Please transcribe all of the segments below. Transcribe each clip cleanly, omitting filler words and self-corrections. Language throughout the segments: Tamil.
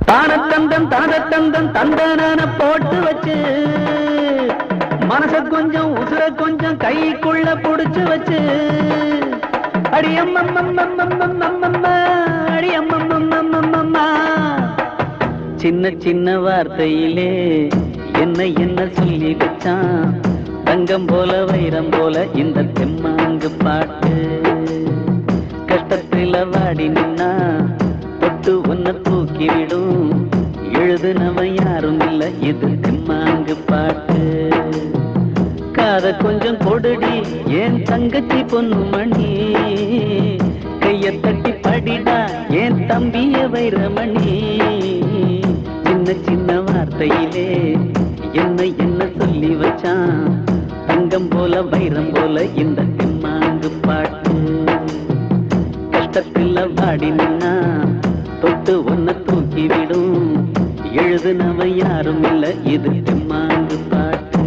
தானத்தந்தன் தந்தன போட்டு வச்சு மனச கொஞ்சம் உசுர கொஞ்சம் கைக்குள்ள புடிச்சு வச்சு அடியம்மம்மம்மம்மம்மம்மம்மா அடியம்மம்மம்மம்மம்மா சின்ன சின்ன வார்த்தையிலே என்ன சொல்லி வச்சான் தங்கம் போல வைரம் போல இந்த தெம்மாங்கு பாட்டு கஷ்டத்துல வாடி நின்னா தொட்டு உன்னை தூக்கிவிடும் எழுதுனவன் யாரும் இல்ல இது தெம்மாங்கு பாட்டு காத கொஞ்சம் கொடுடி ஏன் தங்கச்சி பொண்ணு மணி கைய தட்டி படிடா ஏன் தம்பிய வைரமணி சின்ன சின்ன வார்த்தையிலே என்ன சொல்லி வச்சான் தங்கம் போல வைரம் போல இந்த தெம்மாங்கு பாட்டு கஷ்டத்துல வாடி நின்னா தொட்டு ஒன்ன தூக்கி விடும் எழுதுனவன் யாரும் இல்ல இது தெம்மாங்கு பாட்டு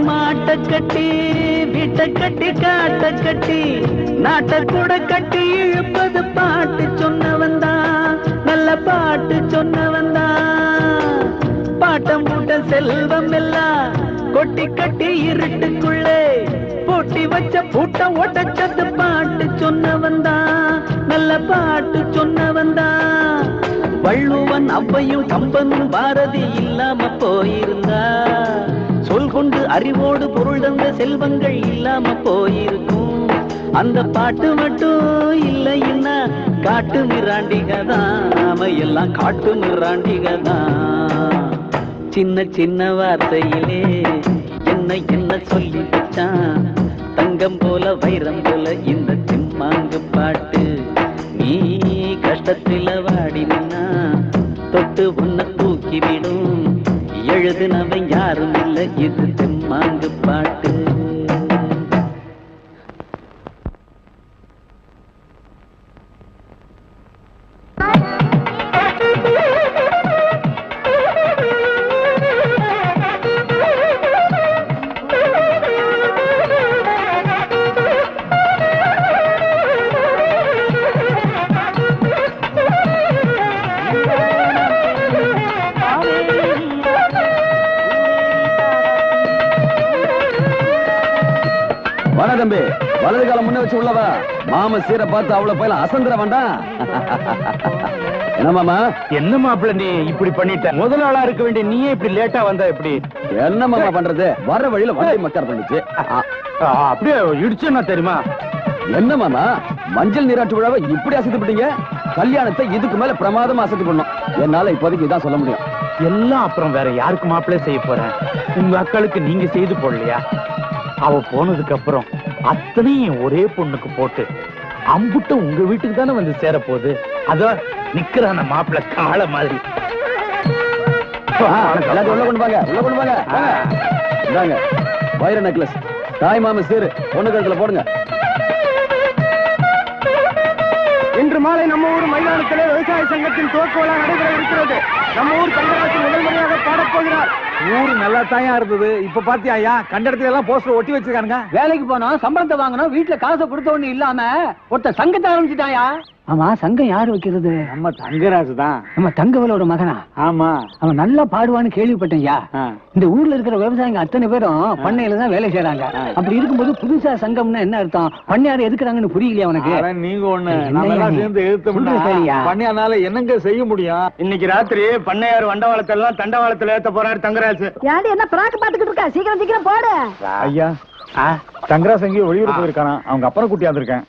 மாட்டக்கட்டி வீட்டை கட்டி காட்ட கட்டி நாட்டை கூட கட்டி இழுப்பது பாட்டு சொன்னவன் தான் நல்ல பாட்டு சொன்னவன் தான் பாட்டம் மூட்ட செல்வம் எல்லாம் கொட்டி கட்டி இருட்டுக்குள்ளே பூட்டி வச்ச பூட்டம் ஓட்டச்சத்து பாட்டு சொன்னவன் தான் நல்ல பாட்டு சொன்னவன் தான் வள்ளுவன் அவ்வையும் கம்பனும் பாரதி இல்லாம போயிருந்தா சொல் கொண்டு அறிவோடு பொருள் தந்த செல்வங்கள் இல்லாம போயிருக்கும் அந்த பாட்டு மட்டும் இல்லைன்னா காட்டு மிராண்டிகதான் அவையெல்லாம் காட்டு மிராண்டிகதான் சின்ன சின்ன வார்த்தையிலே என்ன சொல்லி வச்சான் தங்கம் போல வைரம் போல இந்த தெம்மாங்கு பாட்டு நீ கஷ்டத்துல வாடி நின்னா தொட்டு உன்னை தூக்கி விடும் எழுதுனவன் யாரும் இல்ல இது தெம்மாங்கு பாட்டு தம்பி வலது காலம் முன்ன வச்சு உள்ளவா மாம சீரை பார்த்து அவ்வளவு பயில அசந்திர வேண்டாம் என்ன மாமா என்ன மாப்பிள்ள நீ இப்படி பண்ணிட்ட முதல் ஆளா இருக்க வேண்டிய நீயே இப்படி லேட்டா வந்தா எப்படி என்ன மாமா பண்றது வர வழியில வண்டி மக்கார் பண்ணிச்சு அப்படியே இடிச்சுன்னா தெரியுமா என்ன மாமா மஞ்சள் நீராட்டு விழாவை இப்படி அசைத்துட்டீங்க கல்யாணத்தை இதுக்கு மேல பிரமாதமா அசைத்து பண்ணும் என்னால இப்போதைக்கு இதான் சொல்ல முடியும் எல்லாம் அப்புறம் வேற யாருக்கு மாப்பிள்ளை செய்ய போறேன் உங்க அக்களுக்கு நீங்க செய்து போடலையா அவ போனதுக்கு அப்புறம் அத்தனையும் ஒரே பொண்ணுக்கு போட்டு அம்புட்ட உங்க வீட்டுக்கு தானே வந்து சேர போகுது அத நிக்கிறான மாப்பிள்ள காளை மாதிரி உள்ள கொண்டு வாங்க உள்ள கொண்டு வாங்க இந்தாங்க வைர நெக்லஸ் தாய் மாம சீரு பொண்ணு கழுத்துல போடுங்க இன்று மாலை நம்ம ஊர் மைதானத்திலே விவசாய சங்கத்தின் துவக்க விழா நடைபெற இருக்கிறது நம்ம ஊர் கண்டராட்சி முதல் முறையாக பாடப்போகிறார் ஊரு நல்லா தாயா இருந்தது இப்ப பாத்தியா ஐயா கண்ட இடத்துல எல்லாம் போஸ்டர் ஒட்டி வச்சிருக்காங்க வேலைக்கு போனோம் சம்பளத்தை வாங்கணும் வீட்டுல காசை கொடுத்த ஒண்ணு இல்லாம ஒருத்த சங்கத்தை ஆரம்பிச்சுட்டாயா ஆமா சங்கம் யாரு வைக்கிறது நம்ம தங்கராஜு தான் நம்ம தங்கவலோட மகனா ஆமா அவன் நல்லா பாடுவான்னு கேள்விப்பட்டேன்யா இந்த ஊர்ல இருக்கிற விவசாயிங்க அத்தனை பேரும் பண்ணையில தான் வேலை செய்யறாங்க அப்படி இருக்கும்போது புதுசா சங்கம்னா என்ன அர்த்தம் பண்ணையாரு எதுக்குறாங்கன்னு புரியலையா உனக்கு நீங்க ஒண்ணு நம்ம எல்லாம் சேர்ந்து எழுத்து பண்ணையானால என்னங்க செய்ய முடியும் இன்னைக்கு ராத்திரி பண்ணையார் வண்டவாளத்தை எல்லாம் தண்டவாளத்துல ஏத்த போறாரு தங்கராஜு யாரு என்ன பிராக்கு பாத்துக்கிட்டு இருக்கா சீக்கிரம் சீக்கிரம் போடு ஐயா தங்கராஜ் எங்கேயோ வெளியூர் போயிருக்கானா அவங்க அப்புறம் கூட்டியாந்து இருக்கேன்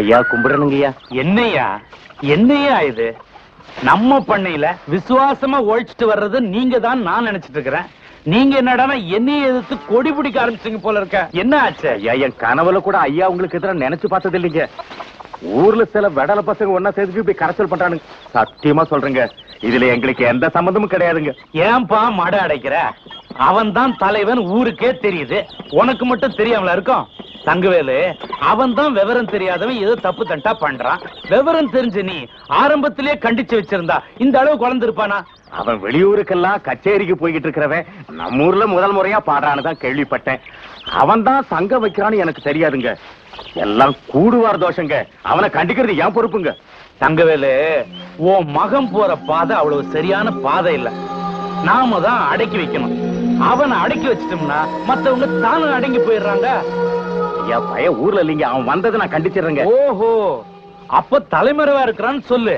ஐயா கும்பிடணுங்கய்யா என்னையா என்னையா இது நம்ம பண்ணையில விசுவாசமா ஒழிச்சிட்டு வர்றது நீங்க தான் நான் நினைச்சிட்டு இருக்கிறேன் நீங்க என்னடானா என்னைய எதிர்த்து கொடி பிடிக்க ஆரம்பிச்சீங்க போல இருக்க. என்ன ஆச்சு? ஐயா, என் கனவுல கூட ஐயா உங்களுக்கு எதிராக நினைச்சு பார்த்தது இல்லைங்க. ஊர்ல சில வெடல பசங்க ஒன்னா சேர்த்து இப்படி கரைச்சல் பண்றானுங்க. சத்தியமா சொல்றேங்க, இதுல எங்களுக்கு எந்த சம்பந்தமும் கிடையாதுங்க. ஏன்பா மட அடைக்கிற? அவன் தான் தலைவன் ஊருக்கே தெரியுது, உனக்கு மட்டும் தெரியாமல இருக்கும். தங்கவேலு, அவன் தான் விவரம் தெரியாதவன் ஏதோ தப்பு தண்டா பண்றான். விவரம் தெரிஞ்சு நீ ஆரம்பத்திலே கண்டிச்சு வச்சிருந்தா இந்த அளவு குழந்திருப்பானா? அவன் வெளியூருக்கெல்லாம் கச்சேரிக்கு போய்கிட்டு இருக்கிறவன் நம்ம ஊர்ல முதல் முறையா பாடுறான்னு தான் கேள்விப்பட்டேன். அவன் தான் சங்கம் வைக்கிறான்னு எனக்கு தெரியாதுங்க. எல்லாம் கூடுவார் தோஷங்க. அவனை கண்டிக்கிறது ஏன் பொறுப்புங்க. தங்கவேலு, உன் மகன் போற பாதை அவ்வளவு சரியான பாதை இல்ல. நாம தான் அடக்கி வைக்கணும். அவனை அடக்கி வச்சிட்டோம்னா மத்தவங்க தானும் அடங்கி போயிடுறாங்க. ஐயா, பய ஊர்ல இல்லைங்க. அவன் வந்ததை நான் கண்டிச்சிடுறேங்க. ஓஹோ, அப்ப தலைமறைவா இருக்கிறான்னு சொல்லு.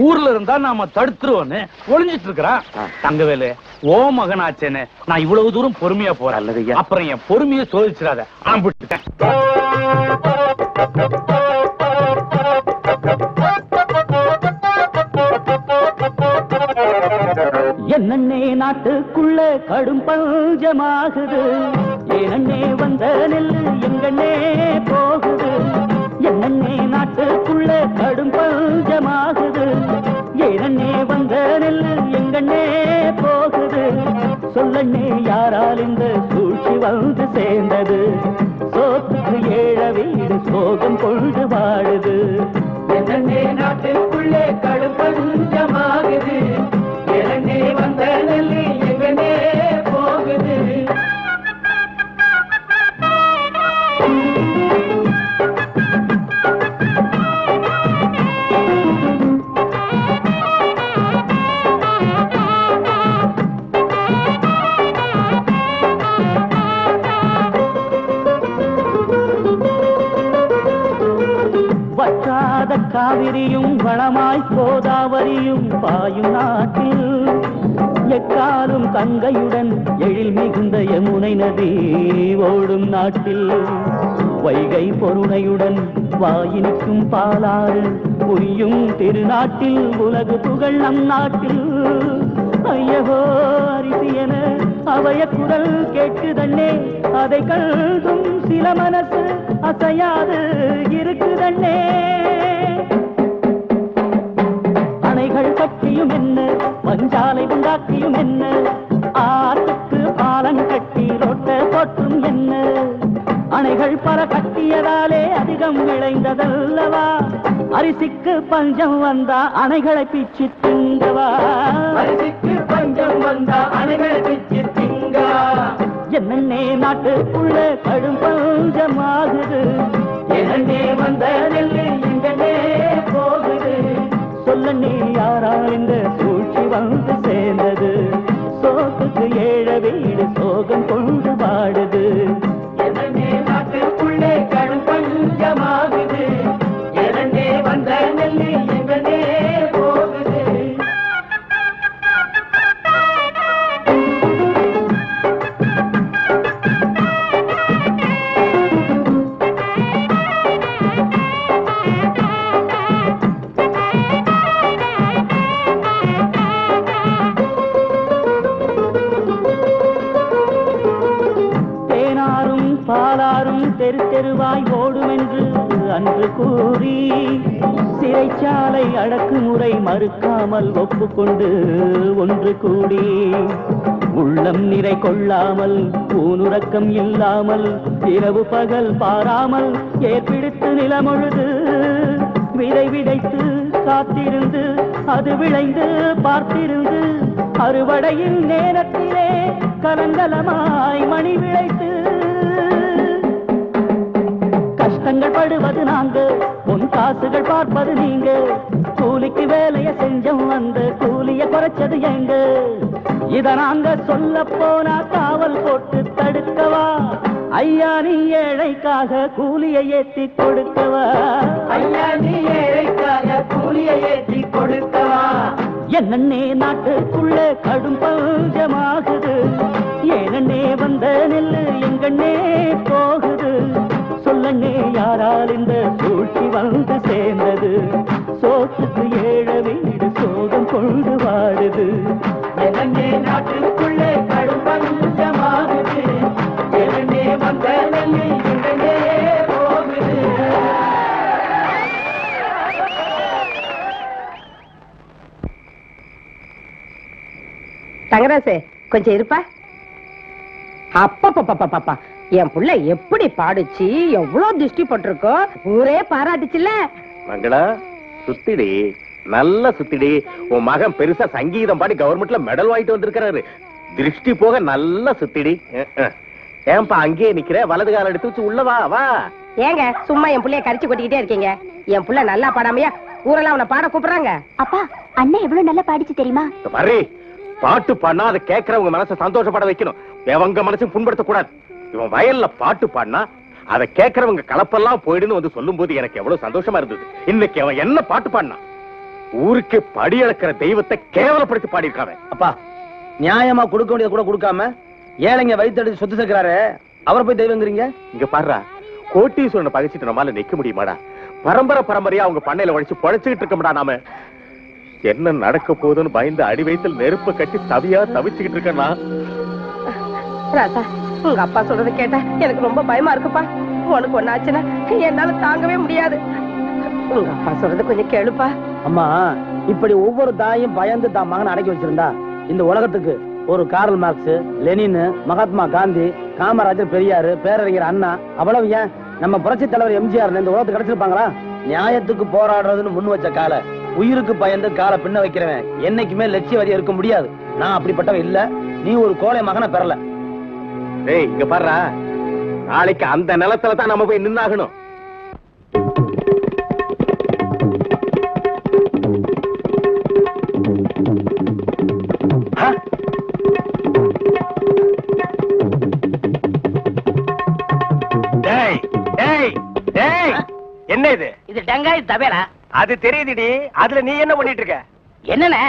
ஊர்ல இருந்தா நாம தடுத்துருவோன்னு ஒளிஞ்சிட்டு இருக்கிறான். தங்கவேலு, ஓ மகனாச்சேன்னு நான் இவ்வளவு தூரம் பொறுமையா போறேன். அல்லது அப்புறம் என் பொறுமையை சோதிச்சிடாத. ஆம்பிட்டேன். என்னண்ணே நாட்டுக்குள்ள கடும் பஞ்சமாகுது, ஏனண்ணே வந்த நெல்லு எங்கண்ணே போகுது. என்னண்ணே நாட்டுக்குள்ள கடும் பஞ்சமாகுது, ஏனண்ணே வந்த நெல்லு எங்கண்ணே போகுது. சொல்லண்ணே யாரால் இந்த சூழ்ச்சி வந்து சேர்ந்தது, சோத்துக்கு ஏழ வீடு சோகம் கொண்டு வாழுது. என்னண்ணே நாட்டுக்குள்ளே கடும் பஞ்சமாகுது, ஏனண்ணே வந்த நெல்லு எங்கண்ணே போகுது. வற்றாத காவிரியும் வளமாய் கோதாவரியும் பாயும் நாட்டில், எக்காலும் கங்கையுடன் எழில் மிகுந்த யமுனை நதி ஓடும் நாட்டில், வைகை பொருணையுடன் வாயினிக்கும் பாலாறு புரியும் திருநாட்டில், உலகு புகழ் நம் நாட்டில். ஐயகோ அரிசி என அவைய குரல் கேட்குதண்ணே, அதை கண்டும் சில மனசு அசையாது இருக்குதண்ணே. அணைகள் கட்டியும் என்ன, பஞ்சாலை உண்டாக்கியும் என்ன, ஆற்றுக்கு பாலம் கட்டி ரோட்ட போற்றும் என்ன. அணைகள் பல கட்டியதாலே அதிகம் விளைந்ததல்லவா, அரிசிக்கு பஞ்சம் வந்தா அணைகளை பிச்சு திங்கவா. அரிசிக்கு பஞ்சம் வந்தா அணைகளை பிச்சு திங்கவா. என்னண்ணே நாட்டுக்குள்ள கடும் பஞ்சமாகுது, என்னண்ணே வந்த நெல்லு எங்கண்ணே போகுது. சொல்லண்ணே யாரால் இந்த சூழ்ச்சி வந்து சேர்ந்தது, சோத்துக்கு ஏழ வீடு சோகம் கொண்டு வாடுது. என்னண்ணே நாட்டுக்குள்ளே கடும் பஞ்சமாகுது, என்னண்ணே வந்த நெல்லு எங்கண்ணே போகுது. தெரு தெருவாய் ஓடுமென்று அன்று கூறி, சிறைச்சாலை அடக்குமுறை மறுக்காமல் ஒப்புக்கொண்டு ஒன்று கூடி, உள்ளம் நிறை கொள்ளாமல் ஊனுறக்கம் இல்லாமல் இரவு பகல் பாராமல் ஏற்பிடித்து நிலமொழுது, விதை விதைத்து காத்திருந்து அது விளைந்து பார்த்திருந்து, அறுவடையின் நேரத்திலே கலங்கலமாய் மணி விளைத்து. கஷ்டங்கள் படுவது நாங்க, பொன் காசுகள் பார்ப்பது நீங்க, கூலிக்கு வேலைய செஞ்சோம் அந்த கூலிய குறைச்சது எங்க. இத நாங்க சொல்ல போனா காவல் போட்டு தடுக்கவா, ஐயா நீ ஏழைக்காக கூலியை ஏற்றி கொடுக்கவா. ஐயா நீ ஏழைக்காக கூலியை ஏற்றி கொடுக்கவா. என்னண்ணே நாட்டுக்குள்ள கடும் பஞ்சமாகுது, ஏனண்ணே வந்த நெல்லு எங்கண்ணே போகுது. சொல்லண்ணே யாரால் இந்த சூழ்ச்சி வந்து சேர்ந்தது, சோத்துக்கு ஏழ வீடு சோகம் கொண்டு வாடுது. என்னண்ணே நாட்டுக்குள்ளே கடும் தங்கராசு கொஞ்சம் இருப்பா. அப்பா என் புள்ள எப்படி பாடுச்சு, எவ்வளவு திருஷ்டி போட்டிருக்கோ, ஊரே பாராட்டுச்சுல்ல. மங்களா சுத்திடி, நல்ல சுத்திடி. உன் மகன் பெருசா சங்கீதம் பாடி கவர்மெண்ட்ல மெடல் வாங்கிட்டு வந்திருக்கிறாரு. திருஷ்டி போக நல்ல சுத்திடி. ஏன்பா அங்கேயே நிக்கிற? வலது கால எடுத்து வச்சு உள்ள வா வா. ஏங்க சும்மா என் புள்ளைய கரிச்சு கொட்டிக்கிட்டே இருக்கீங்க? என் புள்ள நல்லா பாடாமையா ஊரெல்லாம் அவனை பாட கூப்பிடுறாங்க. அப்பா அண்ணன் எவ்வளவு நல்லா பாடிச்சு தெரியுமா? பாரு, பாட்டு பாடினா அதை கேட்கறவங்க மனசை சந்தோஷப்பட வைக்கணும். எவங்க மனசையும் புண்படுத்த கூடாது. இவன் வயல்ல பாட்டு பாடினா அதை கேட்கறவங்க கலப்பெல்லாம் போயிடுன்னு வந்து சொல்லும் போது எனக்கு எவ்வளவு சந்தோஷமா இருந்தது. இன்னைக்கு அவன் என்ன பாட்டு பாடினா? ஊருக்கு படி அளக்கிற தெய்வத்தை கேவலப்படுத்தி பாடியிருக்காங்க. அப்பா நியாயமா கொடுக்க வேண்டியது கூட கொடுக்காம ஏழைங்க வயிற்று சொத்து சேர்க்கிறாரு, அவரை போய் தெய்வங்கிறீங்க. இங்க பாடுறா, கோட்டீஸ்வரனை பகைச்சிட்டு நம்மால நிக்க முடியுமாடா? பரம்பரை பரம்பரையா அவங்க பண்ணையில உழைச்சு பொழைச்சுக்கிட்டு இருக்கோம்டா. நாம என்ன நடக்க போகுதுன்னு பயந்து அடி வயித்துல நெருப்பு கட்டி தவியா தவிச்சுக்கிட்டு இருக்கேன்னா. ராசா, உங்க அப்பா சொல்றத கேட்டா எனக்கு ரொம்ப பயமா இருக்குப்பா. உனக்கு ஒண்ணாச்சுன்னா என்னால தாங்கவே முடியாது. உங்க அப்பா சொல்றது கொஞ்சம் கேளுப்பா. அம்மா, இப்படி ஒவ்வொரு தாயும் பயந்து தான் மகனை அடக்கி வச்சிருந்தா இந்த உலகத்துக்கு ஒரு Karl Marx, Lenin, Mahatma Gandhi, Kamarajar, Periyar, பேரறிஞர் அண்ணா, அவ்வளவு ஏன் நம்ம புரட்சி தலைவர் எம்ஜிஆர் இந்த உலகத்துக்கு கிடைச்சிருப்பாங்களா? நியாயத்துக்கு போராடுறதுன்னு முன் வச்ச கால உயிருக்கு பயந்து காலை பின்ன வைக்கிறவன் என்னைக்குமே லட்சியவாதியா இருக்க முடியாது. நான் அப்படிப்பட்டவன் இல்ல. நீ ஒரு கோழை மகனை பெறல. ஏய் இங்க பாருடா, நாளைக்கு அந்த நிலத்துல தான் நம்ம போய் நின்னாகணும். என்ன இது? இது டங்காய் தவேரா. அது தெரியுதுடி. அதுல நீ என்ன பண்ணிட்டு இருக்க? என்னண்ணே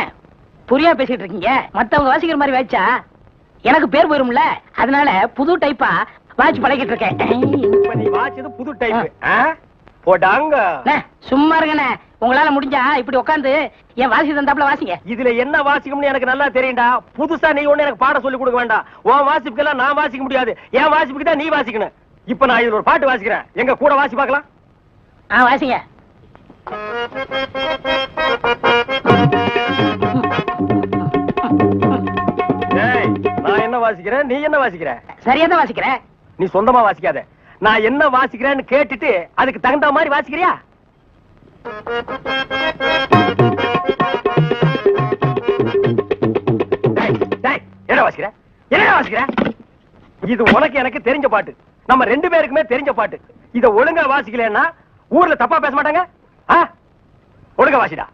புரியா பேசிட்டு இருக்கீங்க? மத்தவங்க வாசிக்கிற மாதிரி வாய்ச்சா எனக்கு பேர் போயிரும்ல, அதனால புது டைப்பா வாட்ச் பழகிட்டு இருக்கேன். இப்ப நீ வாட்சது புது டைப். போடாங்க. சும்மா இருங்கண்ணே, உங்களால முடிஞ்சா இப்படி உட்காந்து என் வாசி தந்தாப்புல வாசிங்க. இதுல என்ன வாசிக்கும்னு எனக்கு நல்லா தெரியும்டா. புதுசா நீ ஒண்ணு எனக்கு பாடம் சொல்லி கொடுக்க வேண்டாம். உன் வாசிப்புக்கெல்லாம் நான் வாசிக்க முடியாது. என் வாசிப்புக்கு தான் நீ வாசிக்கணும். இப்ப நான் இதுல ஒரு பாட்டு வாசிக்கிறேன். எங்க கூட வாசி பார்க்கலாம். வாசிங்க. நான் என்ன வாசிக்கிறேன், நீ என்ன வாசிக்கிற? சரியா தான் வாசிக்கிறேன். நீ சொந்தமா வாசிக்காத. நான் என்ன வாசிக்கிறேன்னு கேட்டுட்டு அதுக்கு தகுந்த மாதிரி வாசிக்கிறியா? என்ன வாசிக்கிற? என்ன வாசிக்கிற? இது உனக்கு எனக்கு தெரிஞ்ச பாட்டு. நம்ம ரெண்டு பேருக்குமே தெரிஞ்ச பாட்டு. இத ஒழுங்கா வாசிக்கலன்னா ஊர்ல தப்பா பேச மாட்டாங்க. ஒழுங்கா வாசிடா.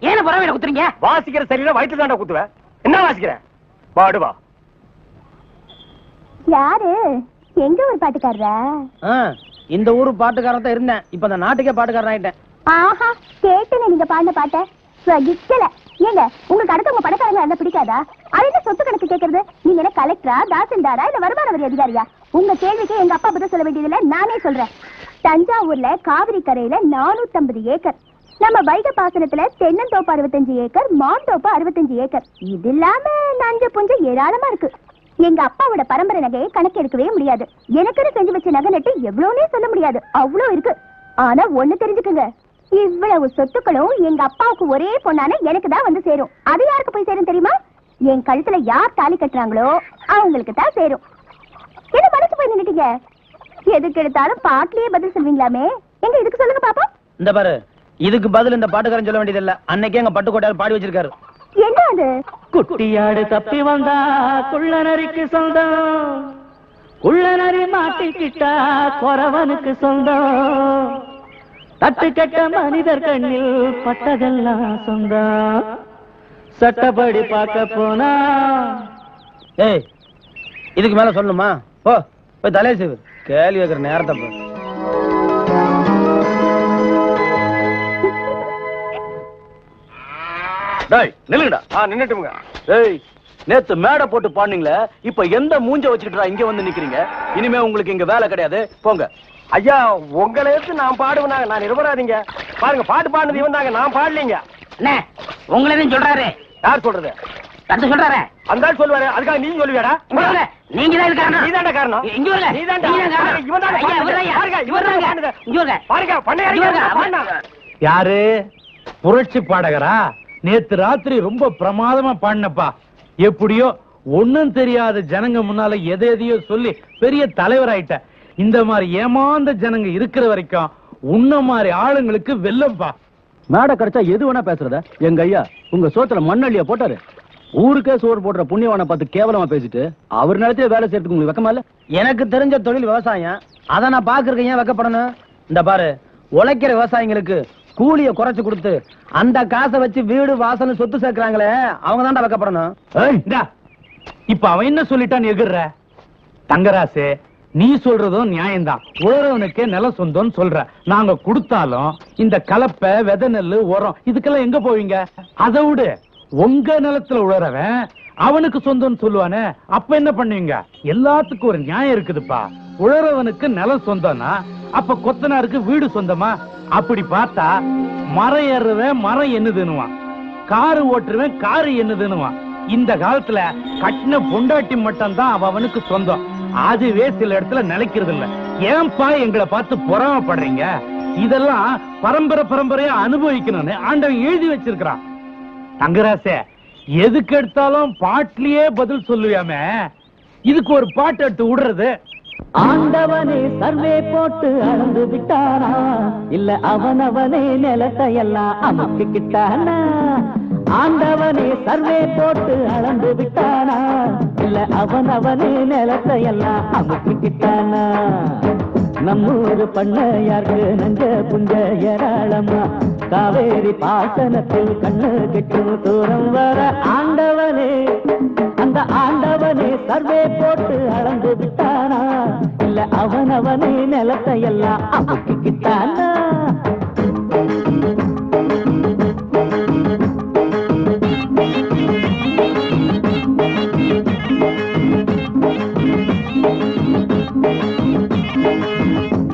ஏன பரவாயில்ல குத்துறீங்க? வாசிக்கிற சரியில்லை, வயிற்று தாண்டா குத்துவேன். என்ன வாசிக்கிற? பாடுவா. யாரு? எங்க ஒரு பாட்டுக்காரரா? இந்த ஊரு பாட்டுக்காரன் தான் இருந்தேன். இப்ப அந்த நாட்டுக்கே பாட்டுக்காரன் ஆயிட்டேன். ஆஹா, கேட்டேனே நீங்க பாடின பாட்ட. சகிக்கல. ஏங்க உங்களுக்கு அடுத்தவங்க பணக்காரங்க என்ன பிடிக்காதா? அது சொத்து கணக்கு கேட்கறது. நீங்க என்ன கலெக்டரா, தாசில்தாரா, இல்ல வருமான வரி அதிகாரியா? உங்க கேள்விக்கு எங்க அப்பா பதில் சொல்ல வேண்டியதில்ல, நானே சொல்றேன். தஞ்சாவூர்ல காவிரி கரையில 450 ஏக்கர், நம்ம வைகை பாசனத்துல தென்னந்தோப்பு 65 ஏக்கர், மாந்தோப்பு 65 ஏக்கர். இது இல்லாம நஞ்ச புஞ்ச ஏராளமா இருக்கு. எங்க அப்பாவோட பரம்பரை நகையை கணக்கு எடுக்கவே முடியாது. எனக்குன்னு செஞ்சு வச்ச நகை நட்டு எவ்வளவுனே சொல்ல முடியாது. அவ்வளவு இருக்கு. ஆனா ஒண்ணு தெரிஞ்சுக்குங்க, இவ்வளவு சொத்துக்களும் எங்க அப்பாவுக்கு ஒரே பொண்ணான எனக்கு தான் வந்து சேரும். அது யாருக்கு போய் சேரும் தெரியுமா? என் கழுத்துல யார் தாலி கட்டுறாங்களோ அவங்களுக்கு தான் சேரும். என்ன மனசு போய் நின்னுட்டீங்க? எதுக்கு எடுத்தாலும் பாட்டிலேயே பதில் சொல்வீங்களாமே. எங்க இதுக்கு சொல்லுங்க பாப்பா. இந்த பாரு, இதுக்கு பதில் இந்த பாட்டுக்காரன் சொல்ல வேண்டியது இல்ல. அன்னைக்கே எங்க பட்டுக்கோட்டையார் பாடி வச்சிருக்காரு. என்ன அது? குட்டியாடு தப்பி வந்தா குள்ளநரிக்கு சொந்தம், குள்ளநரி மாட்டிக்கிட்டா குறவனுக்கு சொந்தம், தட்டு கட்ட மனிதர் கண்ணில் பட்டதெல்லாம் சொந்தம், சட்டப்படி பார்க்க போனா. ஏய், இதுக்கு மேல சொல்லணுமா? போ போய் தலையை செய்வு. கேள்வி வைக்கிற நேரத்தை போ. டேய் நில்லுங்கடா. நின்னுட்டுங்க. ஏய், நேத்து மேடை போட்டு பாடுனீங்களே, இப்ப எந்த மூஞ்ச வச்சுக்கிட்டா இங்க வந்து நிக்கிறீங்க? இனிமே உங்களுக்கு இங்க வேலை கிடையாது, போங்க. ஐயா, உங்களை எடுத்து நான் பாடுவேனாங்க. நான் நிரபராதீங்க. பாருங்க, பாட்டு பாடுனது இவன் தாங்க, நான் பாடலீங்க. என்ன உங்களே சொல்றாரு? யார் சொல்றது? அந்த சொல்றாரு அந்த ஆள் சொல்லுவாரு, அதுக்காக நீ சொல்லுவியாடா? நீங்க தான் காரணம். நீதான்டா காரணம். இங்க வரல. நீதான்டா. இவன் தான் பாருங்க பண்ணையாரு. யாரு? புரட்சி பாடகரா? நேத்து ராத்திரி ரொம்ப பிரமாதமா பாடினப்பா. எப்படியோ ஒண்ணும் தெரியாத ஜனங்க முன்னால எதையோ சொல்லி பெரிய தலைவராயிட்ட. இந்த மாதிரி ஏமாந்த ஜனங்க இருக்கிற வரைக்கும் உன்ன மாதிரி ஆளுங்களுக்கு வெல்லம்பா. மேடை கிடைச்சா எது வேணா பேசுறத. எங்க ஐயா உங்க சோத்துல மண்ணள்ளியா போட்டாரு. ஊருக்கே சோறு போடுற புண்ணியவான பார்த்து கேவலமா பேசிட்டு அவர் நிலத்தையே வேலை செய்யறதுக்கு உங்களுக்கு வெக்கமா இல்ல? எனக்கு தெரிஞ்ச தொழில் விவசாயம். அதை நான் பாக்குறேன், ஏன் வெக்கப்படணும்? இந்த பாரு, உழைக்கிற விவசாயிங்களுக்கு கூலிய குறைச்சு கொடுத்து அந்த காசை வச்சு வீடு வாசல் சொத்து சேர்க்கிறாங்களே, அவங்க தான்டா வெக்கப்படணும். இப்ப அவன் என்ன சொல்லிட்டான் எகிர்ற? தங்கராசு, நீ சொல்றதும் நியாயம்தான். உழறவனுக்கே நில சொந்தம்னு சொல்ற. நாங்க கொடுத்தாலும் இந்த கலப்பை, விதை நெல்லு, உரம் இதுக்கெல்லாம் எங்க போவீங்க? அதை விடு, உங்க நிலத்துல உழறவன் அவனுக்கு சொந்தம்னு சொல்லுவானே, அப்ப என்ன பண்ணுவீங்க? எல்லாத்துக்கும் ஒரு நியாயம் இருக்குதுப்பா. உழறவனுக்கு நிலம் சொந்தம்னா அப்ப கொத்தனாருக்கு வீடு சொந்தமா? அப்படி பார்த்தா மரம் ஏறுறவன் மரம் என்னதுன்னுவான், காரு ஓட்டுருவன் காரு என்னதுன்னுவான். இந்த காலத்துல கட்டின பொண்டாட்டி மட்டும் தான் அவனுக்கு சொந்தம். அதுவே சில இடத்துல நிலைக்கிறது இல்ல. ஏன்பா எங்களை பார்த்து பொறாமப்படுறீங்க? இதெல்லாம் பரம்பரை பரம்பரையா அனுபவிக்கணும்னு ஆண்டவன் எழுதி வச்சிருக்கிறான். தங்கராசே, எதுக்கு எடுத்தாலும் பாட்டிலேயே பதில் சொல்லுவாமே, இதுக்கு ஒரு பாட்டு எடுத்து விடுறது. ஆண்டவனே சர்வே போட்டு அளந்து விட்டானா, இல்ல அவனவனே நிலத்தை எல்லாம் அமுக்கிக்கிட்டானா? ஆண்டவனே சர்வே போட்டு அளந்து விட்டானா, இல்ல அவனவனே நிலத்தை எல்லாம் அமுக்கிக்கிட்டானா? நம்மூரு பண்ணையாருக்கு நஞ்ச புஞ்ச ஏராளமா, காவேரி பாசனத்தில் கண்ணு கெட்டும் தூரம் வர ஆண்டவனே, அந்த ஆண்டவனே சர்வே போட்டு அளந்து விட்டானா, இல்ல அவனவனே நிலத்தை எல்லாம் அமுக்கிக்கிட்டானா?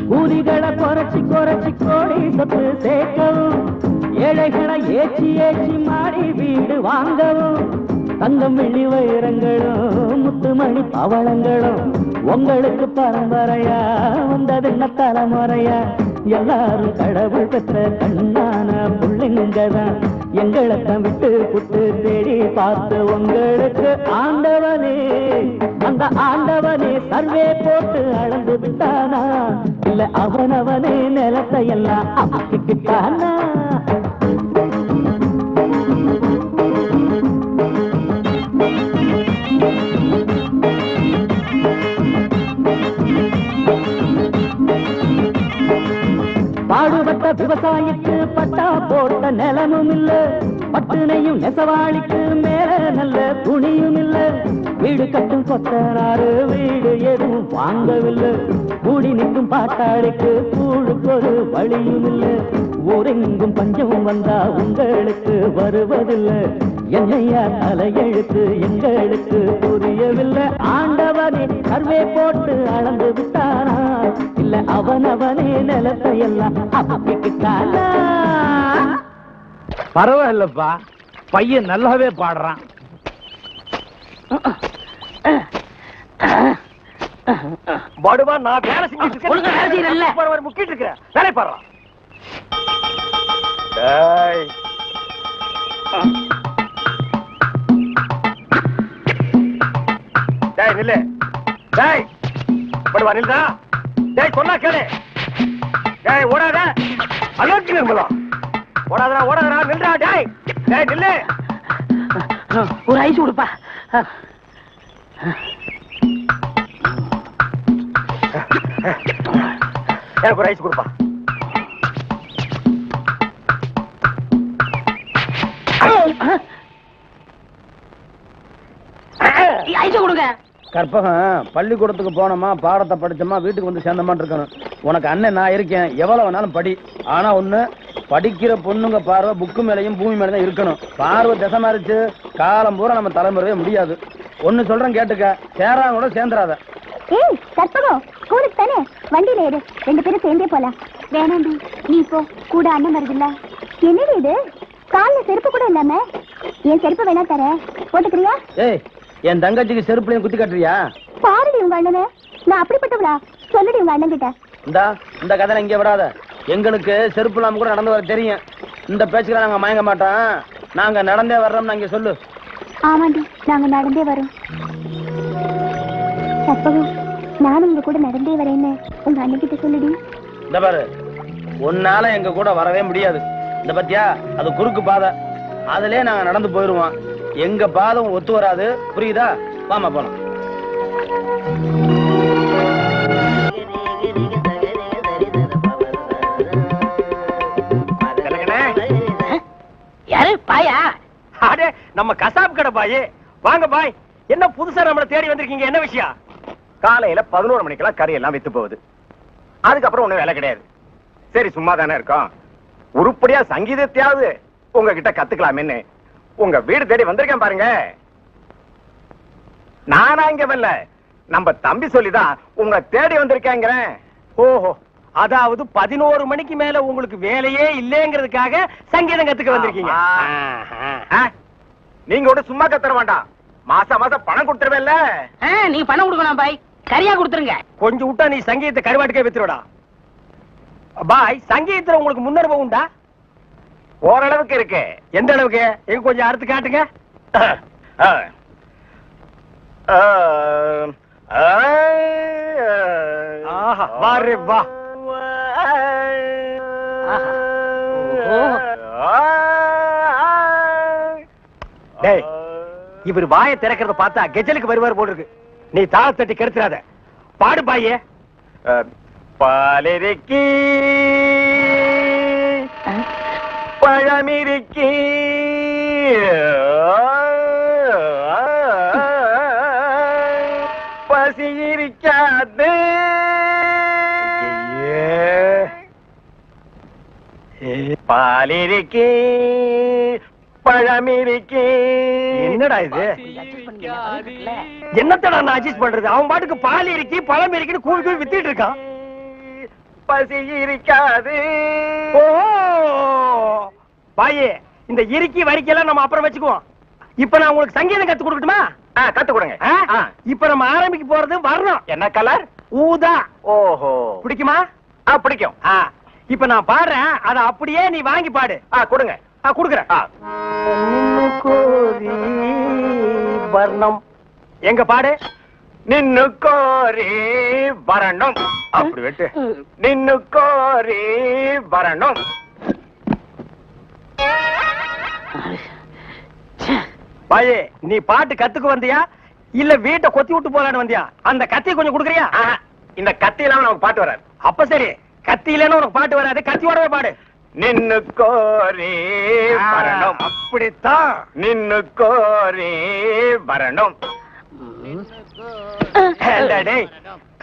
கூலிகளை குறைச்சி குறைச்சி கோடி சொத்து சேர்க்கவும், ஏழைகளை ஏச்சி ஏச்சி மாடி வீடு வாங்கவும், தங்கம் வெள்ளி வைரங்களும் முத்துமணி பவளங்களும் உங்களுக்கு பரம்பரையா வந்ததென்ன தலைமுறையா? எல்லாரும் கடவுள் பெற்ற கண்ணான புள்ளிங்கதான். எங்களைத்தான் விட்டு புட்டு தேடி பார்த்து உங்களுக்கு ஆண்டவனே, அந்த ஆண்டவனே சர்வே போட்டு அளந்து விட்டானா, இல்ல அவனவனே நிலத்தை எல்லாம் அமுக்கிக்கிட்டானா? பாடுபட்ட விவசாயிக்கு பட்டா போட்ட நிலமும் இல்ல, பட்டுனையும் நெசவாளிக்கு மேல நல்ல துணியும் இல்ல, வீடு கட்டும் கொத்தனாரு வீடு எதுவும் வாங்கவில்லை, கூடி நிற்கும் பாட்டாளிக்கு கூழுக்கு ஒரு வழியும் இல்ல, ஊரெங்கும் பஞ்சம் வந்தா உங்களுக்கு வருவதில்லை, என்னையா தலையெழுத்து எங்களுக்கு புரியவில்லை. ஆண்டவனே சர்வே போட்டு அளந்து விட்டானா, இல்ல அவனவனே நிலத்தை எல்லாம் அமுக்கிக்கிட்டானா? பரவாயில்லப்பா, பையன் நல்லாவே பாடுறான். படுவா, நான் வேலை செஞ்சுட்டு முக்கிட்டு இருக்கிறேன். வேலை பாடுறான். டேய் நில்லு. டேய் படுவா நில்லுடா. டேய் சொன்னா கேளு. டேய் ஓடாத. அலோக்கி நிர்மலா. ஓடாதடா ஓடாதடா நில்லுடா. டேய் டேய் நில்லு. ஒரு ஐஸ் கொடுப்பா. எனக்கு ஒரு ஐஸ் கொடுப்பா. ஐஸ் கொடுங்க. கற்பகம், பள்ளிக்கூடத்துக்கு போனோமா, பாடத்தை படிச்சோமா, வீட்டுக்கு வந்து சேர்ந்தமான்னு இருக்கணும். உனக்கு அண்ணன் நான் இருக்கேன், எவ்வளவு வேணாலும் படி. ஆனா ஒண்ணு, படிக்கிற பொண்ணுங்க பார்வை புக்கு மேலையும் பூமி மேலே தான் இருக்கணும். பார்வை திசை மாறிச்சு, காலம் பூரா நம்ம தலைமுறையே முடியாது. ஒன்னு சொல்றேன் கேட்டுக்க, சேராங்களோட சேர்ந்துடாத. ஏய் கற்பகம், ஸ்கூலுக்கு தானே, வண்டியில ஏறு, 2 பேரும் சேர்ந்தே போலாம். வேணாண்டி, நீ போ, கூட அண்ணன் வருதுல்ல. என்னடி இது, கால்ல செருப்பு கூட இல்லாம? என் செருப்பு வேணா தர, போட்டுக்கிறியா? ஏய், என் தங்கச்சிக்கு செருப்புலையும் குத்தி கட்டுறியா? பாருடி உங்க அண்ணனை. நான் அப்படிப்பட்டவளா? சொல்லுடி உங்க அண்ணன் கிட்ட. இந்த கதை இங்க விடாத. எங்களுக்கு செருப்பு இல்லாம கூட நடந்து வர தெரியும். இந்த பேச்சுக்கு நாங்க மயங்க மாட்டோம். நாங்க நடந்தே வர்றோம். நாங்க சொல்லு. ஆமாண்டி, நாங்க நடந்தே வரோம். அப்பவும் நானும் உங்க கூட நடந்தே வரேன்னு உங்க அண்ணன் கிட்ட சொல்லுடி. இந்த பாரு, உன்னால எங்க கூட வரவே முடியாது. இந்த பத்தியா, அது குறுக்கு பாதை. அதுலயே நாங்க நடந்து போயிருவோம். எங்க பாதம் ஒத்து வராது. புரியுதா? வாமா போலாம். யாரு பாயா? அடே, நம்ம கசாப் கடை பாய். வாங்க பாய். என்ன புதுசா நம்மள தேடி வந்திருக்கீங்க? என்ன விஷயம்? காலையில 11 மணிக்கெல்லாம் கறி எல்லாம் வித்து போகுது. அதுக்கப்புறம் ஒண்ணும் வேலை கிடையாது. சரி, சும்மா தானே இருக்கோம். உருப்படியா சங்கீதத்தையாவது உங்ககிட்ட கத்துக்கலாமேன்னு உங்க வீடு தேடி வந்திருக்கேன் பாருங்க. நானா இங்க வரல, நம்ம தம்பி சொல்லிதான் உங்க தேடி வந்திருக்கேங்கிறேன். ஓஹோ, அதாவது 11 மணிக்கு மேல உங்களுக்கு வேலையே இல்லைங்கிறதுக்காக சங்கீதம் கத்துக்க வந்திருக்கீங்க. நீங்க ஒண்ணு சும்மா கத்துற வேண்டாம். மாசம் மாசம் பணம் கொடுத்துருவேல்ல. நீங்க பணம் கொடுக்கணும் பாய். கரியா கொடுத்துருங்க. கொஞ்சம் விட்டா நீ சங்கீதத்தை கருவாட்டுக்கே வித்துருடா. பாய், சங்கீதத்துல உங்களுக்கு முன்னனுபவம் உண்டா? ஓரளவுக்கு இருக்கு. எந்த அளவுக்கு? எங்க கொஞ்சம் அறுத்து காட்டுங்க. ஆஹா, வாரு வா. டேய், இவர் வாயை திறக்கிறத பார்த்தா கெஜலுக்கு வருவார் போல இருக்கு. நீ தாளத்தட்டி கெடுத்துறாத. பாடு பாயே. பாலிருக்கி பழமிருக்கி பசி இருக்காது. பாலிருக்கி பழமிருக்கி. என்னடா இது? என்னத்தடா நான் அட்ஜஸ்ட் பண்றது? அவன் பாட்டுக்கு பால் இருக்கி பழம் இருக்குன்னு கூவி கூவி வித்திட்டு இருக்கான். பசி இருக்காது. ஓ பாயே, இந்த இறுக்கி வரிக்கையெல்லாம் நம்ம அப்புறம் வச்சுக்குவோம். இப்ப நான் உங்களுக்கு சங்கீதம் கத்து கொடுக்கட்டுமா? கத்து கொடுங்க. இப்ப நம்ம ஆரம்பிக்க போறது வரணும். என்ன கலர்? ஊதா. ஓஹோ, பிடிக்குமா? பிடிக்கும். இப்ப நான் பாடுறேன், அத அப்படியே நீ வாங்கி பாடு. கொடுங்க. கொடுக்குறேன். வர்ணம் எங்க பாடு. நின்னு கோரி வரணும். அப்படி வெட்டு. நின்னு கோரி வரணும். பாயே, நீ பாட்டு கத்துக்கு வந்தியா இல்ல வீட்டை கொத்தி விட்டு போலான்னு வந்தியா? அந்த கத்தி கொஞ்சம் கொடுக்குறியா? இந்த கத்தி இல்லாம நமக்கு பாட்டு வராது. அப்ப சரி, கத்தி இல்லன்னு உனக்கு பாட்டு வராது. கத்தியோடவே பாடு. நின்னு கோரி வரணும். அப்படித்தான். நின்னு கோரி வரணும்.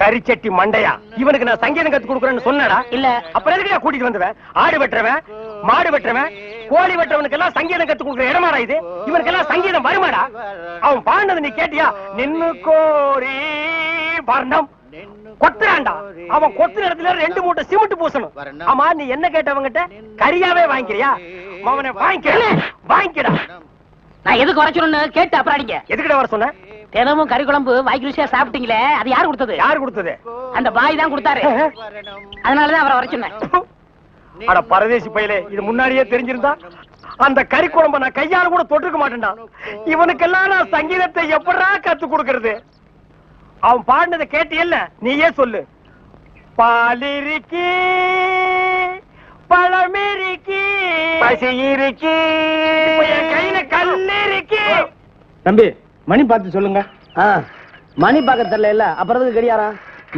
கரிச்சட்டி மண்டையா, இவனுக்கு நான் சங்கீதம் கத்து கொடுக்குறேன்னு சொன்னடா? இல்ல. அப்புறம் எதுக்கு நான் கூட்டிட்டு வந்துவேன்? ஆடு வெட்டுறவன், மாடு வெட்டுறவன், கோழி வெட்டுறவனுக்கு எல்லாம் சங்கீதம் கத்து கொடுக்குற இடமாடா இது? இவனுக்கு எல்லாம் சங்கீதம் வருமாடா? அவன் பாடினது நீ கேட்டியா? நின்னு கோரி வர்ணம். கொத்துறான்டா. அவன் கொத்துற இடத்துல 2 மூட்டை சிமெண்ட் பூசணும். ஆமா, நீ என்ன கேட்டவங்கிட்ட? கரியாவே வாங்கிக்கிறியா? அவனை வாங்கிக்கடா. நான் எதுக்கு வர சொன்னு கேட்டு அப்புறம் அடிங்க. எதுக்கிட்ட வர சொன்ன? தினமும் கறி குழம்பு வாய்க்கு ருசியா சாப்பிட்டீங்களே, அது யாரு கொடுத்தது? யாரு கொடுத்தது? அந்த பாய் தான் கொடுத்தாரு. அதனாலதான் அவரை வர சொன்னேன். அட பரதேசி பையலே, இது முன்னாடியே தெரிஞ்சிருந்தா அந்த கறி குழம்பு நான் கையால கூட தொட்டுக்க மாட்டேன்டா. இவனுக்கெல்லாம் நான் சங்கீதத்தை எப்படா கத்து கொடுக்கறது? அவன் பாடினதை கேட்டியல்ல, நீயே சொல்லு. பாலிருக்கி பழமிருக்கி பசி இருக்கி என் கையில கல்லிருக்கி. தம்பி, மணி பார்த்து சொல்லுங்க. மணி பார்க்க தெரியல இல்ல, அப்புறம் கடியாரா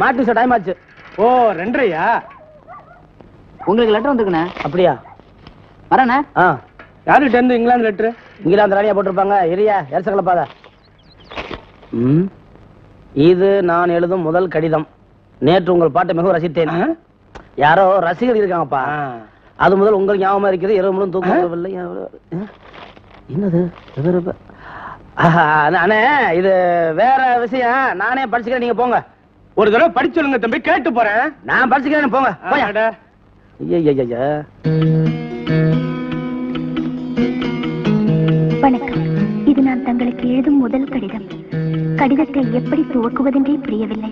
மாட்டு டைம் ஆச்சு. ஓ, 2:30. உங்களுக்கு லெட்டர் வந்துருக்குண்ணே. அப்படியா? வரண்ணே. யாருக்கிட்ட இருந்து? இங்கிலாந்து லெட்டரு. இங்கிலாந்து ராணியா போட்டிருப்பாங்க. எரியா எரிச பாத. இது நான் எழுதும் முதல் கடிதம். நேற்று உங்கள் பாட்டை மிகவும் ரசித்தேன். யாரோ ரசிகர் இருக்காங்கப்பா. அது முதல் உங்கள் ஞாபகமா இருக்குது. இரவு முழுவதும் தூக்கவில்லை. என்னது? அண்ணே, இது வேற விஷயம். நானே படிச்சுக்கிறேன், நீங்க போங்க. ஒரு தடவை படிச்சு சொல்லுங்க தம்பி, கேட்டு போறேன். நான் படிச்சுக்கிறேன், போங்க. வணக்கம். இது நான் தங்களுக்கு எழுதும் முதல் கடிதம். கடிதத்தை எப்படி துவக்குவதென்றே புரியவில்லை.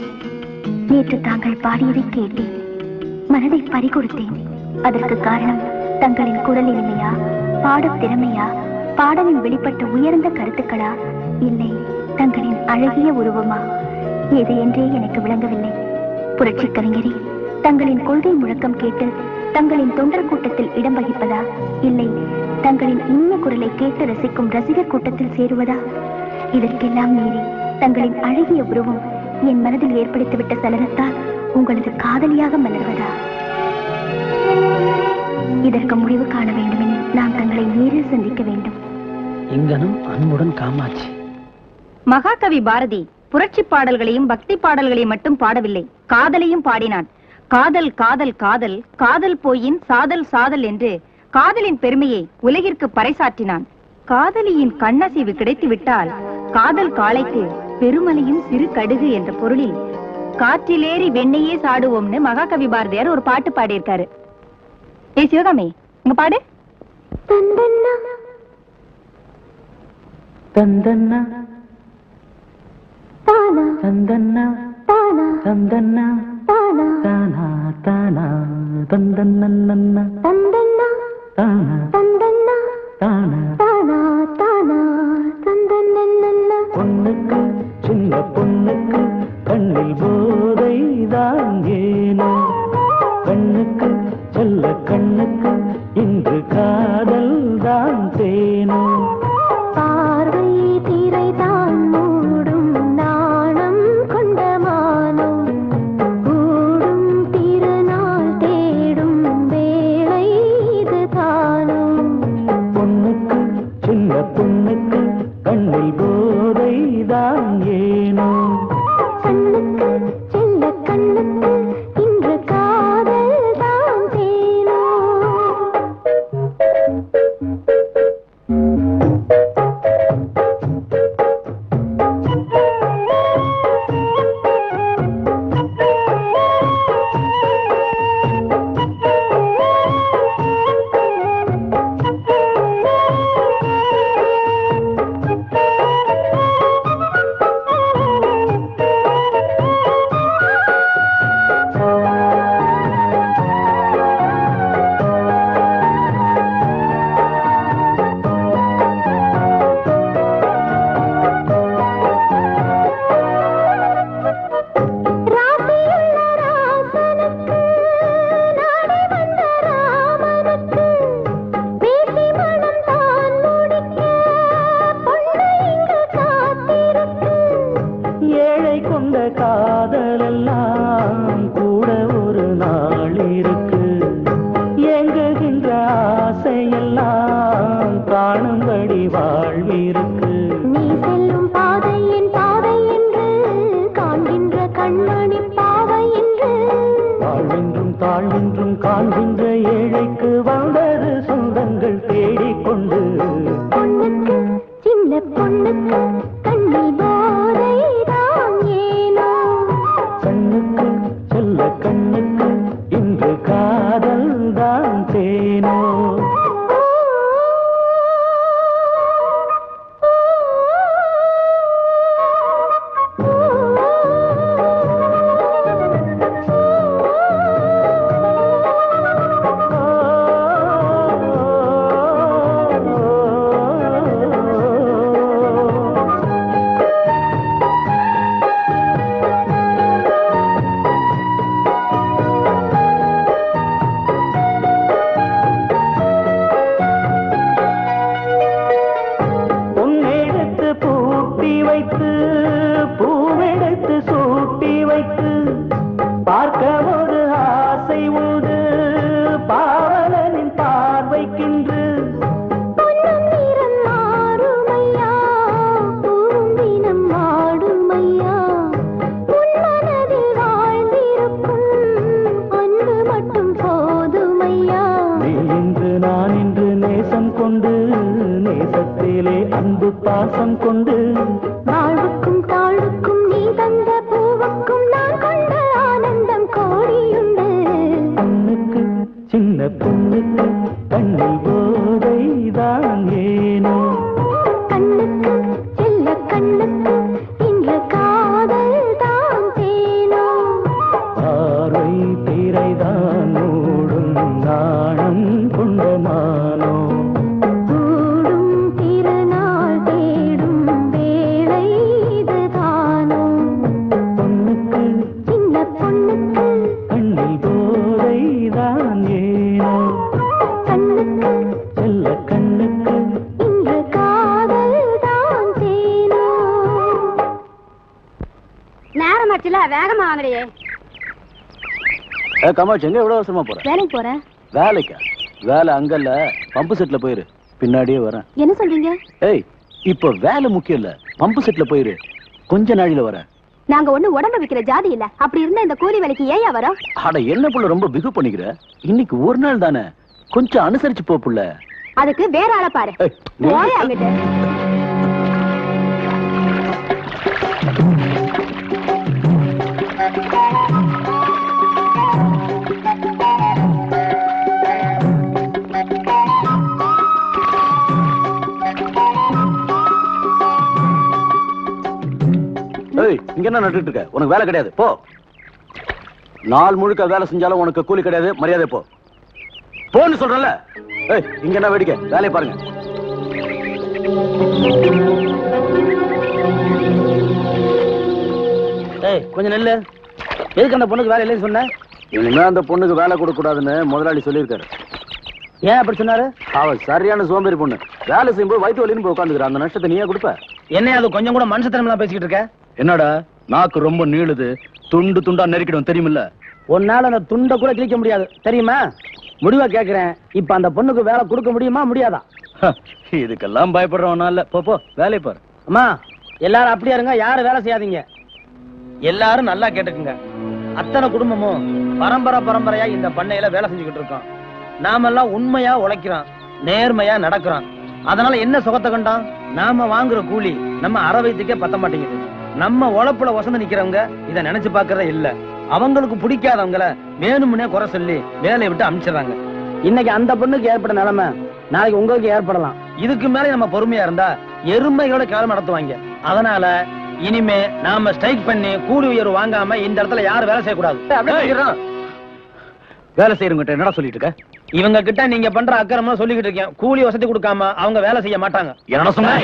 நேற்று தாங்கள் பாடியதை கேட்டேன், மனதை பறிகொடுத்தேன். அதற்கு காரணம் தங்களின் குரல் இனிமையா, பாடத் திறமையா, பாடலில் வெளிப்பட்ட உயர்ந்த கருத்துக்களா, இல்லை தங்களின் அழகிய உருவமா, எது என்றே எனக்கு விளங்கவில்லை. புரட்சி கவிஞரே, தங்களின் கொள்கை முழக்கம் கேட்டு தங்களின் தொண்டர் கூட்டத்தில் இடம் வகிப்பதா, இல்லை தங்களின் இனிய குரலை கேட்டு ரசிக்கும் ரசிகர் கூட்டத்தில் சேருவதா? இதற்கெல்லாம் மீறி தங்களின் அழகிய உருவம் என் மனதில் ஏற்படுத்திவிட்ட சலனத்தால் உங்களது காதலியாக மலர்வதா? இதற்கு முடிவு காண வேண்டுமெனில் நான் தங்களை நேரில் சந்திக்க வேண்டும். இங்கனும் அன்புடன் காமாட்சி. மகாகவி பாரதி புரட்சி பாடல்களையும் பக்தி பாடல்களையும் மட்டும் பாடவில்லை, காதலையும் பாடினான். காதல் காதல் காதல் காதல் போயின் சாதல் சாதல் என்று காதலின் பெருமையை உலகிற்கு பறைசாற்றினான். காதலியின் கண்ணசைவு கிடைத்துவிட்டால் காதல் காளைக்கு பெருமலையும் சிறு கடுகு என்ற பொருளில் காற்றிலேறி வெண்ணையே சாடுவோம்னு மகாகவி பாரதியார் ஒரு பாட்டு பாடியிருக்காரு. ஏய் சிவகாமி, இங்க பாடு. தந்தன்னா தந்தன்னா தானா தந்தன்னா தானா தந்தன்னா தானா தானா தானா தந்தன்னா தந்தன்னா தானா தந்தன்னா தானா தானா தானா தந்தன்னா. பொண்ணுக்கு சின்ன பொண்ணுக்கு கண்ணில் போதை தான் ஏனோ, கண்ணுக்கு செல்ல கண்ணுக்கு இன்று காதல் தான் தேனோ. பார்வை திரை தான் மூடும் நாணம் கொண்ட மானம், கூடும் திருநாள் தேடும் வேளை இது தானும். பொண்ணுக்கு சின்ன பொண்ணுக்கு கண்ணில் போதை தான் ஏனோ, கண்ணுக்கு செல்ல கண்ணுக்கு இன்று காதல் தான் தேனோ. கண்ணில் போதை தான் ஏனோ, கண்ணுக்கு வேகமா வாங்கலையே. கமாச்சு எங்க எவ்வளவு அவசரமா போற? வேலைக்கு போறேன். வேலைக்கா? வேலை அங்கல்ல, பம்பு செட்ல போயிரு, பின்னாடியே வரேன். என்ன சொல்றீங்க? ஏய், இப்ப வேலை முக்கியம் இல்ல, பம்பு செட்ல போயிரு, கொஞ்ச நாளில வரேன். நாங்க ஒண்ணு உடம்பு விக்கிற ஜாதி இல்ல, அப்படி இருந்தா இந்த கூலி வேலைக்கு ஏயா வரோம்? அட என்ன புள்ள ரொம்ப பிகு பண்ணிக்கிற, இன்னைக்கு ஒரு நாள் தானே, கொஞ்சம் அனுசரிச்சு போ புள்ள. அதுக்கு வேற ஆளை பாரு. போய் அங்கிட்டு. இங்க என்ன நட்டுட்டு இருக்க? உனக்கு வேலை கிடையாது, போ. நாள் முழுக்க வேலை செஞ்சாலும் உனக்கு கூலி கிடையாது, மரியாதை போ. போன்னு சொல்றல. ஏய், இங்க என்ன வேடிக்கை? வேலையை பாருங்க. ஏய், கொஞ்சம் நெல்லு. எதுக்கு அந்த பொண்ணுக்கு வேலை இல்லைன்னு சொன்ன? இனிமே அந்த பொண்ணுக்கு வேலை கொடுக்க கூடாதுன்னு முதலாளி சொல்லியிருக்காரு. ஏன் அப்படி சொன்னாரு? அவ சரியான சோம்பேறி பொண்ணு, வேலை செய்யும்போது வயிற்று வலின்னு போய் உட்காந்துக்கிறா. அந்த நஷ்டத்தை நீயே கொடுப்ப? என்ன அது கொஞ்சம் கூட மனுஷத்தனமா பேசிக்கிட்டு இருக்க? என்னடா நாக்கு ரொம்ப நீளுது, துண்டு துண்டா நெருக்கிடும் தெரியுமில்ல? உன்னால அந்த துண்டை கூட கிழிக்க முடியாது தெரியுமா? முடிவா கேக்குறேன், இப்ப அந்த பொண்ணுக்கு வேலை கொடுக்க முடியுமா முடியாதா? இதுக்கெல்லாம் பயப்படுறவனா இல்ல, போ வேலையை பாரு. அம்மா, எல்லாரும் அப்படியா இருங்க, யாரும் வேலை செய்யாதீங்க. எல்லாரும் நல்லா கேட்டுக்குங்க. அத்தனை குடும்பமும் பரம்பரையா இந்த பண்ணையில வேலை செஞ்சுக்கிட்டு இருக்கோம். நாமெல்லாம் உண்மையா உழைக்கிறோம், நேர்மையா நடக்கிறோம். அதனால என்ன சுகத்தை கண்டோம்? நாம வாங்குற கூலி நம்ம அரை வயிற்றுக்கே பத்த மாட்டேங்குது. நம்ம உழைப்புல வசந்து நிக்கிறவங்க இதை நினைச்சு பாக்குறதே இல்ல. அவங்களுக்கு பிடிக்காதவங்கள வேணும்னே குறை சொல்லி வேலையை விட்டு அனுப்பிச்சிடறாங்க. இன்னைக்கு அந்த பொண்ணுக்கு ஏற்பட்ட நிலைமை நாளைக்கு உங்களுக்கு ஏற்படலாம். இதுக்கு மேல நம்ம பொறுமையா இருந்தா எருமைகளோட கிளம்ப நடத்துவாங்க. அதனால இனிமே நாம ஸ்ட்ரைக் பண்ணி கூலி உயர்வு வாங்காம இந்த இடத்துல யாரும் வேலை செய்யக்கூடாது. வேலை செய்யறவங்க என்னடா சொல்லிட்டு இருக்க? இவங்க கிட்ட நீங்க பண்ற அக்கிரமம் சொல்லிக்கிட்டு இருக்கேன். கூலி வசதி கொடுக்காம அவங்க வேலை செய்ய மாட்டாங்க. என்ன சொன்ன?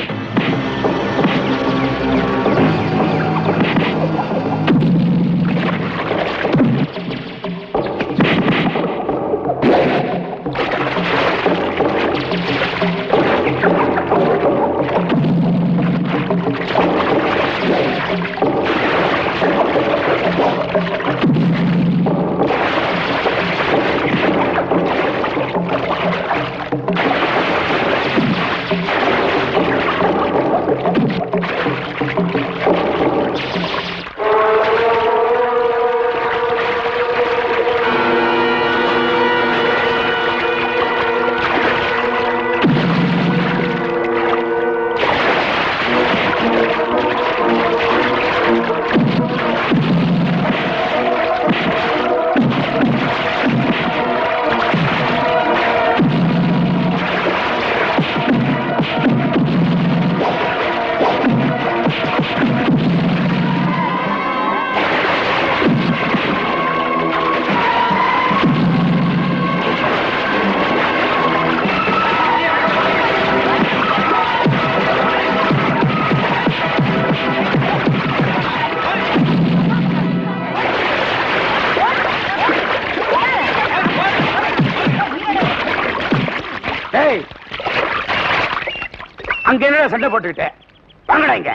அங்க என்ன சண்டை போட்டுக்கிட்டேன்? வாங்கடா இங்க.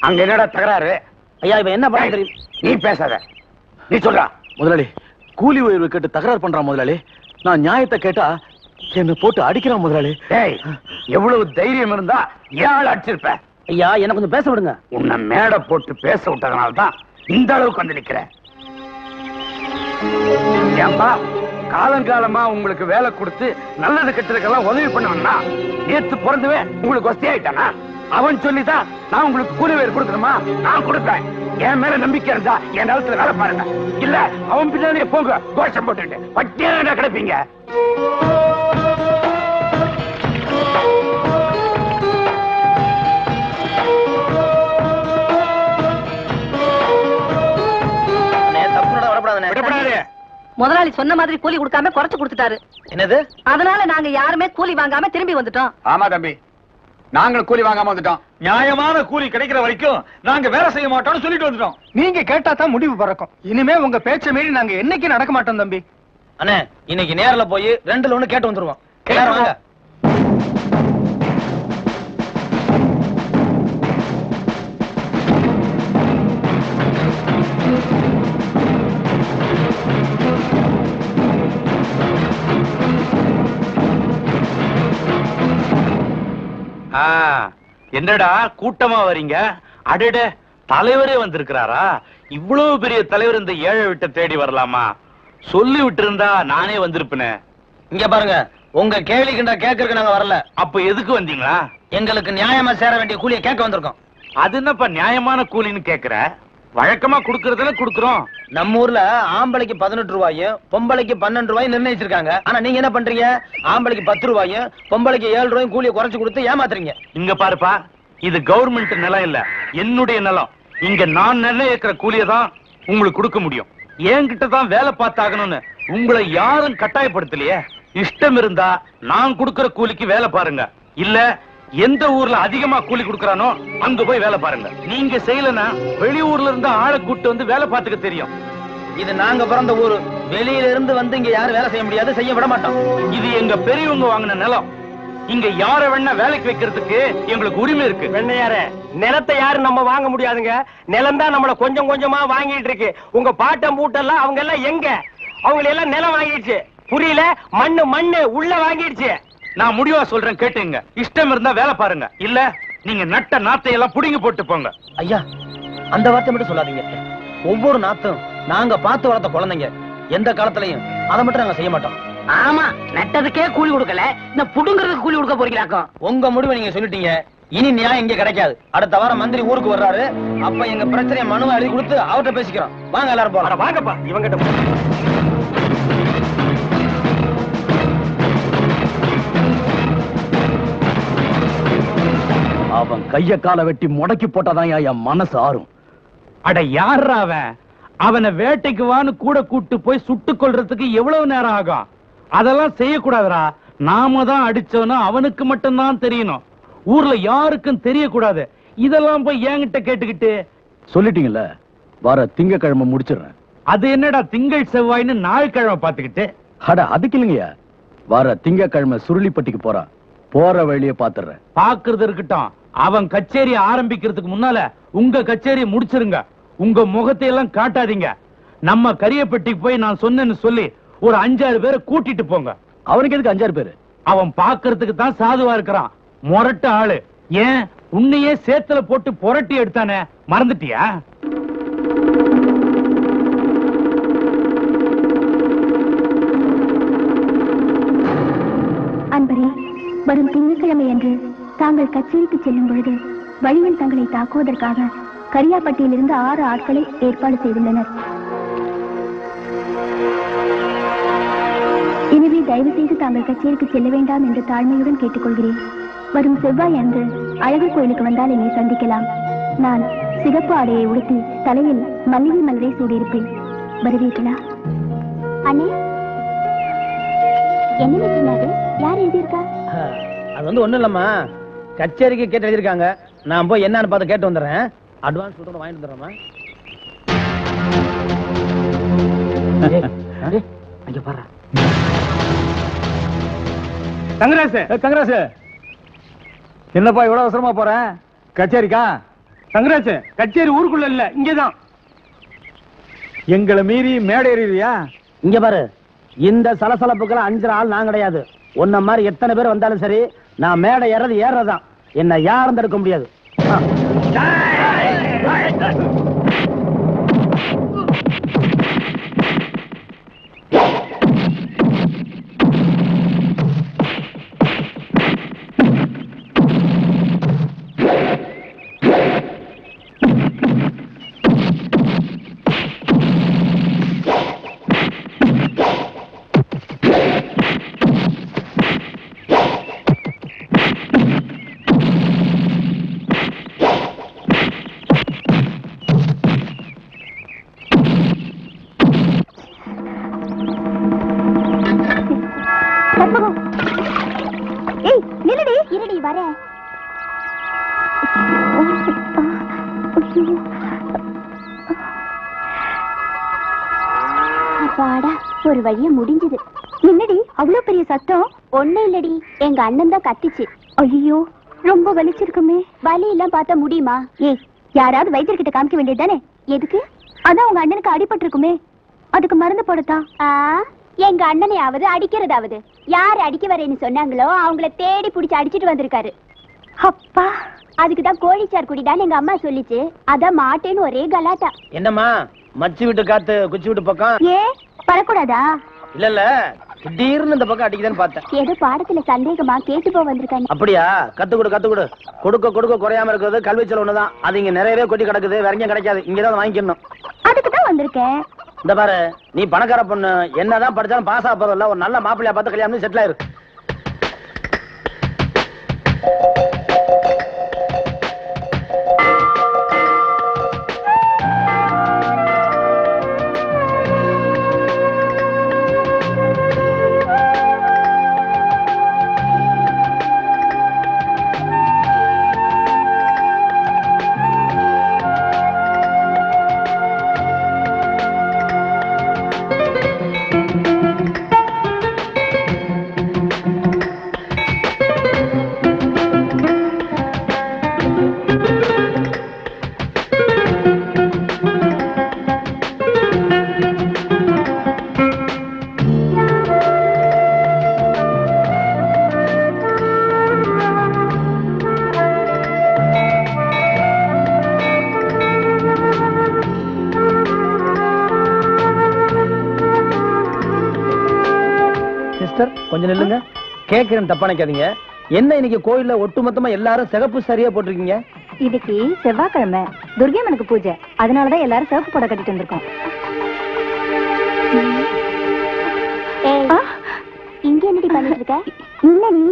அங்க என்னடா தகராறு? ஐயா, இவன் என்ன பண்ண தெரியும்? நீ பேசாத, நீ சொல்றா. முதலாளி, கூலி உயர்வு கேட்டு தகராறு பண்றான் முதலாளி. நான் நியாயத்தை கேட்டா என்ன போட்டு அடிக்கிறான் முதலாளி. டேய், எவ்வளவு தைரியம் இருந்தா ஏன் அடிச்சிருப்ப? ஐயா, என்ன கொஞ்சம் பேச விடுங்க. உன்னை மேடை போட்டு பேச விட்டதுனால்தான் இந்த அளவுக்கு வந்து நிக்கிறேன். ஏன்பா, காலங்காலமா உங்களுக்கு வேலை கொடுத்து நல்லது கெட்டதுக்கெல்லாம் உதவி பண்ணவனா நேத்து பிறந்தவே உங்களுக்கு வசதி ஆயிட்டானா? அவன் சொல்லிதான் நான் உங்களுக்கு கூலி வேறு கொடுக்கணுமா? நான் கொடுப்பேன். என் மேல நம்பிக்கை இருந்தா என் நிலத்துல வேலை பாருங்க. இல்ல அவன் பின்னாடியே போங்க, கோஷம் போட்டுட்டு பட்டியா கிடைப்பீங்க. முதலாளி சொன்ன மாதிரி கூலி கொடுக்காம குறைச்சு கொடுத்துட்டாரு. என்னது? அதனால நாங்க யாருமே கூலி வாங்காம திரும்பி வந்துட்டோம். ஆமா தம்பி, நாங்களும் கூலி வாங்காம வந்துட்டோம். நியாயமான கூலி கிடைக்கிற வரைக்கும் நாங்க வேலை செய்ய மாட்டோம்னு சொல்லிட்டு வந்துட்டோம். நீங்க கேட்டா தான் முடிவு பறக்கும். இனிமே உங்க பேச்ச மீறி நாங்க என்னைக்கு நடக்க மாட்டோம் தம்பி. அண்ணே, இன்னைக்கு நேர்ல போய் 2ல 1 கேட்டு வந்துருவோம். என்னடா கூட்டமா வரீங்க? அடட, தலைவரே வந்திருக்கிறாரா? இவ்வளவு பெரிய தலைவர் இந்த ஏழை விட்ட தேடி வரலாமா? சொல்லி விட்டு இருந்தா நானே வந்திருப்பேனே. இங்க பாருங்க, உங்க கேள்விக்குண்டா கேட்கறதுக்கு நாங்க வரல. அப்ப எதுக்கு வந்தீங்களா? எங்களுக்கு நியாயமா சேர வேண்டிய கூலியை கேட்க வந்திருக்கோம். அது என்னப்பா நியாயமான கூலின்னு கேக்குற? வழக்கமா குடுக்கறதுல குடுக்கறோம். நம்ம ஊர்ல ஆம்பளைக்கு 18 ரூபாயும் பொம்பளைக்கு 12 ரூபாயும் நிர்ணயிச்சிருக்காங்க. ஆனா நீங்க என்ன பண்றீங்க? ஆம்பளைக்கு 10 ரூபாயும் பொம்பளைக்கு 7 ரூபாயும் கூலியை குறைச்சு கொடுத்து ஏமாத்துறீங்க. இங்க பாருப்பா, இது கவர்மெண்ட் நிலம் இல்ல, என்னுடைய நிலம். இங்க நான் நிர்ணயிக்கிற கூலியை தான் உங்களுக்கு கொடுக்க முடியும். என்கிட்ட தான் வேலை பார்த்தாகணும்னு உங்களை யாரும் கட்டாயப்படுத்தலையே. இஷ்டம் இருந்தா நான் கொடுக்கிற கூலிக்கு வேலை பாருங்க, இல்ல எந்த ஊர்ல அதிகமா கூலி கொடுக்கறானோ அங்க போய் வேலை பாருங்க. நீங்க செய்யலன்னா வெளியூர்ல இருந்து ஆளை கூட்டு வந்து வேலை பார்த்துக்க தெரியும். இது நாங்க பிறந்த ஊரு. வெளியில இருந்து வந்து இங்க யாரும் வேலை செய்ய முடியாது, செய்ய விட மாட்டோம். இது எங்க பெரியவங்க வாங்கின நிலம். இங்க யார வேணா வேலைக்கு வைக்கிறதுக்கு எங்களுக்கு உரிமை இருக்கு. வெண்ணையார, நிலத்தை யாரும் நம்ம வாங்க முடியாதுங்க. நிலம் தான் நம்மள கொஞ்சம் கொஞ்சமா வாங்கிட்டு இருக்கு. உங்க பாட்டம் பூட்டெல்லாம் அவங்க எல்லாம் எங்க? அவங்க எல்லாம் நிலம் வாங்கிடுச்சு. புரியல? மண்ணு உள்ள வாங்கிடுச்சு. நான் முடிவா சொல்றேன், கேட்டுங்க. இஷ்டம் இருந்தா வேலை பாருங்க, இல்ல நீங்க நட்ட நாத்தை எல்லாம் புடிங்கி போட்டு போங்க. ஐயா, அந்த வார்த்தை மட்டும் சொல்லாதீங்க. ஒவ்வொரு நாத்தும் நாங்க பார்த்து வளர்த்த குழந்தைங்க. எந்த காலத்திலையும் அதை மட்டும் நாங்க செய்ய மாட்டோம். ஆமா, நட்டதுக்கே கூலி கொடுக்கல, இந்த புடுங்கிறதுக்கு கூலி கொடுக்க போறீங்களாக்கும். உங்க முடிவை நீங்க சொல்லிட்டீங்க. இனி நியாயம் இங்க கிடைக்காது. அடுத்த வாரம் மந்திரி ஊருக்கு வர்றாரு. அப்ப எங்க பிரச்சனையை மனுவை எழுதி கொடுத்து அவர்கிட்ட பேசிக்கிறோம். வாங்க எல்லாரும் போறோம். வாங்கப்பா, இவங்கிட்ட அவன் கைய கால வெட்டி முடக்கி போட்டாதான் என் மனசு ஆறும். அட யாரா அவன்? அவனை வேட்டைக்கு வான்னு கூட கூட்டு போய் சுட்டுக் கொள்றதுக்கு எவ்வளவு நேரம் ஆகும்? அதெல்லாம் செய்யக்கூடாதுரா. நாம தான் அடிச்சவனு அவனுக்கு மட்டும்தான் தெரியணும். ஊர்ல யாருக்கும் தெரியக்கூடாது. இதெல்லாம் போய் என்கிட்ட கேட்டுக்கிட்டு. சொல்லிட்டீங்கல்ல, வர திங்கக்கிழமை முடிச்சிடுறேன். அது என்னடா திங்கள் செவ்வாய்னு நாள்கிழமை பாத்துக்கிட்டு? அட அதுக்கு இல்லைங்கய்யா, வர திங்கக்கிழமை சுருளிப்பட்டிக்கு போறான். போற வழியே பாத்துறேன். பாக்குறது இருக்கட்டும், அவன் கச்சேரி ஆரம்பிக்கிறதுக்கு முன்னால உங்க கச்சேரியை முடிச்சிருங்க. உங்க முகத்தை எல்லாம் காட்டாதீங்க. நம்ம கரியப்பட்டிக்கு போய் நான் சொன்னேன்னு சொல்லி ஒரு 5-6 பேரை கூட்டிட்டு போங்க. அவனுக்கு எதுக்கு 5-6 பேரு? அவன் பாக்குறதுக்கு தான் சாதுவா இருக்கிறான். முரட்டு ஆளு. ஏன் உன்னையே சேத்துல போட்டு புரட்டி எடுத்தானே, மறந்துட்டியா? அன்பரே, வரும் திங்கட்கிழமை அன்று தாங்கள் கச்சேரிக்கு செல்லும் பொழுது வழியில் தங்களை தாக்குவதற்காக கரியாப்பட்டியிலிருந்து 6 ஆட்களை ஏற்பாடு செய்துள்ளனர். எனவே தயவு செய்து தாங்கள் கச்சேரிக்கு செல்ல வேண்டாம் என்று தாழ்மையுடன் கேட்டுக்கொள்கிறேன். வரும் செவ்வாய் அன்று அழகர் கோயிலுக்கு வந்தால் என்னை சந்திக்கலாம். நான் சிகப்பு ஆடையை உடுத்தி தலையில் மல்லிகை மலரை சூடியிருப்பேன். வருவீர்களா? அண்ணே, என்ன சொன்னாரு? யார் எழுதியிருக்கா? அது வந்து ஒண்ணும் இல்லம்மா, கச்சேரிக்கு கேட்டு எழுதியிருக்காங்க. நான் போய் என்னன்னு பார்த்து கேட்டு வந்துடுறேன். அட்வான்ஸ் கொடுத்து வாங்கிட்டு வந்துடுறேம்மா. அங்க பாரு. தங்கராசு, என்னப்பா இவ்வளவு அவசரமா போறேன்? கச்சேரிக்கா? தங்கராஜ், கச்சேரி ஊருக்குள்ள இல்ல, இங்கதான். எங்களை மீறி மேடை ஏறியா? இங்க பாரு, இந்த சலசலப்புக்கெல்லாம் 5 ஆள் நான் கிடையாது. உன்ன மாதிரி எத்தனை பேர் வந்தாலும் சரி, நான் மேடை ஏறதான். என்ன யாரும் தடுக்க முடியாது. ஒரு வழியா முடிஞ்சது. என்னடி அவ்வளவு பெரிய சத்தம்? ஒண்ணு இல்லடி, எங்க அண்ணன் தான் கத்திச்சு. ஐயோ, ரொம்ப வலிச்சிருக்குமே. வலி எல்லாம் பார்த்தா முடியுமா? ஏய், யாராவது வைத்தியர்கிட்ட காமிக்க வேண்டியதுதானே? எதுக்கு? அதான் உங்க அண்ணனுக்கு அடிபட்டு இருக்குமே, அதுக்கு மருந்து போடத்தா? எங்க அண்ணனையாவது அடிக்கிறதாவது யாரு அடிக்க வரேன்னு சொன்னாங்களோ அவங்கள தேடி புடிச்சு அடிச்சிட்டு வந்திருக்காரு. அப்பா அதுக்குதான் கோழிச்சார் குடிடான்னு எங்க அம்மா சொல்லிச்சு. அதான் மாட்டேன்னு ஒரே கலாட்டா. என்னம்மா மச்சி விட்டு காத்து குச்சி விட்டு பக்கம்? ஏ வரக்கூடாதா? இல்ல திடீர்னு இந்த பக்கம் அடிக்குதான்னு பார்த்தேன். ஏதோ பாடத்துல சந்தேகமா கேட்டு போக வந்திருக்காங்க. அப்படியா? கத்துக்கொடு கொடுக்க குறையாம இருக்கிறது கல்வி செலவு ஒண்ணுதான். அது இங்க நிறையவே கொட்டி கிடக்குது, வேற எங்கேயும் கிடைக்காது. இங்கதான் வாங்கிக்கணும். அதுக்குதான் வந்திருக்கேன். இந்த பாரு, நீ பணக்கார பொண்ணு, என்னதான் படிச்சாலும் பாஸ் ஆக போறதில்ல. ஒரு நல்ல மாப்பிள்ளையா பார்த்து கல்யாணம் செட்டில் ஆயிரு. கொஞ்சம் நில்லுங்க. கேக்குறேன், தப்பா நினைக்காதீங்க. என்ன இன்னைக்கு கோயில்ல ஒட்டுமொத்தமா எல்லாரும் சிகப்பு சரியா போட்டிருக்கீங்க? இன்னைக்கு செவ்வாய்க்கிழமை துர்கைமனுக்கு பூஜை, அதனாலதான் எல்லாரும் சிவப்பு புடவை கட்டிட்டு வந்திருக்கோம். இங்க என்னடி பண்ணிட்டு இருக்க? இல்ல நீ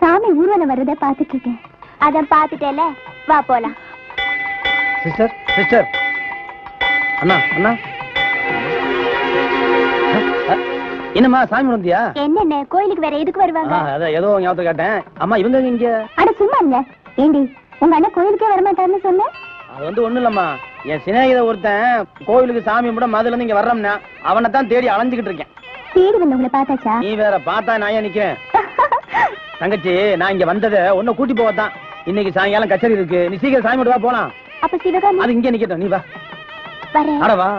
சாமி ஊர்வலம் வர்றத பாத்துட்டு இருக்கேன். அத பாத்துட்டேல, வா போலாம். சிஸ்டர் அண்ணா என்னம்மா சாமி வந்தியா? என்னென்ன கோயிலுக்கு வேற எதுக்கு வருவாங்க? அதான் ஏதோ ஞாபகத்தை கேட்டேன். அம்மா இவங்க இங்க? அட சும்மா இல்ல. ஏண்டி உங்க அண்ணன் கோயிலுக்கே வரமாட்டாருன்னு சொன்னேன். அது ஒண்ணு இல்லம்மா, என் சிநேகித ஒருத்தன் கோயிலுக்கு சாமி கும்பிட மதுல இருந்து இங்க வர்றோம்னா அவனை தான் தேடி அலைஞ்சுக்கிட்டு இருக்கேன். தேடி வந்து உங்களை பார்த்தாச்சா? நீ வேற பார்த்தா நான் ஏன் நிக்கிறேன்? தங்கச்சி, நான் இங்க வந்ததை ஒன்னும் கூட்டி போவதான். இன்னைக்கு சாயங்காலம் கச்சேரி இருக்கு, நீ சீக்கிரம் சாமி விடுவா போலாம். அப்ப சிவகாமி அது இங்கே நிக்கட்டும், நீ வா. வரேன். அட வா.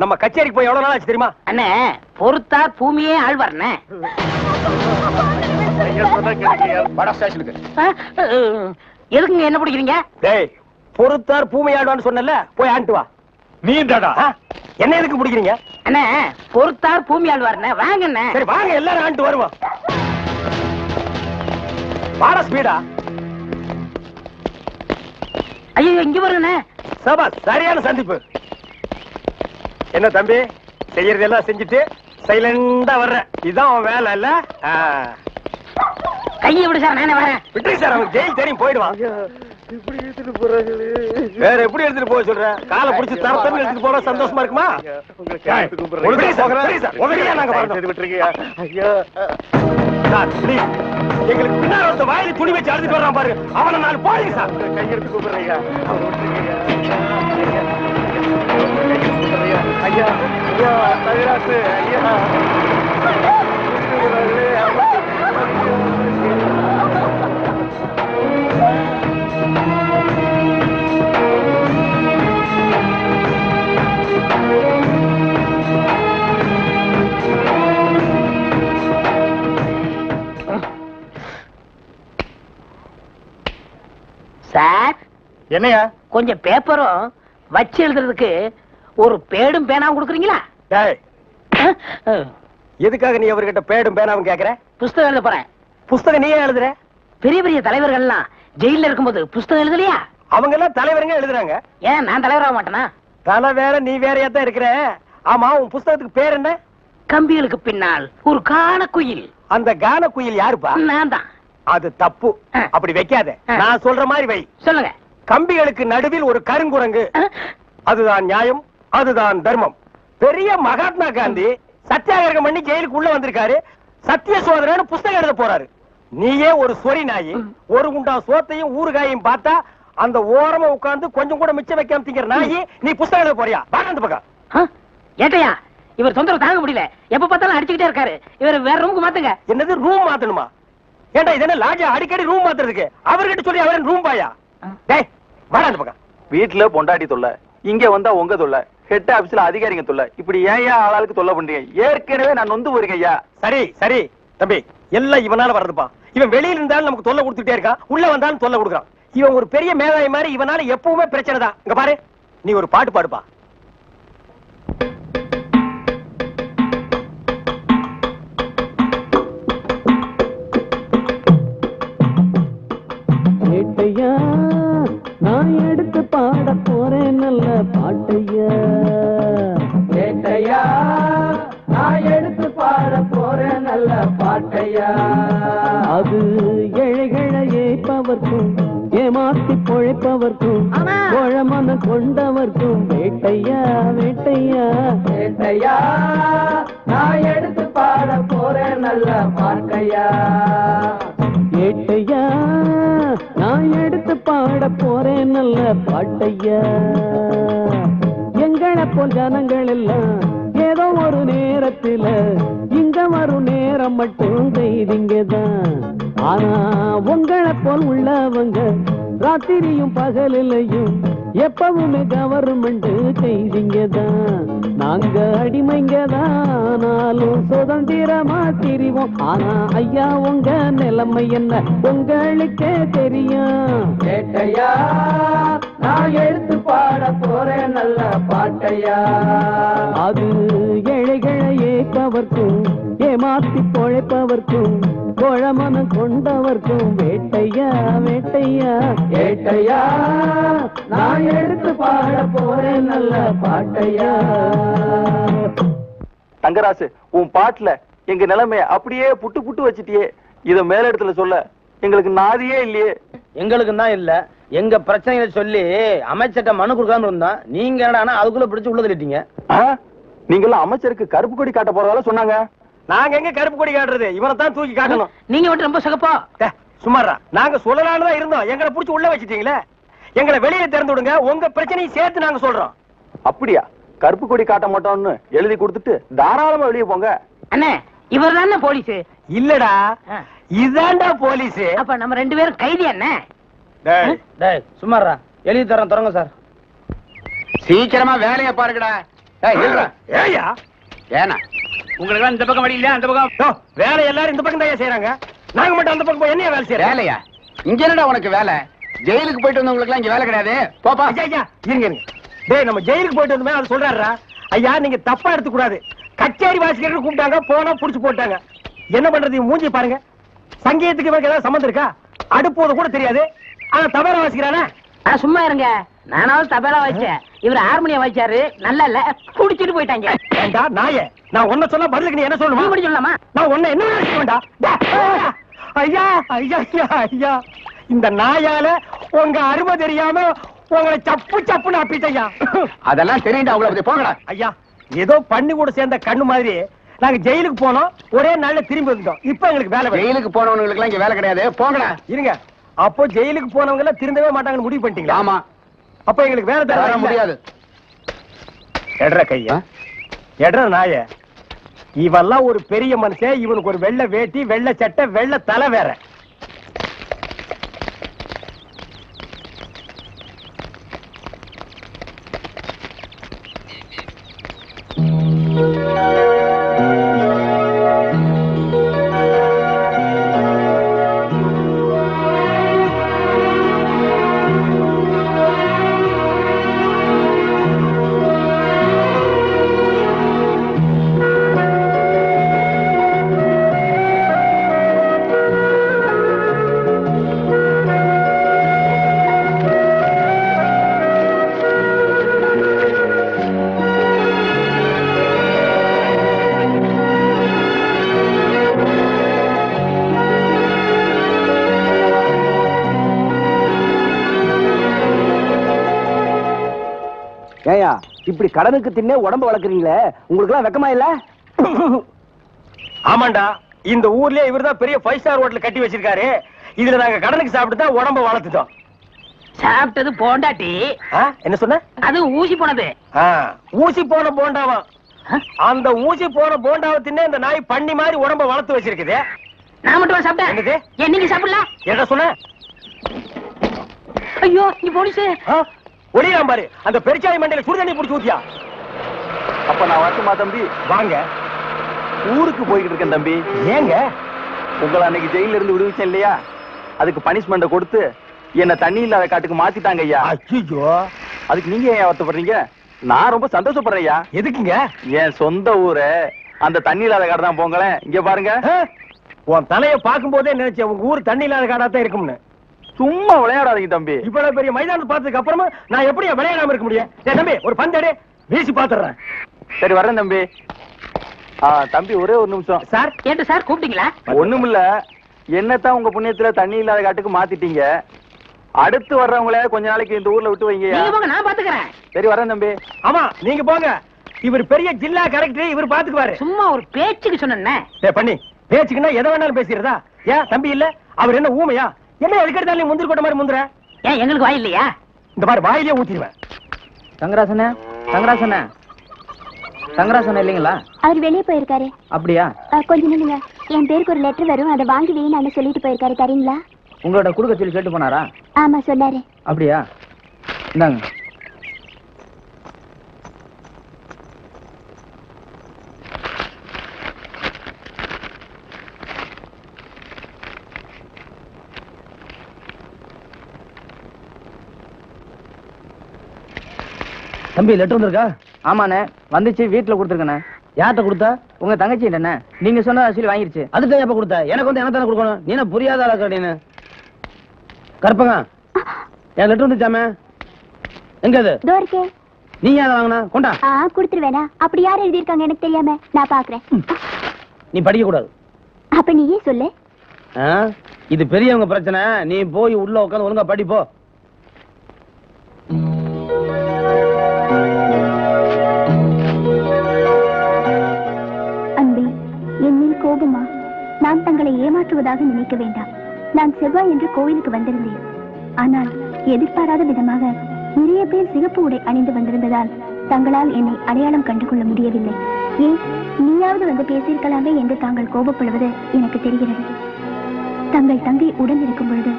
நம்ம கச்சேரிக்கு போய் எவ்வளவு நாள் ஆச்சு தெரியுமா? அண்ணே பொறுத்தார் பூமியே ஆழ்வார்ண்ணே. எதுக்குங்க என்ன பிடிக்கிறீங்க? டேய், பொறுத்தார் பூமி ஆழ்வான்னு சொன்னல, போய் ஆண்டு வா. நீ தாடா என்ன எதுக்கு பிடிக்கிறீங்க? அண்ணே பொறுத்தார் பூமி ஆழ்வார்ண்ணே, வாங்கண்ணே. சரி வாங்க, எல்லாரும் ஆண்டு வருவோம். வாடா ஸ்பீடா. ஐயோ இங்க வருங்கண்ணே. சபா, சரியான சந்திப்பு. என்ன தம்பி, செய்யறதெல்லாம் செஞ்சுட்டு சைலண்டா வர்ற, இதான் அவன் வேலை இல்ல? கையை விடு சார், நானே வரேன். விட்டு சார், அவனுக்கு ஜெயில் தெரியும், போயிடுவான். இப்படி எடுத்துட்டு போறாங்களே, வேற எப்படி எடுத்துட்டு போக சொல்ற? காலை புடிச்சு தரத்தன்னு எடுத்துட்டு போனா சந்தோஷமா இருக்குமா? எங்களுக்கு பின்னாடி ஒருத்த வாயில துணி வச்சு அழுதுட்டு வர்றான் பாரு, அவனை நான் போறீங்க சார். கையெடுத்து கூப்பிடுறீங்க ஐயா, ஐயா தவிராசு ஐயா. சார் என்னையா? கொஞ்சம் பேப்பரும் வச்சு எழுதுறதுக்கு ஒரு பேடும் பேனாவும் கொடுக்குறீங்களா? எதுக்காக நீ அவர்கிட்ட பேடும் பேனாவும் கேக்குற? புஸ்தகம் எழுத போறேன். புஸ்தகம் நீயே எழுதுற? பெரிய பெரிய தலைவர்கள் எல்லாம் ஜெயில இருக்கும்போது புஸ்தகம் எழுதலையா? அவங்க எல்லாம் தலைவருங்க எழுதுறாங்க. ஏன் நான் தலைவராக மாட்டேனா? தலை வேற நீ வேறையா தான் இருக்கிற. ஆமா, உன் புஸ்தகத்துக்கு பேர் என்ன? கம்பிகளுக்கு பின்னால் ஒரு கான குயில். அந்த கான குயில் யாருப்பா? நான் தான். அது தப்பு, அப்படி வைக்காத. நான் சொல்ற மாதிரி வை. சொல்லுங்க. கம்பிகளுக்கு நடுவில் ஒரு கருங்குரங்கு, அதுதான் நியாயம், அதுதான் தர்மம். பெரிய மகாத்மா காந்தி சத்தியாகிரகம் பண்ணி ஜெயிலுக்கு உள்ள வந்திருக்காரு. சத்திய சோதனைன்னு புஸ்தகம் எழுத போறாரு. நீயே ஒரு சொரி நாயி, ஒரு குண்டா சோத்தையும் ஊறுகாயையும் பார்த்தா அந்த ஓரமா உட்கார்ந்து கொஞ்சம் கூட மிச்சம் வைக்காம திங்கிற நாயி, நீ புஸ்தகம் எழுத போறியா? வாங்க அந்த பக்கம். ஏட்டையா, இவர் தொந்தரவு தாங்க முடியல, எப்ப பார்த்தாலும் அடிச்சுக்கிட்டே இருக்காரு. இவர் வேற ரூமுக்கு மாத்துங்க. என்னது ரூம் மாத்தணுமா? ஏண்டா இது என்ன லாட்ஜா அடிக்கடி ரூம் மாத்துறதுக்கு? அவர்கிட்ட சொல்லி அவரே ரூம் பாயா? டேய் வாடா அந்த பக்கம். வீட்டுல பொண்டாட்டி தொல்லை, இங்க வந்தா உங்க தொல்லை, ஹெட் ஆபீஸ்ல அதிகாரிங்க தொல்லை. இப்படி ஏன் ஆளாளுக்கு தொல்லை பண்றீங்க? ஏற்கனவே நான் நொந்து போறீங்க ஐயா. சரி சரி தம்பி, எல்லாம் இவனால வர்றதுப்பா. இவன் வெளியில இருந்தாலும் நமக்கு தொல்லை கொடுத்துட்டே இருக்கான், உள்ள வந்தாலும் தொல்லை கொடுக்குறான். இவன் ஒரு பெரிய மேதாவி மாதிரி, இவனால எப்பவுமே பிரச்சனை தான். இங்க பாரு, நீ ஒரு பாட்டு பாடுப்பா. கேட்டையா நான் எடுத்து பாட போறேன் நல்ல பாட்டையா. கேட்டையா நான் எடுத்து பாட போறேன் நல்ல பாட்டையா. அது ஏழைகளை ஏற்பவர்க்கும் ஏமாத்தி பொழைப்பவர்க்கும் கோழமன கொண்டவர்க்கும் வேட்டையா வேட்டையா. வேட்டையா நான் எடுத்து பாட போறேன் நல்ல பாட்டையா. ஏட்டையா நான் எடுத்து பாட போறேன் நல்ல பாட்டையா. எங்களை போல் ஜனங்கள் எல்லாம் ஏதோ ஒரு நேரத்துல இங்க வரும் நேரம் மட்டும் செய்திங்கதான். ஆனா உங்களை போல் உள்ளவங்க ராத்திரியும் பகலிலையும் எப்பவுமே கவர்மெண்ட் செய்திங்கதான். நாங்க அடிமைங்கதானாலும் சுதந்திரமா திரிவோம். ஆனா ஐயா உங்க நிலைமை என்ன உங்களுக்கே தெரியும். கேட்டையா நான் எடுத்து பாட போறேன் நல்ல பாட்டையா. அது ஏழைகளை ஏற்பவர்க்கும் ஏமாத்தி பொழைப்பவர்க்கும் கோழமனம் கொண்டவர்க்கும் வேட்டையா வேட்டையா. வேட்டையா நான் எடுத்து பாட போறேன் நல்ல பாட்டையா. தங்கராசு, உன் பாட்டுல எங்க நிலைமைய அப்படியே புட்டு புட்டு வச்சிட்டியே. இத மேல இடத்துல சொல்ல எங்களுக்கு நாதியே இல்லையே. எங்களுக்கு தான் இல்ல, எங்க பிரச்சனைகளை சொல்லி அமைச்சர்ட்ட மனு கொடுக்காம இருந்தோம். நீங்க என்னடா அதுக்குள்ள பிடிச்சு உள்ள தள்ளிட்டீங்க. நீங்களாம் அமைச்சருக்கு கருப்பு கொடி காட்ட போறதால சொன்னாங்க. நாங்க எங்க கருப்பு கொடி காட்டுறது? இவனை தான் தூக்கி காட்டணும். நீங்க மட்டும் ரொம்ப சகப்பா. சும்மாரா, நாங்க சொல்லலான்னு தான் இருந்தோம். எங்களை புடிச்சு உள்ள வச்சிட்டீங்களே. எங்களை வெளியே திறந்து விடுங்க, உங்க பிரச்சனையும் சேர்த்து நாங்க சொல்றோம். அப்படியா? கருப்பு கொடி காட்ட மாட்டோம்னு எழுதி கொடுத்துட்டு தாராளமா வெளியே போங்க. அண்ணே, இவர் தானே போலீஸ்? இல்லடா, இதாண்டா போலீஸ். அப்ப நம்ம 2 பேரும் கைதி அண்ணே. டேய் சும்மாரா, எழுதி தரேன் தரங்க சார். சீக்கிரமா வேலையை பாருங்கடா. ஏயா ஏனா உங்களுக்கு இந்த பக்கம் வழி இல்ல, அந்த பக்கம் வேலை எல்லாரும் இந்த பக்கம் தான் செய்யறாங்க. நாங்க மட்டும் அந்த பக்கம் போய் என்ன வேலை செய்யறோம்? வேலையா? இங்க என்னடா உனக்கு வேலை? ஜெயிலுக்கு போயிட்டு வந்தவங்களுக்கு எல்லாம் இங்க வேலை கிடையாது. போப்பா. ஐயா இருங்க இருங்க. டேய், நம்ம ஜெயிலுக்கு போயிட்டு வந்தோமே அது சொல்றாரா? ஐயா நீங்க தப்பா எடுத்து கூடாது. கச்சேரி வாசிக்கிறதுக்கு கூப்பிட்டாங்க, போனா புடிச்சு போட்டாங்க. என்ன பண்றது? மூஞ்சி பாருங்க. சங்கீதத்துக்கு இவருக்கு ஏதாவது சம்பந்தம் இருக்கா? அடுப்போது கூட தெரியாது, ஆனா தபேலா வாசிக்கிறானே. சும்மா இருங்க, நானாவது தபேலா வாசிச்சேன், இவர் ஹார்மோனியம் வாசிச்சாரு. நல்லா இல்ல, குடிச்சிட்டு போயிட்டாங்க. ஏண்டா நாயே, நான் ஒன்ன சொல்ல பதிலுக்கு நீ என்ன சொல்லணுமா? நீ சொல்லலாமா? நான் ஒன்ன என்ன வேண்டா. ஐயா ஐயா ஐயா ஐயா, இந்த நாயால உங்க அருமை தெரியாம உங்களை சப்பு சப்புன்னு அப்பிட்டையா. அதெல்லாம் தெரியுண்டா உங்களுக்கு. போங்கடா. ஐயா, ஏதோ பண்ணி கூட சேர்ந்த கண்ணு மாதிரி நாங்க ஜெயிலுக்கு போனோம், ஒரே நாள்ல திரும்பி வந்துட்டோம். இப்ப எங்களுக்கு வேலை. ஜெயிலுக்கு போனவங்களுக்கு எல்லாம் இங்க வேலை கிடையாது. போங்கடா. இருங்க, அப்போ ஜெயிலுக்கு போனவங்க எல்லாம் திருந்தவே மாட்டாங்கன்னு முடிவு பண்ணிட்டீங்களா? ஆமா. அப்ப எங்களுக்கு வேலை தர முடியாது. எட்ற கையா, எட்ற நாய. இவெல்லாம் ஒரு பெரிய மனுஷன், இவனுக்கு ஒரு வெள்ளை வேட்டி, வெள்ளை சட்டை, வெள்ளை தலை வேற. ஏயா இப்படி கடனுக்கு தின்னே உடம்ப வளர்க்குறீங்களே, உங்களுக்கு எல்லாம் வெக்கமா இல்ல? ஆமாண்டா, இந்த ஊர்லயே இவர்தான் பெரிய 5 ஸ்டார் ஹோட்டல் கட்டி வச்சிருக்காரு. இதுல நாங்க கடனுக்கு சாப்பிட்டு தான் உடம்ப வளர்த்துட்டோம். சாப்பிட்டது போண்டாட்டி. என்ன சொன்ன? அது ஊசி போனது. ஊசி போன போண்டாவா? அந்த ஊசி போன போண்டாவை தின்னே இந்த நாய் பண்ணி மாதிரி உடம்ப வளர்த்து வச்சிருக்குது. நான் மட்டும் சாப்பிட்டேன். ஏன் நீங்க சாப்பிடல? என்ன சொன்ன? ஐயோ, நீ போலீஸ். ஒளியாம் பாரு அந்த பெருச்சாய் மண்டையில சுடுதண்ணி புடிச்சு ஊத்தியா. அப்ப நான் வரட்டுமா தம்பி? வாங்க. ஊருக்கு போய்கிட்டு இருக்கேன் தம்பி. ஏங்க? உங்களை அன்னைக்கு ஜெயில இருந்து விடுவிச்சேன் இல்லையா, அதுக்கு பனிஷ்மெண்ட கொடுத்து என்ன தண்ணி இல்லாத காட்டுக்கு மாத்திட்டாங்க ஐயா. ஐயோ, அதுக்கு நீங்க ஏன் வருத்தப்படுறீங்க? நான் ரொம்ப சந்தோஷப்படுறேன் ஐயா. எதுக்குங்க? என் சொந்த ஊரு அந்த தண்ணி இல்லாத காடு தான். போங்களேன், இங்க பாருங்க. உன் தலைய பாக்கும் போதே நினைச்சேன் உங்க ஊர் தண்ணி இல்லாத காடா தான் இருக்கும்னு. சும்மா விளையாடாதீங்க தம்பி. இவ்வளவு பெரிய மைதானத்தை பார்த்ததுக்கு அப்புறமா நான் எப்படி விளையாடாம இருக்க முடியும்? தம்பி ஒரு பந்தடி வீசி பாத்துறேன். சரி வரேன் தம்பி. தம்பி ஒரே ஒரு நிமிஷம். சார் கேட்டு சார் கூப்பிட்டீங்களா? ஒண்ணுமில்ல, என்னத்தான் உங்க புண்ணியத்துல தண்ணி இல்லாத காட்டுக்கு மாத்திட்டீங்க. அடுத்து வர்றவங்கள கொஞ்ச நாளைக்கு இந்த ஊர்ல விட்டு வைங்க. நான் பாத்துக்கிறேன். சரி வரேன் தம்பி. ஆமா நீங்க போங்க. இவர் பெரிய ஜில்லா கலெக்டர், இவர் பாத்துக்குவாரு. சும்மா ஒரு பேச்சுக்கு சொன்னேன். பண்ணி பேச்சுக்குன்னா எதை வேணாலும் பேசிடுறதா? ஏன் தம்பி இல்ல? அவர் என்ன ஊமையா? என்ன எதுக்கெடுத்தாலும் முந்திரி கொட்ட மாதிரி முந்திர? ஏன் எங்களுக்கு வாய் இல்லையா? இந்த மாதிரி வாயிலே ஊத்திடுவேன். தங்கராசன தங்கராசன தங்கராசன இல்லைங்களா? அவர் வெளியே போயிருக்காரு. அப்படியா? கொஞ்சம் நில்லுங்க, என் பேருக்கு ஒரு லெட்டர் வரும், அதை வாங்கி வைன்னு சொல்லிட்டு போயிருக்காரு. தரீங்களா? உங்களோட குடுக்க சொல்லி கேட்டு போனாரா? ஆமா சொன்னாரு. அப்படியா? இந்தாங்க. தம்பி லெட்டர் வந்திருக்கா? ஆமாண்ணே வந்துச்சு, வீட்டுல கொடுத்துருக்கண்ணே. யார்கிட்ட கொடுத்தா? உங்க தங்கச்சி இல்லண்ணே, நீங்க சொன்ன சொல்லி வாங்கிருச்சு. அதுக்கு எப்ப கொடுத்த? எனக்கு வந்து என்ன தானே கொடுக்கணும்? நீ என்ன புரியாத ஆளு? கற்பங்க என் லெட்டர் வந்துச்சாமே, எங்க அது? நீ ஏன் வாங்கினா? கொண்டா. கொடுத்துருவேனா? அப்படி யாரும் எழுதியிருக்காங்க எனக்கு தெரியாம, நான் பாக்குறேன். நீ படிக்க கூடாது. அப்ப நீயே சொல்லு. இது பெரியவங்க பிரச்சனை, நீ போய் உள்ள உட்காந்து ஒழுங்கா படிப்போ. அன்பே, என்னில் கோபமா? நான் தங்களை ஏமாற்றுவதாக நினைக்க வேண்டாம். நான் செவ்வாய் என்று கோவிலுக்கு வந்திருந்தேன். ஆனால் எதிர்பாராத விதமாக நிறைய பேர் சிகப்பு உடை அணிந்து வந்திருந்ததால் தங்களால் என்னை அடையாளம் கண்டு கொள்ள முடியவில்லை. ஏன் நீயாவது வந்து பேசியிருக்கலாமே என்று தாங்கள் கோபப்படுவது எனக்கு தெரிகிறது. தங்கள் தங்கை உடன் இருக்கும் பொழுது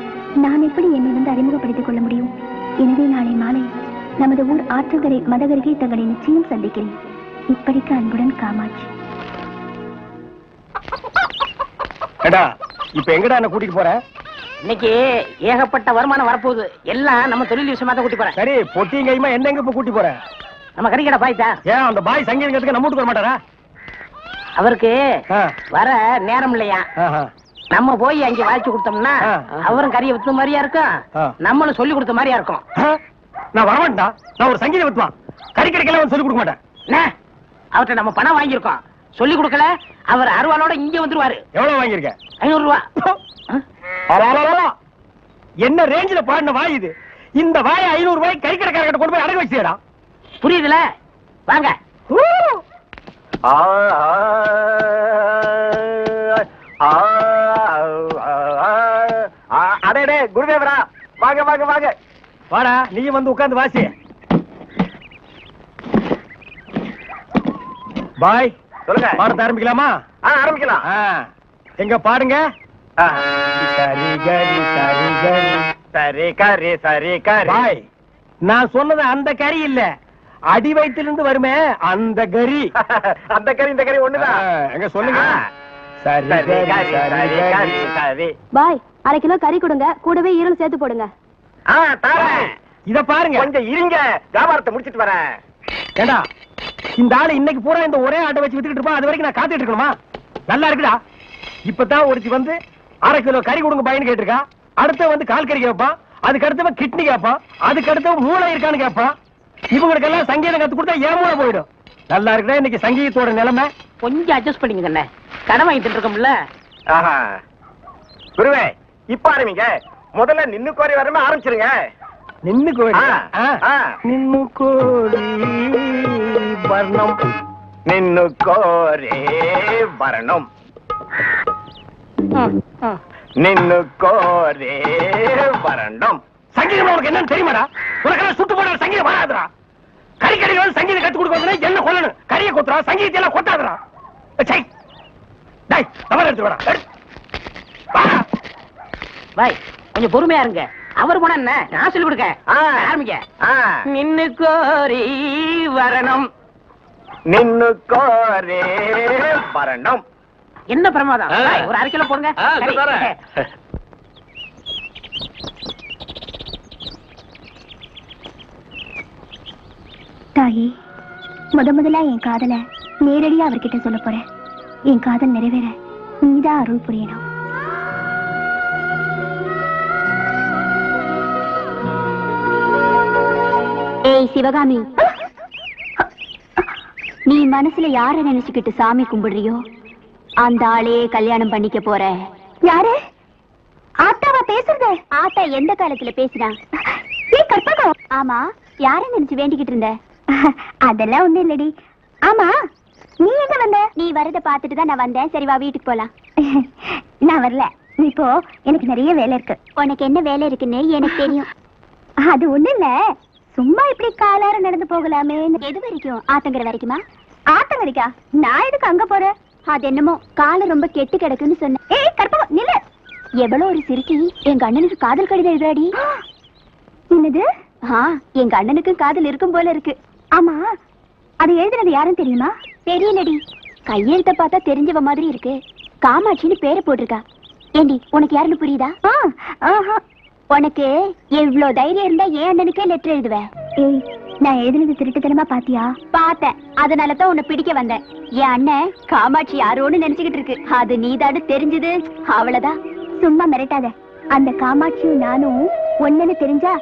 நான் எப்படி என்னை வந்து அறிமுகப்படுத்திக் கொள்ள முடியும்? எனவே நாளை மாலை நமது ஊர் ஆற்றங்கரை மதகருகே தங்களை நிச்சயம் சந்திக்கிறேன். இப்படிக்கு அன்புடன் காமாட்சி. இப்ப எங்கடா என்ன கூட்டிட்டு போற? இன்னைக்கு ஏகப்பட்ட வருமானம் வரப்போகுது. எல்லாம் நம்ம தொழில் விஷயமா தான் கூட்டி போறேன். சரி பொட்டியும் கைமா என்ன எங்க கூட்டி போற? நம்ம கறிக்கடை பாய்த்தா. ஏன் அந்த பாய் சங்கீதத்துக்கு நம்ம வீட்டுக்கு வர மாட்டாரா? அவருக்கு வர நேரம் இல்லையா? நம்ம போய் அங்க வாய்ச்சி கொடுத்தோம்னா அவரும் கறியை வித்த மாதிரியா இருக்கும், நம்மளும் சொல்லி கொடுத்த மாதிரியா இருக்கும். நான் வரமாட்டா, நான் ஒரு சங்கீத வித்துவான். கறிக்கடைக்கெல்லாம் சொல்லி கொடுக்க மாட்டேன். அவர்கிட்ட நம்ம பணம் வாங்கியிருக்கோம், சொல்லி கொடுக்கல. அவர் அருவாளோட இங்க வந்துருவாரு. எவ்வளவு வாங்கியிருக்க? 500 ரூபா. என்ன ரேஞ்சில பாடின வாய் இது? இந்த வாயை 500 ரூபாய் கறிக்கடைக்காரர்கிட்ட கொண்டு போய் அடகு வச்சுடா. புரியுதுல? வாங்க. அடே குருதேவரா, வாங்க வாங்க வாங்க. வாடா, நீ வந்து உட்கார்ந்து வாசி. பாய் சொல்லுங்க, பாடத்தை ஆரம்பிக்கலாமா? ஆரம்பிக்கலாம். எங்க பாடுங்க. சரி கரி சரி கரி சரி கரி சரி கரி. பாய் நான் சொன்னது அந்த கறி இல்ல, அடி வயிற்றிலிருந்து வருமே அந்த கறி. அந்த கறி இந்த கறி ஒண்ணுதான். எங்க சொல்லுங்க. சரி கரி சரி கரி சரி. பாய் 1/2 கிலோ கறி கொடுங்க, கூடவே ஈரல் சேர்த்து போடுங்க. இத பாருங்க, கொஞ்சம் இருங்க, வியாபாரத்தை முடிச்சிட்டு வரேன். ஏண்டா இந்த ஆளு இன்னைக்கு பூரா இந்த ஒரே ஆட்டை வச்சு வித்துக்கிட்டு இருப்பான், அது வரைக்கும் நான் காத்துட்டு இருக்கணுமா? நல்லா இருக்குடா. இப்பதான் ஒருத்தி வந்து 1/2 கிலோ கறி கொடுங்க பாயின்னு கேட்டிருக்கா. அடுத்த வந்து கால் கறி கேட்பான், அதுக்கு அடுத்தவன் கிட்னி கேட்பான், அதுக்கு அடுத்தவன் மூளை இருக்கான்னு கேட்பான். இவங்களுக்கு எல்லாம் சங்கீதம் கத்து கொடுத்தா ஏன் மூளை போயிடும். நல்லா இருக்குடா இன்னைக்கு சங்கீதத்தோட நிலைமை. கொஞ்சம் அட்ஜஸ்ட் பண்ணிங்க தானே, கடன் வாங்கிட்டு இருக்கோம்ல. குருவே இப்ப ஆரம்பிங்க. முதல்ல நின்னு கோரி வரமே ஆரம்பிச்சிருங்க. நின்னு கோரி நின்னு கோரி வர்ணம் நின்னு கோரி வர்ணம் நின்னு கோரி வர்ணம். சங்கீதம் உனக்கு என்னன்னு தெரியுமாடா? உனக்கு சுட்டு போட சங்கீதம் வராதுடா. கறிக்கடையில் வந்து சங்கீதம் கத்து கொடுக்க என்ன கொல்லணும்? கறியை கொத்துறா, சங்கீதத்தை எல்லாம் கொட்டாதுடா. பாய் கொஞ்சம் பொறுமையா இருங்க. அவர் போன என்ன நான் சொல்லி கொடுக்க ஆரம்பிக்க. நின்னு கோரி வரணும், நின்னு கோரே வரணும். என்ன பிரமாதம். ஒரு 1/2 கிலோ போடுங்க. தாயி, முதலா என் காதல நேரடியா அவர்கிட்ட சொல்ல போறேன். என் காதல் நிறைவேற நீதான் அருள் புரியணும். ஏய் சிவகாமி, நீ மனசுல யார நினைச்சுக்கிட்டு சாமி கும்பிடுறியோ அந்த ஆளே கல்யாணம் பண்ணிக்க போற. யாரு? ஆத்தாவா பேசுறது? ஆத்தா எந்த காலத்துல பேசுறா? ஏய் கற்பகம். ஆமா, யார நினைச்சு வேண்டிக்கிட்டு இருந்த? அதெல்லாம் ஒண்ணு இல்லடி. ஆமா, நீ எங்க வந்த? நீ வரத பாத்துட்டு தான் நான் வந்தேன். சரி வா வீட்டுக்கு போலாம். நான் வரல, நீ போ, எனக்கு நிறைய வேலை இருக்கு. உனக்கு என்ன வேலை இருக்குன்னு எனக்கு தெரியும். அது ஒண்ணு இல்ல, சும்மா இப்படி காலார நடந்து போகலாமே. எது வரைக்கும்? ஆத்தங்கரை வரைக்குமா? ஆத்தங்கரைக்கா? நான் எதுக்கு அங்க போறேன்? அது என்னமோ கால ரொம்ப கெட்டு கிடக்குன்னு சொன்னேன். ஏய் கற்பகம் நில்லு. எவ்வளவு ஒரு சிறுக்கி எங்க அண்ணனுக்கு காதல் கடிதம் எழுதாடி. என்னது? எங்க அண்ணனுக்கு காதல் இருக்கும் போல இருக்கு. ஆமா, அது எழுதுனது யாரும் தெரியுமா? தெரியலடி. கையெழுத்த பார்த்தா தெரிஞ்சவ மாதிரி இருக்கு. காமாட்சின்னு பேரை போட்டிருக்கா. ஏண்டி உனக்கு யாருன்னு புரியுதா? உனக்கு எவ்வளவு தைரியம் இருந்தா ஏன் அண்ணனுக்கே லெட்டர் எழுதுவேன்? ஏய், நான் எழுதுனது திருட்டுத்தனமா பாத்தியா? பார்த்தேன், அதனாலதான் உன்னை பிடிக்க வந்தேன். என் அண்ணன் காமாட்சி யாரோன்னு நினைச்சுக்கிட்டு இருக்கு. அது நீதாடு தெரிஞ்சது, அவ்வளவுதான். சும்மா மிரட்டாத. அந்த காமாட்சியும் நானும் ஒண்ணுன்னு தெரிஞ்சா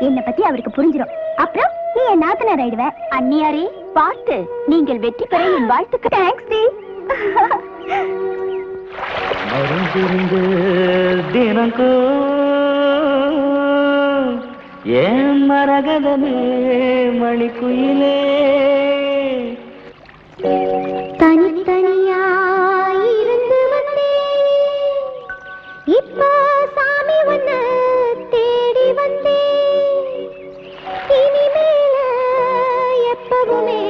என்னை பத்தி அவருக்கு புரிஞ்சிடும். அப்புறம் நீ என் நாத்தனார் ஆயிடுவ. அண்ணியாரே பார்த்து, நீங்கள் வெற்றி பெற என் வாழ்த்துக்கு. Thanks D. தினங்கோ ஏன் மரகதமே மணிக்குயிலே தனித்தனியாயிருந்து வந்தேன், இப்போ சாமி ஒண்ணு தேடி வந்தேன். இனிமேல எப்பவுமே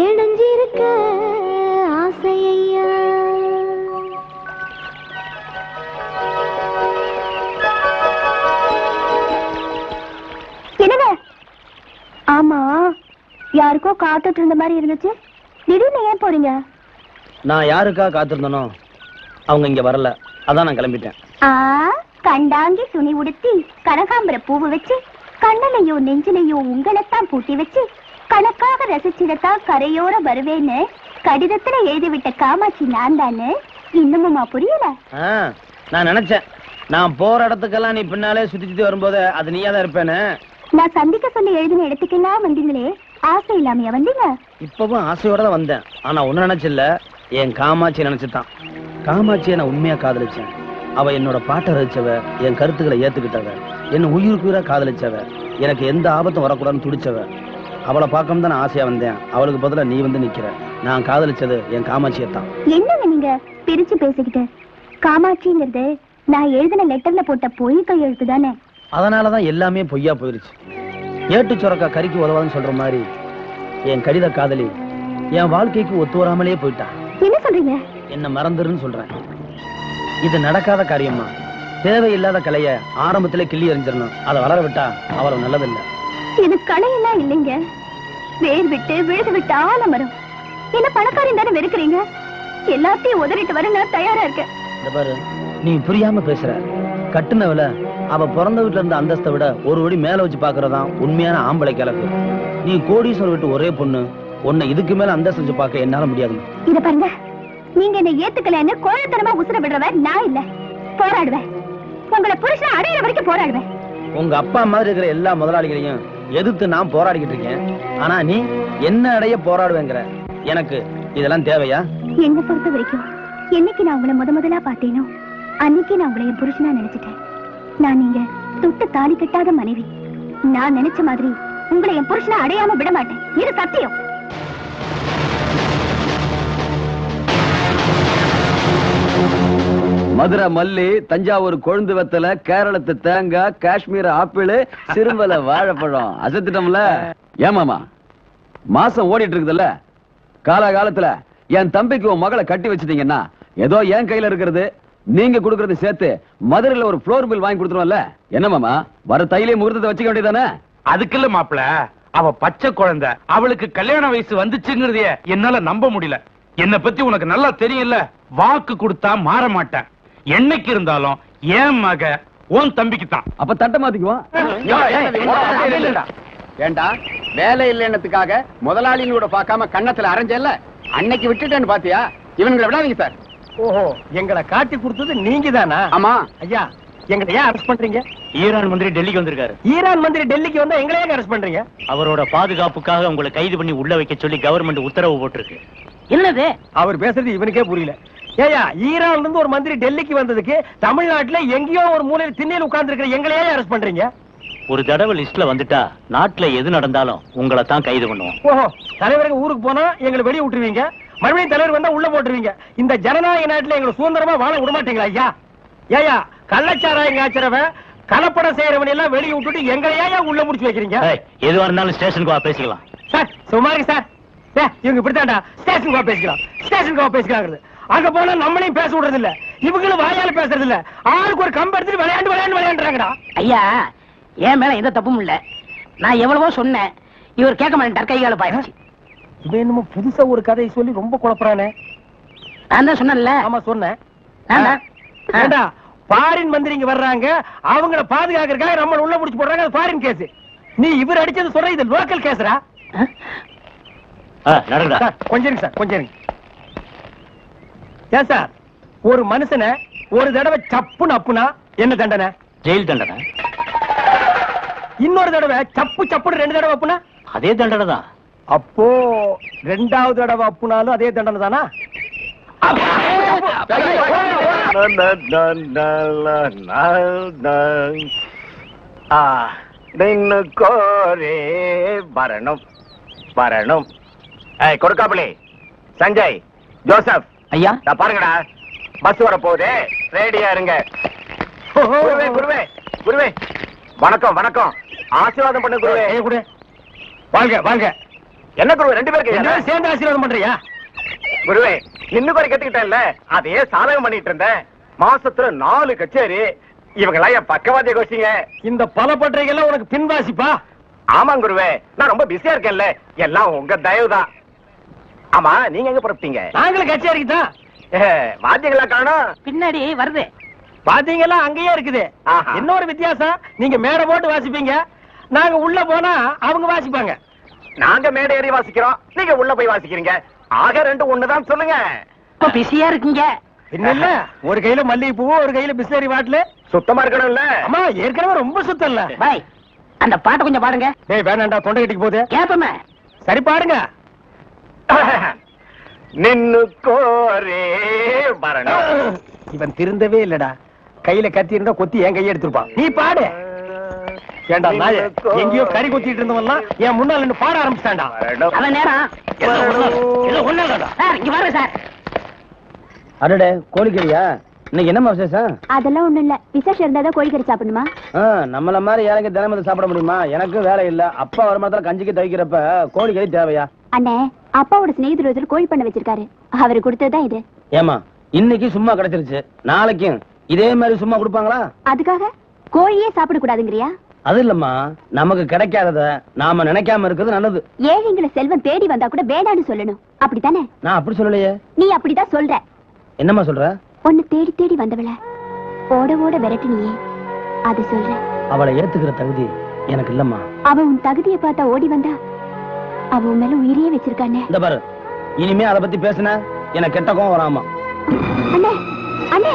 இணைஞ்சிருக்க ஆசையா. என்னங்க? ஆமா, யாருக்கோ காத்துட்டு இருந்த மாதிரி இருந்துச்சு. திடீர்னு ஏன் போறீங்க? நான் யாருக்கா காத்திருந்தனோ அவங்க இங்க வரல, அதான் நான் கிளம்பிட்டேன். கண்டாங்கி துணி உடுத்தி கனகாம்பர பூவு வச்சு கண்ணனையோ நெஞ்சிலையோ உங்களைத்தான் பூட்டி வச்சு கணக்காக ரசிச்சிடத்தான் கரையோர வருவேன்னு கடிதத்துல எழுதிவிட்ட காமாட்சி நான் தானே. இன்னுமுமா புரியல? நான் நினைச்சேன், நான் போற இடத்துக்கெல்லாம் நீ பின்னாலே சுத்தி சுத்தி வரும்போது அது நீயா தான் இருப்பேன்னு. நான் சந்திக்க சொல்லி எழுதின இடத்துக்கெல்லாம் வந்தீங்களே, ஆசை இல்லாமையா வந்தீங்க? இப்பவும் ஆசையோட தான் வந்தேன். ஆனா ஒண்ணு நினைச்சில்ல, என் காமாட்சி நினைச்சுட்டான். காமாட்சியை நான் உண்மையா காதலிச்சேன். அவ என்னோட பாட்டை ரசிச்சவ, என் கருத்துக்களை ஏத்துக்கிட்டவ, என்ன உயிருக்கு உயிரா காதலிச்சவ, எனக்கு எந்த ஆபத்தும் வரக்கூடாதுன்னு துடிச்சவ. அவளை பார்க்க தான் நான் ஆசையா வந்தேன். அவளுக்கு பதிலா நீ வந்து நிக்கிற. நான் காதலிச்சது என் காமாட்சியை தான். என்னங்க நீங்க பிரிச்சு பேசிக்கிட்டு? காமாட்சிங்கிறது நான் எழுதின லெட்டர்ல போட்ட பொய் கையெழுத்து தானே. அதனாலதான் எல்லாமே பொய்யா போயிருச்சு. ஏட்டு சுரக்கா கறிக்கு உதவாதுன்னு சொல்ற மாதிரி என் கடித காதலி என் வாழ்க்கைக்கு ஒத்து வராமலே போயிட்டான். என்ன சொல்றீங்க? என்ன மறந்துருன்னு சொல்றேன். இது நடக்காத காரியமா? தேவையில்லாத கலைய ஆரம்பத்திலே கிள்ளி எறிஞ்சிடணும். அதை வளர விட்டா அவ்வளவு நல்லதில்லை. இது கலையெல்லாம் இல்லைங்க, வேர் விட்டு விழுது விட்டு ஆலமரம். என்ன பணக்காரன் தானே வெறுக்கிறீங்க? எல்லாத்தையும் உதறிட்டு வர நான் தயாரா இருக்கேன். இந்த பாரு, நீ புரியாம பேசுற. கட்டுனவள அவ பிறந்த வீட்டுல இருந்த அந்தஸ்தை விட ஒரு வடி மேல வச்சு பாக்குறதான் உண்மையான ஆம்பளை கிழக்கு. நீ கோடீஸ்வரர் விட்டு ஒரே பொண்ணு, உன்னை இதுக்கு மேல அந்தஸ்து வச்சு பார்க்க என்னால முடியாது. இத பாருங்க, நீங்க என்ன ஏத்துக்கலன்னு கோழத்தனமா உசுர விடுறவன் நான் இல்ல. போராடுவேன், உங்களை புருஷன் அடையிற வரைக்கும் போராடுவேன். உங்க அப்பா மாதிரி இருக்கிற எல்லா முதலாளிகளையும் எதிர்த்து நான் போராடிக்கிட்டு இருக்கேன். ஆனா நீ என்ன அடைய போராடுவேங்கிற. எனக்கு இதெல்லாம் தேவையா? என்ன பொறுத்த வரைக்கும் என்னைக்கு நான் உங்களை முதலா பார்த்தேனோ அன்னைக்கு நான் உங்களை என் புருஷனா நினைச்சிட்டேன். நான் நீங்க தொட்டு தாலி கட்டாத மனைவி. நான் நினைச்ச மாதிரி உங்களை என் புருஷனா அடையாம விட மாட்டேன். இது சத்தியம். மதுரை மல்லி, தஞ்சாவூர் கொழுந்து வெத்தலை, கேரளத்து தேங்காய், காஷ்மீர் ஆப்பிள், சிறுமலை வாழைப்பழம். அசத்துட்டோம்ல. ஏமாமா மாசம் ஓடிட்டு இருக்குதுல்ல, காலகாலத்துல என் தம்பிக்கு உன் மகளை கட்டி வச்சிட்டீங்கன்னா ஏதோ என் கையில இருக்கிறது நீங்க கொடுக்கறது சேர்த்து மதுரையில ஒரு ஃப்ளோர் பில் வாங்கி கொடுத்துருவோம்ல. என்ன மாமா, வர தையிலே முகூர்த்தத்தை வச்சுக்க வேண்டியதானே? அதுக்கு இல்ல மாப்பிள, அவ பச்சை குழந்தை, அவளுக்கு கல்யாண வயசு வந்துச்சுங்கிறதைய என்னால நம்ப முடியல. என்ன பத்தி உனக்கு நல்லா தெரியல. வாக்கு கொடுத்தா மாற மாட்டேன். என்னைக்கு இருந்தாலும் என் மக உன் தம்பிக்கு தான். அப்ப தட்ட மாத்திக்குவோம். ஏண்டா வேலை இல்லைன்னதுக்காக முதலாளினோட பார்க்காம கண்ணத்துல அரைஞ்சல்ல, அன்னைக்கு விட்டுட்டேன்னு பாத்தியா? இவங்களை விடாதீங்க சார். ஓஹோ, எங்களை காட்டி கொடுத்தது நீங்க தானா? ஆமா ஐயா, எங்களை ஏன் அரெஸ்ட் பண்றீங்க? ஈரான் மந்திரி டெல்லிக்கு வந்திருக்காரு. ஈரான் மந்திரி டெல்லிக்கு வந்தா எங்களை ஏன் அரெஸ்ட் பண்றீங்க? அவரோட பாதுகாப்புக்காக உங்களை கைது பண்ணி உள்ள வைக்க சொல்லி கவர்மெண்ட் உத்தரவு போட்டிருக்கு. என்னது அவர் பேசுறது இவனுக்கே புரியல. ஏயா, ஈரான்ல இருந்து ஒரு மந்திரி டெல்லிக்கு வந்ததுக்கு தமிழ்நாட்டுல எங்கேயோ ஒரு மூலையில திண்ணையில் உட்கார்ந்து இருக்கிற எங்களை ஏன் அரெஸ்ட் பண்றீங்க? ஒரு தடவை லிஸ்ட்ல வந்துட்டா நாட்டுல எது நடந்தாலும் உங்களை தான் கைது பண்ணுவோம். ஓஹோ, தலைவருக்கு ஊருக்கு போனா எங்களை வெளியே விட்டுருவீங்க, மறுபடியும் தலைவர் வந்தா உள்ள போட்டுருவீங்க. இந்த ஜனநாயக நாட்டுல எங்களை சுதந்திரமா வாழ விட மாட்டீங்களா ஐயா? ஏயா, கள்ளச்சாராயம் காய்ச்சறவன் கலப்படம் செய்யறவன் எல்லாம் வெளியே விட்டுட்டு எங்களை ஏன் உள்ள முடிச்சு வைக்கிறீங்க? எதுவா இருந்தாலும் ஸ்டேஷனுக்கு வா, பேசிக்கலாம். சார் சுமாரி சார், இவங்க இப்படித்தான்டா ஸ்டேஷனுக்கு வா பேசிக்கலாம், ஸ்டேஷனுக்கு வா பேசிக்கலாம். அங்க போனா நம்மளையும் பேச விடுறது இல்ல, இவங்களும் வாயால பேசுறது இல்ல. ஆளுக்கு ஒரு கம்பு எடுத்துட்டு விளையாண்டுறாங்கடா. ஐயா, என் மேல எந்த தப்பும் இல்ல. நான் எவ்வளவோ சொன்னேன், இவர் கேட்க மாட்டேன். கைகால பாயிடுச்சு. இவன் என்னமோ புதுசா ஒரு கதையை சொல்லி ரொம்ப குழப்பறானே. நான் தான் சொன்னேன்ல. ஆமா சொன்னேன். ஏண்டா, பாரின் மந்திரி இங்க வர்றாங்க, அவங்கள பாதுகாக்கிறதுக்காக நம்ம உள்ள முடிச்சு போடுறாங்க. அது பாரின் கேஸ். நீ இவர் அடிச்சது சொல்ற, இது லோக்கல் கேஸ்ரா. கொஞ்சம் சார், கொஞ்சம் ஏன் சார், ஒரு மனுஷனை ஒரு தடவை சப்புன்னு அப்புனா என்ன தண்டனை? ஜெயில் தண்டனை. இன்னொரு தடவை சப்பு சப்புன்னு 2 தடவை அப்புனா அதே தண்டனை தான். அப்போ 2வது தடவை அப்புனாலும் அதே தண்டனை தானா? கோரே வரணும் வரணும். கொடுக்காமலே சஞ்சய், ஜோசப் ஐயா, நான் பாருங்கடா, பஸ் வர போகுது, ரெடியா இருங்க. குருவே குருவே குருவே, வணக்கம் வணக்கம், ஆசீர்வாதம் பண்ண குருவே. குரு வாங்க வாங்க. என்ன குருவே 2 பேருக்கு சேர்ந்து ஆசீர்வாதம் பண்றியா? குருவே, இன்னும் குறை கத்துக்கிட்டேன்ல, அதையே சாதகம் பண்ணிட்டு இருந்தேன். மாசத்துல 4 கச்சேரி. இவங்கெல்லாம் என் பக்கவாதிய கோஷிங்க. இந்த பல பற்றைகள்லாம் உனக்கு பின்வாசிப்பா? ஆமா குருவே, நான் ரொம்ப பிஸியா இருக்கேன்ல, எல்லாம் உங்க தயவுதான். ஆமா, நீங்க எங்க புறப்பட்டீங்க? நாங்களும் கச்சேரிக்கு தான். வாத்தியங்களா காணோம்? பின்னாடி வருது. வாத்தியங்களா அங்கேயே இருக்குது. இன்னொரு வித்தியாசம், நீங்க மேடை போட்டு வாசிப்பீங்க, நாங்க உள்ள போனா அவங்க வாசிப்பாங்க. நாங்க மேடை ஏறி வாசிக்கிறோம், நீங்க உள்ள போய் வாசிக்கிறீங்க. ஆக 2 ஒண்ணுதான் சொல்லுங்க. பிஸியா இருக்கீங்க. இல்ல, ஒரு கையில மல்லிகை பூ, ஒரு கையில பிஸ்லரி பாட்டில். சுத்தமா இருக்கணும்ல? அம்மா, ஏற்கனவே ரொம்ப சுத்தம் இல்ல. பாய், அந்த பாட்டை கொஞ்சம் பாடுங்க. டேய் வேணாண்டா, தொண்டை கட்டிக்கு போகுது. ஏப்பமே சரி பாடுங்க. நின்னு கோரே வரணும். இவன் திருந்தவே இல்லடா. கையில கத்தி இருந்தா கொத்தி என் கையை எடுத்துருப்பான். நீ பாடு. ஏண்டா நாய, எங்கேயோ கறி கொத்திட்டு இருந்தவன்லாம் என் முன்னால நின்னு பாட ஆரம்பிச்சான்டா. அவன் நேரம் சார், இங்க வர சார். அடடே, கோழிக்கறியா? இன்னைக்கு என்னமா விசேஷம்? அதெல்லாம் ஒண்ணும் இல்ல, விசேஷம் இருந்தாதான் கோழிக்கறி சாப்பிடணுமா? நம்மள மாதிரி ஏழைங்க தினமும் சாப்பிட முடியுமா? எனக்கு வேலை இல்ல. அப்பா வருமானத்துல கஞ்சிக்கு தவிக்கிறப்ப கோழிக்கறி தேவையா? அண்ணே, அப்பாவோட சிநேகிதர் ஒருத்தர் கோழி பண்ண வச்சிருக்காரு, அவரு கொடுத்ததுதான் இது. ஏமா, இன்னைக்கு சும்மா கிடைச்சிருச்சு, நாளைக்கும் இதே மாதிரி சும்மா கொடுப்பாங்களா? அதுக்காக கோழியே சாப்பிட கூடாதுங்கறியா? அது இல்லம்மா, நமக்கு கிடைக்காதத நாம நினைக்காம இருக்கிறது நல்லது. ஏழைங்களை செல்வம் தேடி வந்தா கூட வேண்டான்னு சொல்லணும், அப்படித்தானே? நான் அப்படி சொல்லலையே. நீ அப்படிதான் சொல்ற. என்னம்மா சொல்ற? உன்னை தேடி தேடி வந்தவள ஓட ஓட விரட்டினியே, அது சொல்ற. அவளை ஏத்துக்கிற தகுதி எனக்கு இல்லம்மா. அவ உன் தகுதியை பார்த்தா ஓடி வந்தா, அவ உன் மேல உயிரையே வச்சிருக்கானே. இந்த பாரு, இனிமே அதை பத்தி பேசுன எனக்கு கெட்ட கோவம் வராமா. அண்ணே அண்ணே,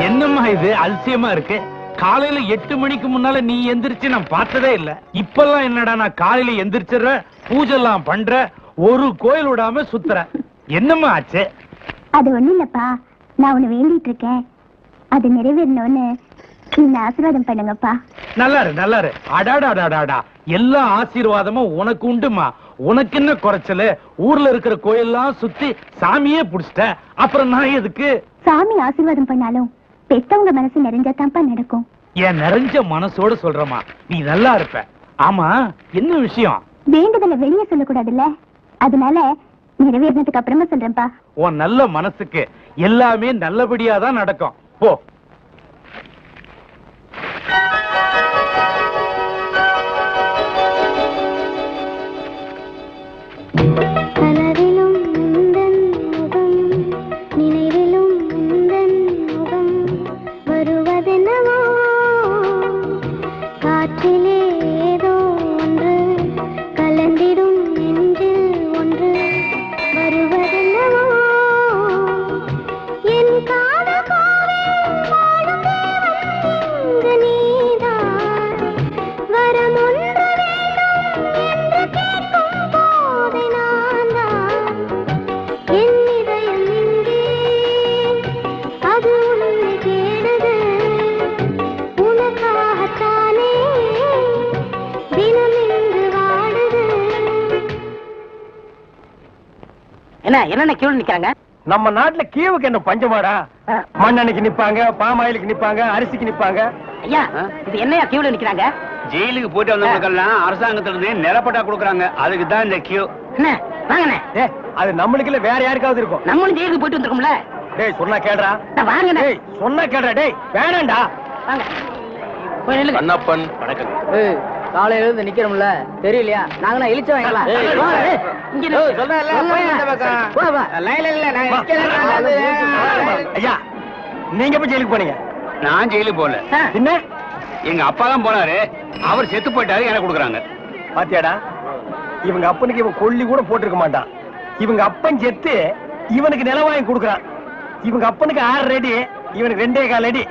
என்னம்மா இது அதிசயமா இருக்கு? காலையில 8 மணிக்கு முன்னால நீ எந்திரிச்சு நான் பார்த்ததே இல்ல. இப்பெல்லாம் என்னடா, நான் காலையில எந்திரிச்சிடுற, பூஜை எல்லாம் பண்ற, ஒரு கோயில் விடாம சுத்துற. என்னம்மா ஆச்சு? அது ஒண்ணும் இல்லப்பா, நான் உன்னை வேண்டிட்டு இருக்கேன், அது நிறைவேறணும்னு நீங்க ஆசீர்வாதம் பண்ணுங்கப்பா. நல்லாரு. அடாடாடாடாடா, எல்லா ஆசீர்வாதமும் உனக்கு உண்டுமா. உனக்கு என்ன குறைச்சல? ஊர்ல இருக்கிற கோயிலெல்லாம் சுத்தி சாமியே புடிச்சிட்ட, அப்புறம் நான் எதுக்கு? சாமி ஆசீர்வாதம் பண்ணாலும் பெத்தவங்க மனசு நிறைஞ்சாதான்ப்பா நடக்கும். என் நிறைஞ்ச மனசோட சொல்றமா, நீ நல்லா இருப்ப. ஆமா, என்ன விஷயம்? வேண்டுதலை வெளியே சொல்லக்கூடாதுல்ல, அதனால நிறைவேறினதுக்கு அப்புறமா சொல்றேன்ப்பா. உன் நல்ல மனசுக்கு எல்லாமே நல்லபடியா தான் நடக்கும். போ. என்ன கியூல நிக்கிறாங்க? நம்ம நாட்டுல கீவுக்கு என்ன பஞ்சமாடா? மண்ணெண்ணைக்கு நிப்பாங்க, பாமாயிலுக்கு நிப்பாங்க, அரிசிக்கு நிப்பாங்க. ஐயா, இது என்னையா கியூல நிக்கிறாங்க? ஜெயிலுக்கு போயிட்டு வந்தவங்களுக்கெல்லாம் அரசாங்கத்துல இருந்து நிலப்பட்டா கொடுக்குறாங்க, அதுக்கு தான் இந்த கியூ. வாங்கண்ணே. அது நம்மளுக்கு இல்ல, வேற யாருக்காவது இருக்கும். நம்மளும் ஜெயிலுக்கு போயிட்டு வந்திருக்கோம்ல. டேய் சொன்னா கேளுடா. வாங்கண்ணே. டேய் சொன்னா கேளுடா. டேய் வேணாம்டா. வாங்க. போய் நில்லுங்க. கண்ணப்பன் வணக்கம். காலையில இருந்து நிக்கிறோம்ல, தெரியலையா? நாங்க இழிச்ச வாங்கலாம். ஐயா, நீங்க எப்ப ஜெயிலுக்கு போனீங்க? நான் ஜெயிலுக்கு போல. என்ன? எங்க அப்பா தான் போனாரு, அவர் செத்து போயிட்டாரு, எனக்கு கொடுக்குறாங்க. பாத்தியாடா, இவங்க அப்பனுக்கு இவன் கொல்லி கூட போட்டிருக்க மாட்டான். இவங்க அப்பன் செத்து இவனுக்கு நிலம் வாங்கி கொடுக்குறான். இவங்க அப்பனுக்கு 6 அடி, இவனுக்கு 2.25 அடி.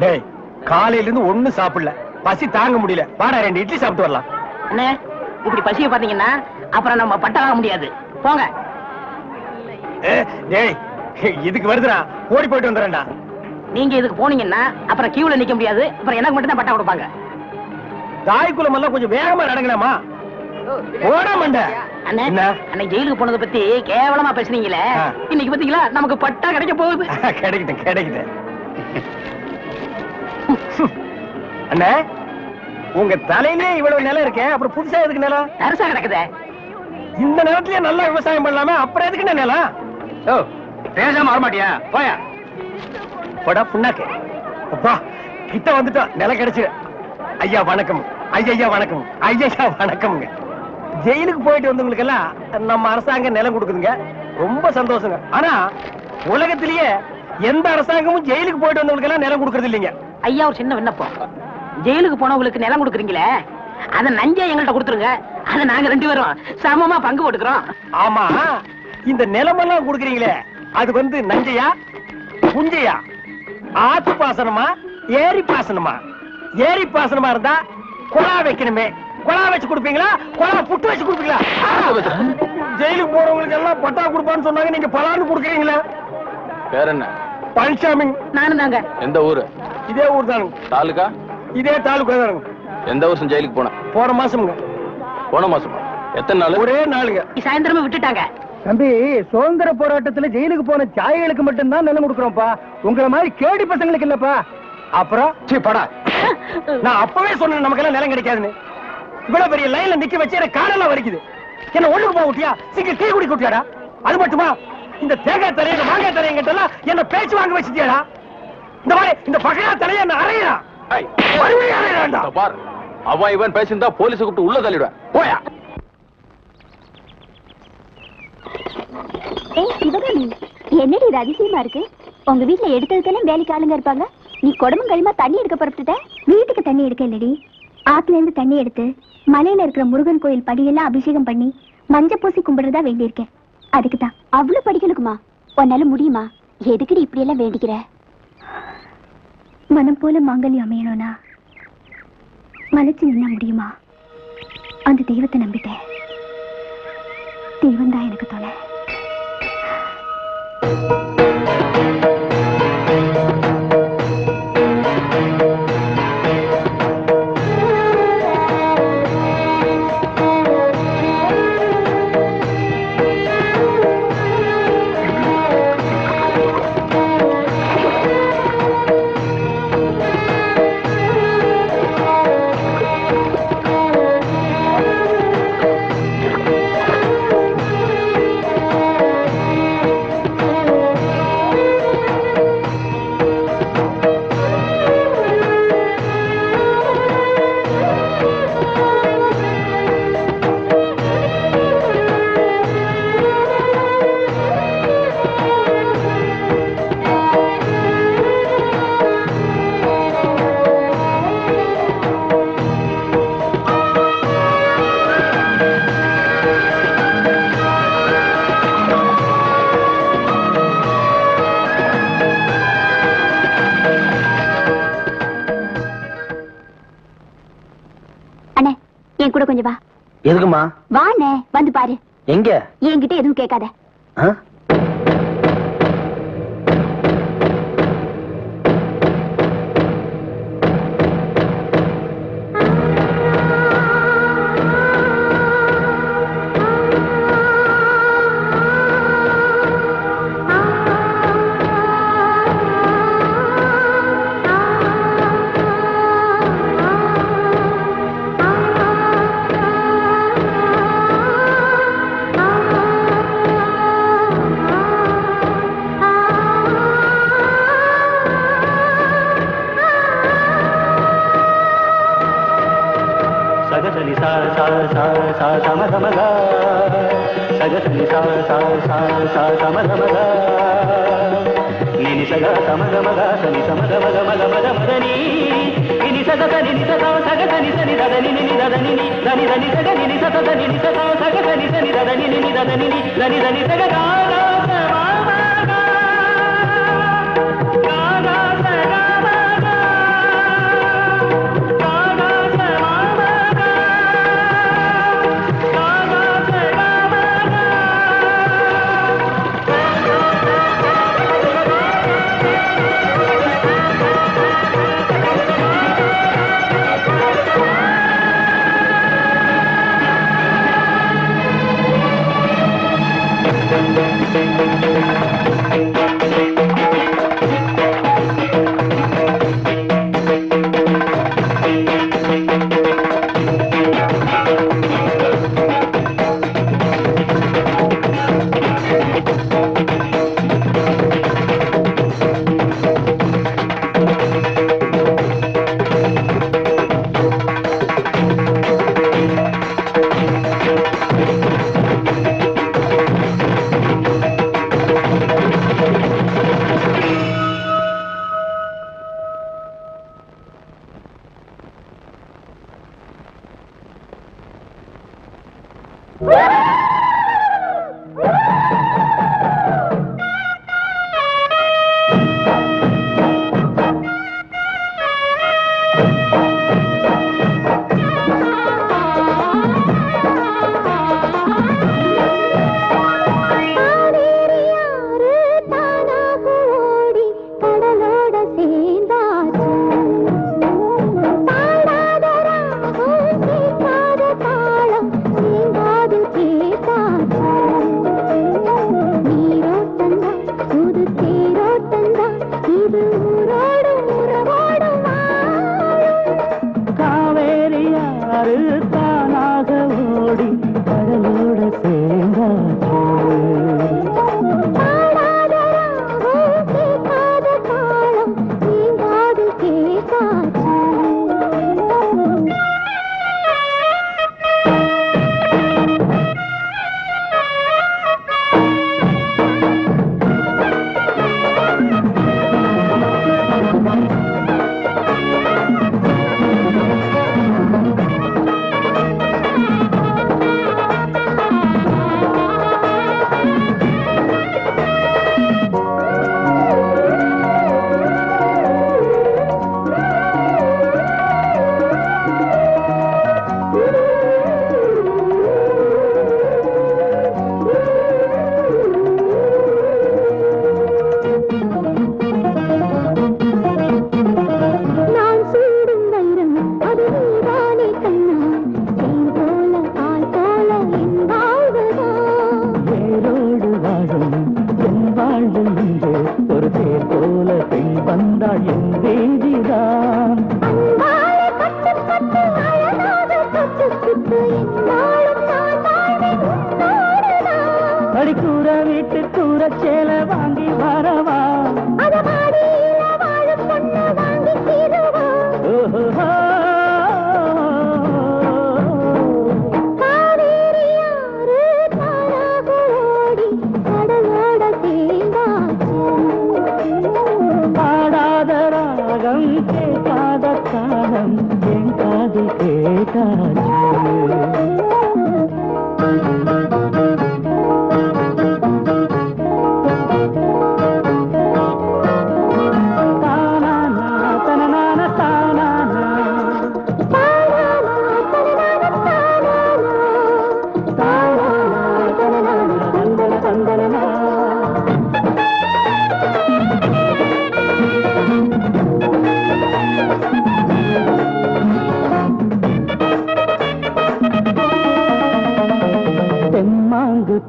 டேய், காலையில இருந்து ஒண்ணும் சாப்பிடல, பசி தாங்க முடியல. வாடா 2 இட்லி சாப்பிட்டு வரலாம். அண்ணே, இப்படி பசிய பாத்தீங்கன்னா அப்புறம் நம்ம பட்ட வாங்க முடியாது. போங்க. டேய், இதுக்கு வருதுடா, ஓடி போயிட்டு வந்துறேன்டா. நீங்க இதுக்கு போனீங்கன்னா அப்புறம் கியூல நிக்க முடியாது. அப்புறம் எனக்கு மட்டும் தான் பட்டா கொடுப்பாங்க. தாய்க்குளம் எல்லாம் கொஞ்சம் வேகமா நடங்கலாமா? ஓட மாட்ட. அண்ணே, அன்னைக்கு ஜெயிலுக்கு போனதை பத்தி கேவலமா பேசுனீங்களே, இன்னைக்கு பாத்தீங்களா நமக்கு பட்டா கிடைக்க போகுது. கிடைக்கிட்டேன் கிடைக்கிட்டேன். அண்ணே, உங்க தலையிலே இவ்வளவு நிலம் இருக்கே, அப்புறம் புதுசா எதுக்கு நிலம்? அரசா கிடக்குதே. இந்த நிலத்திலேயே நல்லா விவசாயம் பண்ணலாமே, அப்புறம் எதுக்கு என்ன நிலம்? ஓ, பேசாம வரமாட்டியா? போயா. போடா புண்ணாக்கு. அப்பா, கிட்ட வந்துட்டோம், நிலம் கிடைச்சு. ஐயா வணக்கம். ஐயா வணக்கம். ஐயா வணக்கம்ங்க. ஜெயிலுக்கு போயிட்டு வந்தவங்களுக்கு எல்லாம் நம்ம அரசாங்கம் நிலம் கொடுக்குதுங்க, ரொம்ப சந்தோஷங்க. ஆனா உலகத்திலேயே எந்த அரசாங்கமும் ஜெயிலுக்கு போயிட்டு வந்தவங்களுக்கு எல்லாம் நிலம் கொடுக்கறது இல்லைங்க. ஐயா, ஒரு சின்ன விண்ணப்பம். ஜெயிலுக்கு போனவங்களுக்கு நிலம் கொடுக்குறீங்களே, அத நஞ்சா எங்கள்கிட்ட கொடுத்துருங்க. அத நாங்க 2 பேரும் சமமா பங்கு போட்டுக்கிறோம். ஆமா, இந்த நிலமெல்லாம் கொடுக்குறீங்களே, அது வந்து நஞ்சையா புஞ்சையா? ஆத்து பாசனமா ஏரி பாசனமா? ஏரி பாசனமா இருந்தா குழா வைக்கணுமே, குழா வச்சு கொடுப்பீங்களா, குழா புட்டு வச்சு கொடுப்பீங்களா? ஜெயிலுக்கு போறவங்களுக்கு எல்லாம் பட்டா கொடுப்பான்னு சொன்னாங்க, நீங்க பலான்னு கொடுக்குறீங்களா? பேர் என்ன? பழனிசாமி. நானும் தாங்க. எந்த ஊரு? இதே ஊர் தானுங்க. தாலுகா? இதே தாலுகா தானுங்க. எந்த வருஷம் ஜெயிலுக்கு போன? போன மாசம்ங்க. போன மாசமா? எத்தனை நாள்? ஒரே நாளுங்க. சாயந்தரமே விட்டுட்டாங்க. தம்பி, சுதந்திர போராட்டத்துல ஜெயிலுக்கு போன தியாகிகளுக்கு மட்டும்தான் நிலம் கொடுக்குறோம்ப்பா, உங்களை மாதிரி கேடி பசங்களுக்கு இல்லப்பா. அப்புறம் படா, நான் அப்பவே சொன்னேன் நமக்கு எல்லாம் நிலம் கிடைக்காதுன்னு. இவ்வளவு பெரிய லைன்ல நிக்க வச்சு எனக்கு காலெல்லாம் வலிக்குது. என்ன ஒண்ணுக்கு போக விட்டியா? சீக்கிரம் டீ குடி குட்டியாடா. அது மட்டுமா, இந்த தேங்காய் தலைய மாங்காய் தலைய கிட்ட எல்லாம் என்ன பேச்சு வாங்க வச்சுட்டியாடா? இந்த மாதிரி இந்த பகையா தலைய என்ன அறையா? பார், அவன் இவன் பேசியிருந்தா போலீஸ் கூப்பிட்டு உள்ள தள்ளிடுவேன். போயா. சிவகாமி, என்னடி இது அதிசயமா இருக்கு? உங்க வீட்டுல எடுத்ததுக்கெல்லாம் வேலைக்கு ஆளுங்க இருப்பாங்க, நீ குடமும் கைமா தண்ணி எடுக்க புறப்பட்டுட்ட. வீட்டுக்கு தண்ணி எடுக்க இல்லடி, ஆத்துல இருந்து தண்ணி எடுத்து மலையில இருக்கிற முருகன் கோயில் படியெல்லாம் அபிஷேகம் பண்ணி மஞ்சள் பூசி கும்பிடுறதா வேண்டியிருக்கேன். அதுக்குதான். அவ்வளவு படிக்கணுக்குமா? உன்னால முடியுமா? எதுக்குடி இப்படி எல்லாம் வேண்டிக்கிற? மனம் போல மாங்கல்யம் அமையணும்னா மலைச்சு நின்னா முடியுமா? அந்த தெய்வத்தை நம்பிட்டேன், தெய்வம் தான் எனக்கு தொலை. என் கூட கொஞ்சம் வா. எதுக்குமா? வாண்ணே, வந்து பாரு. எங்க? என்கிட்ட எதுவும் கேட்காத.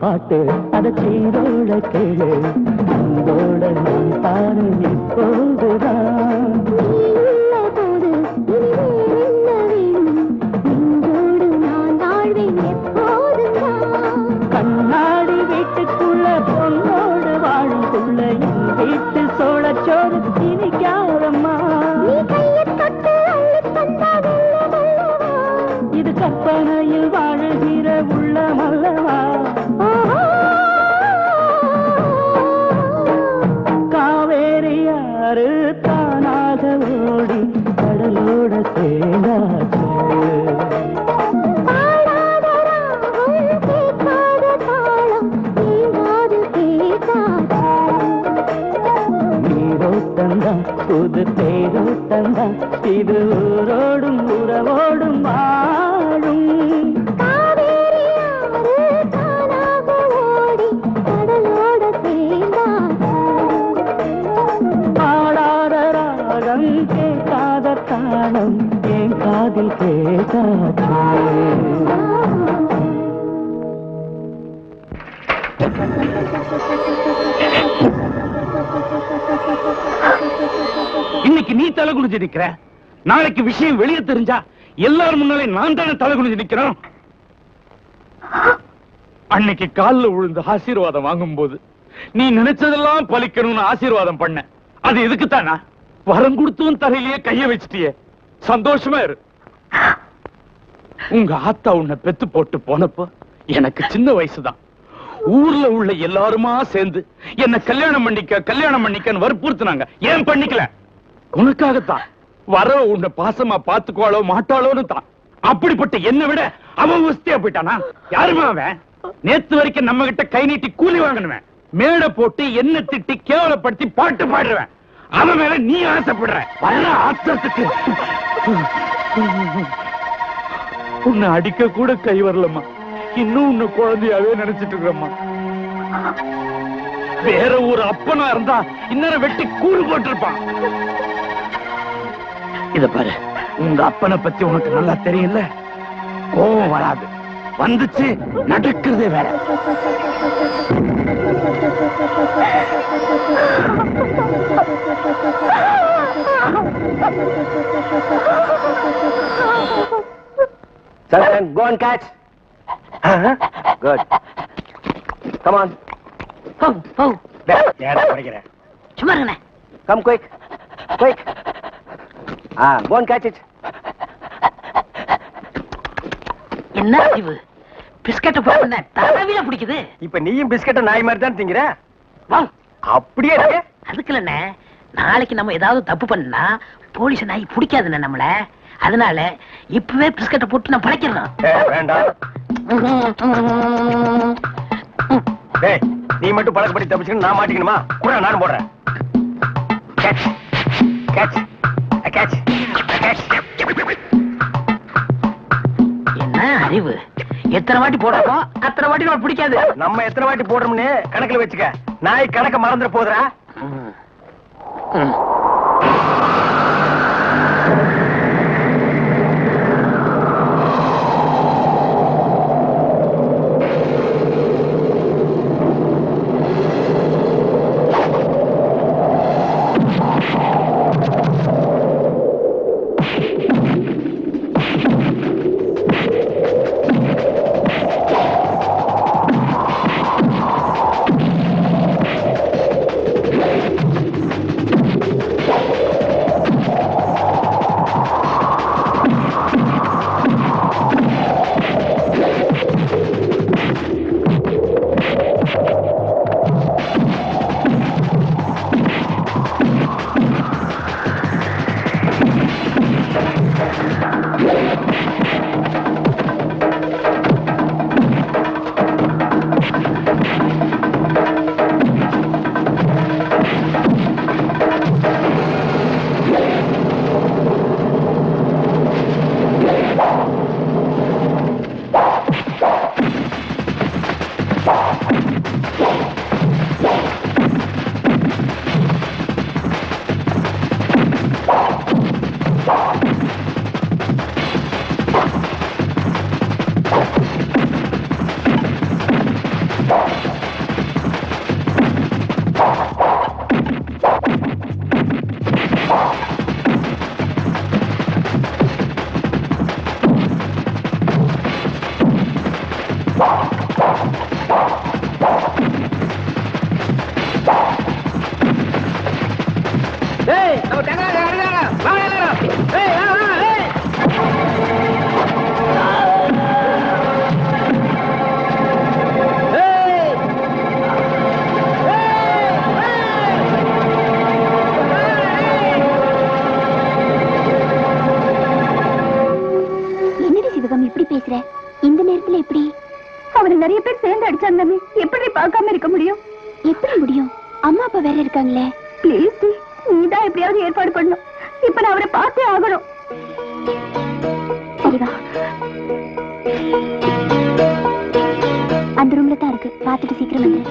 பாட்டு அத சீரோட கேளு உங்களோட நான் பாரு எப்போதுதான் கண்ணாடி வீட்டுக்குள்ள பொண்ணோடு வாழும் புள்ள என் வீட்டு சோழச்சோறு திணிக்காதம்மா இது கற்பனையில் வாழுகிற உள்ளமல்லவா காவேரி யாரு தானாக ஓடி கடலோட சேர்ந்தாச்சு நீரோட்டந்தான் புது தேரோட்டந்தான் இது ஊரோடும் உறவோடும் வாழும் பாடாத ராகம் கேட்காத தாளம் என் காதில் கேட்டாச்சு இன்னைக்கு நீ தலை குனிஞ்சு நிக்கிற, நாளைக்கு விஷயம் வெளியே தெரிஞ்சா எல்லாரும் முன்னாலே நான் தானே தலை குனிஞ்சு நிக்கிறோம். அன்னைக்கு காலில் விழுந்து ஆசீர்வாதம் வாங்கும் போது நீ நினைச்சதெல்லாம் பலிக்கணும்னு ஆசீர்வாதம் பண்ண. அது எதுக்குத்தானா? வரம் கொடுத்தும் தலையிலேயே கைய வச்சிட்டியே. சந்தோஷமா இரு. உங்க ஆத்தா உன்னை பெத்து போட்டு போனப்போ எனக்கு சின்ன வயசுதான். ஊர்ல உள்ள எல்லாருமா சேர்ந்து என்ன கல்யாணம் பண்ணிக்கன்னு வற்புறுத்தினாங்க. ஏன் பண்ணிக்கல? உனக்காகத்தான். வர உன்னை பாசமா பாத்துக்குவாளோ மாட்டாளோன்னு தான். அப்படிப்பட்ட என்ன விட அவன் வசதியா போயிட்டானா? யாருமா அவன்? நேத்து வரைக்கும் நம்ம கிட்ட கை நீட்டி கூலி வாங்கணுவேன். மேடை போட்டு என்ன திட்டி கேவலப்படுத்தி பாட்டு பாடுறவன். அவன் மேல நீ ஆசைப்படுற. வர்ற ஆத்திரத்துக்கு உன்னை அடிக்க கூட கை வரலம்மா. இன்னும் உன்னை குழந்தையாவே நினைச்சிட்டு இருக்கிறம்மா. வேற ஒரு அப்பனா இருந்தா இன்னும் வெட்டி கூறு போட்டிருப்பான். இத பாரு, உங்க அப்பனை பத்தி உனக்கு நல்லா தெரியல. கோபம் வராது, வந்துச்சு நடக்கிறதே வேற. Children, go and catch. Good. Come on. சும்மா இருங்க. Come quick. Quick. Go and catch it. என்ன அறிவு? பிஸ்கட் போடுன தரவில பிடிக்குது. இப்ப நீயும் பிஸ்கட்ட நாய் மாதிரி தான் திங்கற. அப்படியே இருக்கு. அதுக்குல என்ன, நாளைக்கு நம்ம ஏதாவது தப்பு பண்ணா போலீஸ் நாய் பிடிக்காதுன்னு நம்மள. அதனால இப்பவே பிஸ்கட்ட போட்டு நான் பழைக்கிறேன். வேண்டாம். டேய், நீ மட்டும் பழக்கப்படி தப்பிச்சுன்னு நான் மாட்டிக்கணுமா? கூட நானும் போடுறேன். Catch catch catch catch. என்ன அறிவு? எத்தனை வாட்டி போடுறோம் அத்தனை வாட்டி நான் பிடிக்காது. நம்ம எத்தனை வாட்டி போடுறோம்னு கணக்குல வச்சுக்க. நாய் கணக்க மறந்துட போதுறா. பேசுற? இந்த நேரத்துல எப்படி? அவரை நிறைய பேர் சேர்ந்து அடிச்சாங்க. எப்படி பார்க்காம இருக்க முடியும்? எப்படி முடியும்? அம்மா அப்பா வேற இருக்காங்களே. ப்ளீஸ் நீதான் எப்படியாவது ஏற்பாடு பண்ணணும். இப்ப நான் அவரை பார்த்தே ஆகணும். சரிவா, அந்த ரூம்ல தான் இருக்கு. பார்த்துட்டு சீக்கிரம் வந்து.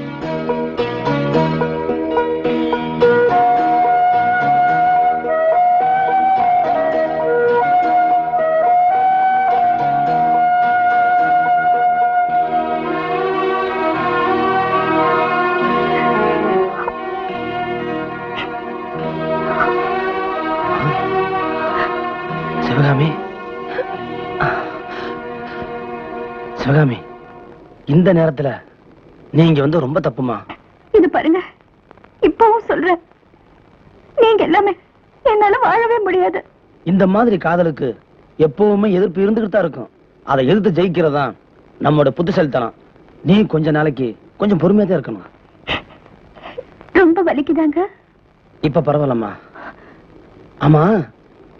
சிவகாமி, சிவகாமி, இந்த நேரத்துல நீங்க வந்து ரொம்ப தப்புமா. இது பாருங்க, இப்பவும் சொல்றேன், நீங்க எல்லாமே என்னால வாழவே முடியாது. இந்த மாதிரி காதலுக்கு எப்பவுமே எதிர்ப்பு இருந்துகிட்டு தான் இருக்கும். அதை எதிர்த்து ஜெயிக்கிறதா நம்மோட புத்திசாலித்தனம். நீ கொஞ்ச நாளைக்கு கொஞ்சம் பொறுமையா தான் இருக்கணும். ரொம்ப வலிக்குதாங்க. இப்ப பரவாயில்லம்மா. ஆமா,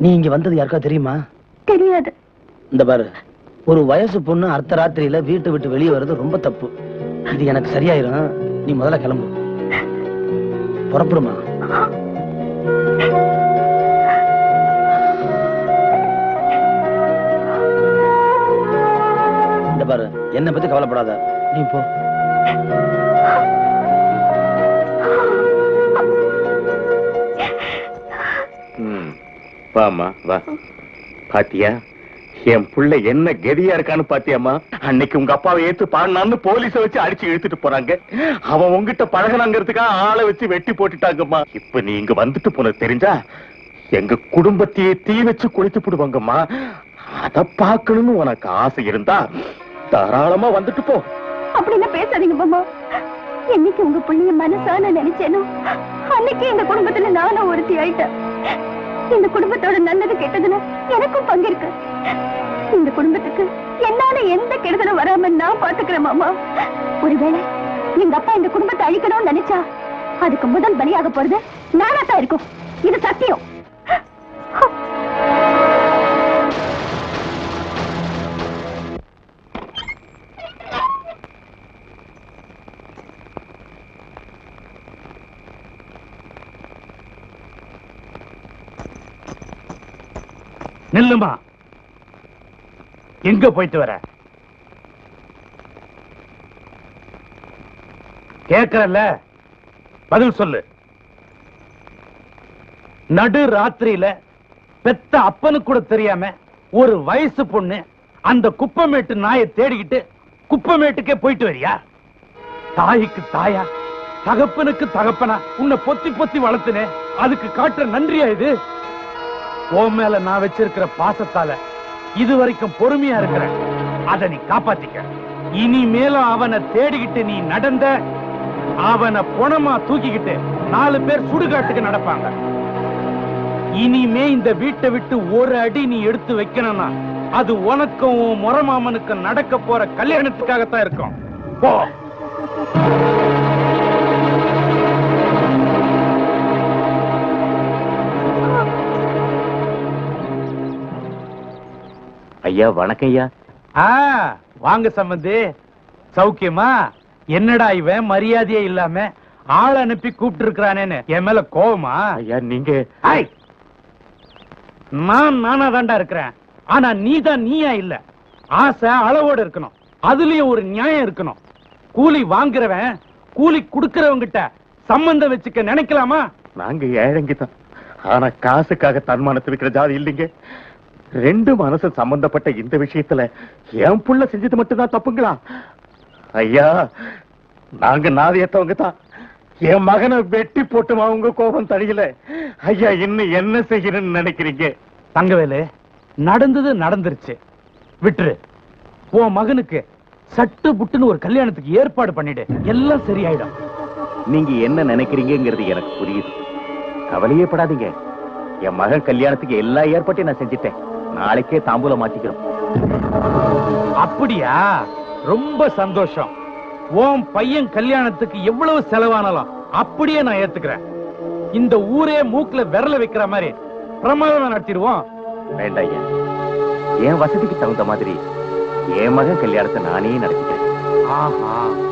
நீ இங்க வந்தது யாருக்கா தெரியுமா? தெரியாது. இந்த பாரு, ஒரு வயசு பொண்ணு அர்த்த ராத்திரியில வீட்டை விட்டு வெளியே வர்றது ரொம்ப தப்பு. இது எனக்கு சரியாயிரும். நீ முதல்ல கிளம்பு. புறப்படுமா. இந்த பாரு, என்னை பத்தி கவலைப்படாத, நீ போ. வாமா வா. பாத்தியா என் புள்ள என்ன கெதியா இருக்கான்னு பாத்தியாமா? அன்னைக்கு உங்க அப்பாவை ஏத்து பாடினான்னு போலீஸ வச்சு அடிச்சு இழுத்துட்டு போறாங்க. அவன் உங்ககிட்ட பழகனாங்கிறதுக்காக ஆளை வச்சு வெட்டி போட்டுட்டாங்கம்மா. இப்ப நீ இங்க வந்துட்டு போனது தெரிஞ்சா எங்க குடும்பத்தையே தீ வச்சு குளித்து போடுவாங்கம்மா. அத பாக்கணும்னு உனக்கு ஆசை இருந்தா தாராளமா வந்துட்டு போ. அப்படின்னு பேசாதீங்க மாமா. என்னைக்கு உங்க பிள்ளைய மனசான நினைச்சேனோ அன்னைக்கு இந்த குடும்பத்துல நானும் ஒருத்தி ஆயிட்டேன். இந்த குடும்பத்தோட நல்லது கெட்டதுன்னு எனக்கும் பங்கு இருக்கு. இந்த குடும்பத்துக்கு என்னால எந்த கெடுதலும் வராம நான் பாத்துக்கிறேன் மாமா. ஒருவேளை எங்க அப்பா இந்த குடும்பத்தை அழிக்கணும்னு நினைச்சா அதுக்கு முதல் பலியாக போறது நானா தான் இருக்கும். இது சத்தியம். நில்லுமா, எங்க போயிட்டு வர? கேக்குறல்ல, பதில் சொல்லு. நடு ராத்திரியில பெத்த அப்பனுக்கு கூட தெரியாம ஒரு வயசு பொண்ணு அந்த குப்பமேட்டு நாயை தேடிக்கிட்டு குப்பமேட்டுக்கே போயிட்டு வரியா? தாய்க்கு தாயா, தகப்பனுக்கு தகப்பனா உன்னை பொத்தி பொத்தி வளர்த்துனே, அதுக்கு காட்டுற நன்றியா இது? உன் மேல நான் வச்சிருக்கிற பாசத்தால இதுவரைக்கும் பொறுமையா இருக்கிறேன். அதை நீ காப்பாத்திக்க. இனிமேலும் அவனை தேடிக்கிட்டு நீ நடந்த, அவனை பொணமா தூக்கிக்கிட்டு 4 பேர் சுடுகாட்டுக்கு நடப்பாங்க. இனிமே இந்த வீட்டை விட்டு ஒரு அடி நீ எடுத்து வைக்கணும்னா அது உனக்கும் உன் முறமாமனுக்கும் நடக்க போற கல்யாணத்துக்காகத்தான் இருக்கும். போ. ஐயா வணக்கம் ஐயா. வாங்க சம்பந்தி, சௌக்கியமா? என்னடா இவன் மரியாதையே இல்லாம ஆள் அனுப்பி கூப்பிட்டு இருக்கிறானேன்னு என் மேல கோவமா? ஐயா நீங்க நானா தாண்டா இருக்கிறேன். ஆனா நீதான் நீயா இல்ல. ஆசை அளவோடு இருக்கணும், அதுலயும் ஒரு நியாயம் இருக்கணும். கூலி வாங்குறவன் கூலி குடுக்கிறவங்கிட்ட சம்பந்தம் வச்சுக்க நினைக்கலாமா? நாங்க ஏழைங்கதான், ஆனா காசுக்காக தன்மானத்தில் இருக்கிற ஜாதி இல்லைங்க. 2 மனசு சம்பந்தப்பட்ட இந்த விஷயத்துல என் புள்ள செஞ்சது மட்டும்தான் தப்புங்களா? ஐயா நாங்க நாதியத்தவங்க தான். என் மகனை வெட்டி போட்டு அவங்க கோபம் தடையில. ஐயா இன்னும் என்ன செய்யணும்னு நினைக்கிறீங்க? தங்கவேலு, நடந்தது நடந்துருச்சு, விட்டுரு. உன் மகனுக்கு சட்டு புட்டுன்னு ஒரு கல்யாணத்துக்கு ஏற்பாடு பண்ணிடு, எல்லாம் சரியாயிடும். நீங்க என்ன நினைக்கிறீங்கிறது எனக்கு புரியுது, கவலையே படாதீங்க. என் மகன் கல்யாணத்துக்கு எல்லா ஏற்பாட்டையும் நான் செஞ்சுட்டேன். நாளைக்கே தாம்பூலம் மாத்திக்கிறோம். அப்படியா? ரொம்ப சந்தோஷம். உன் பையன் கல்யாணத்துக்கு எவ்வளவு செலவானாலும் அப்படியே நான் ஏத்துக்கிறேன். இந்த ஊரே மூக்குல விரல வைக்கிற மாதிரி பிரமாதம் நடத்திடுவோம். வேண்டாம் ஐயா, என் வசதிக்கு தகுந்த மாதிரி என் மகன் கல்யாணத்தை நானே நடத்திக்கிறேன்.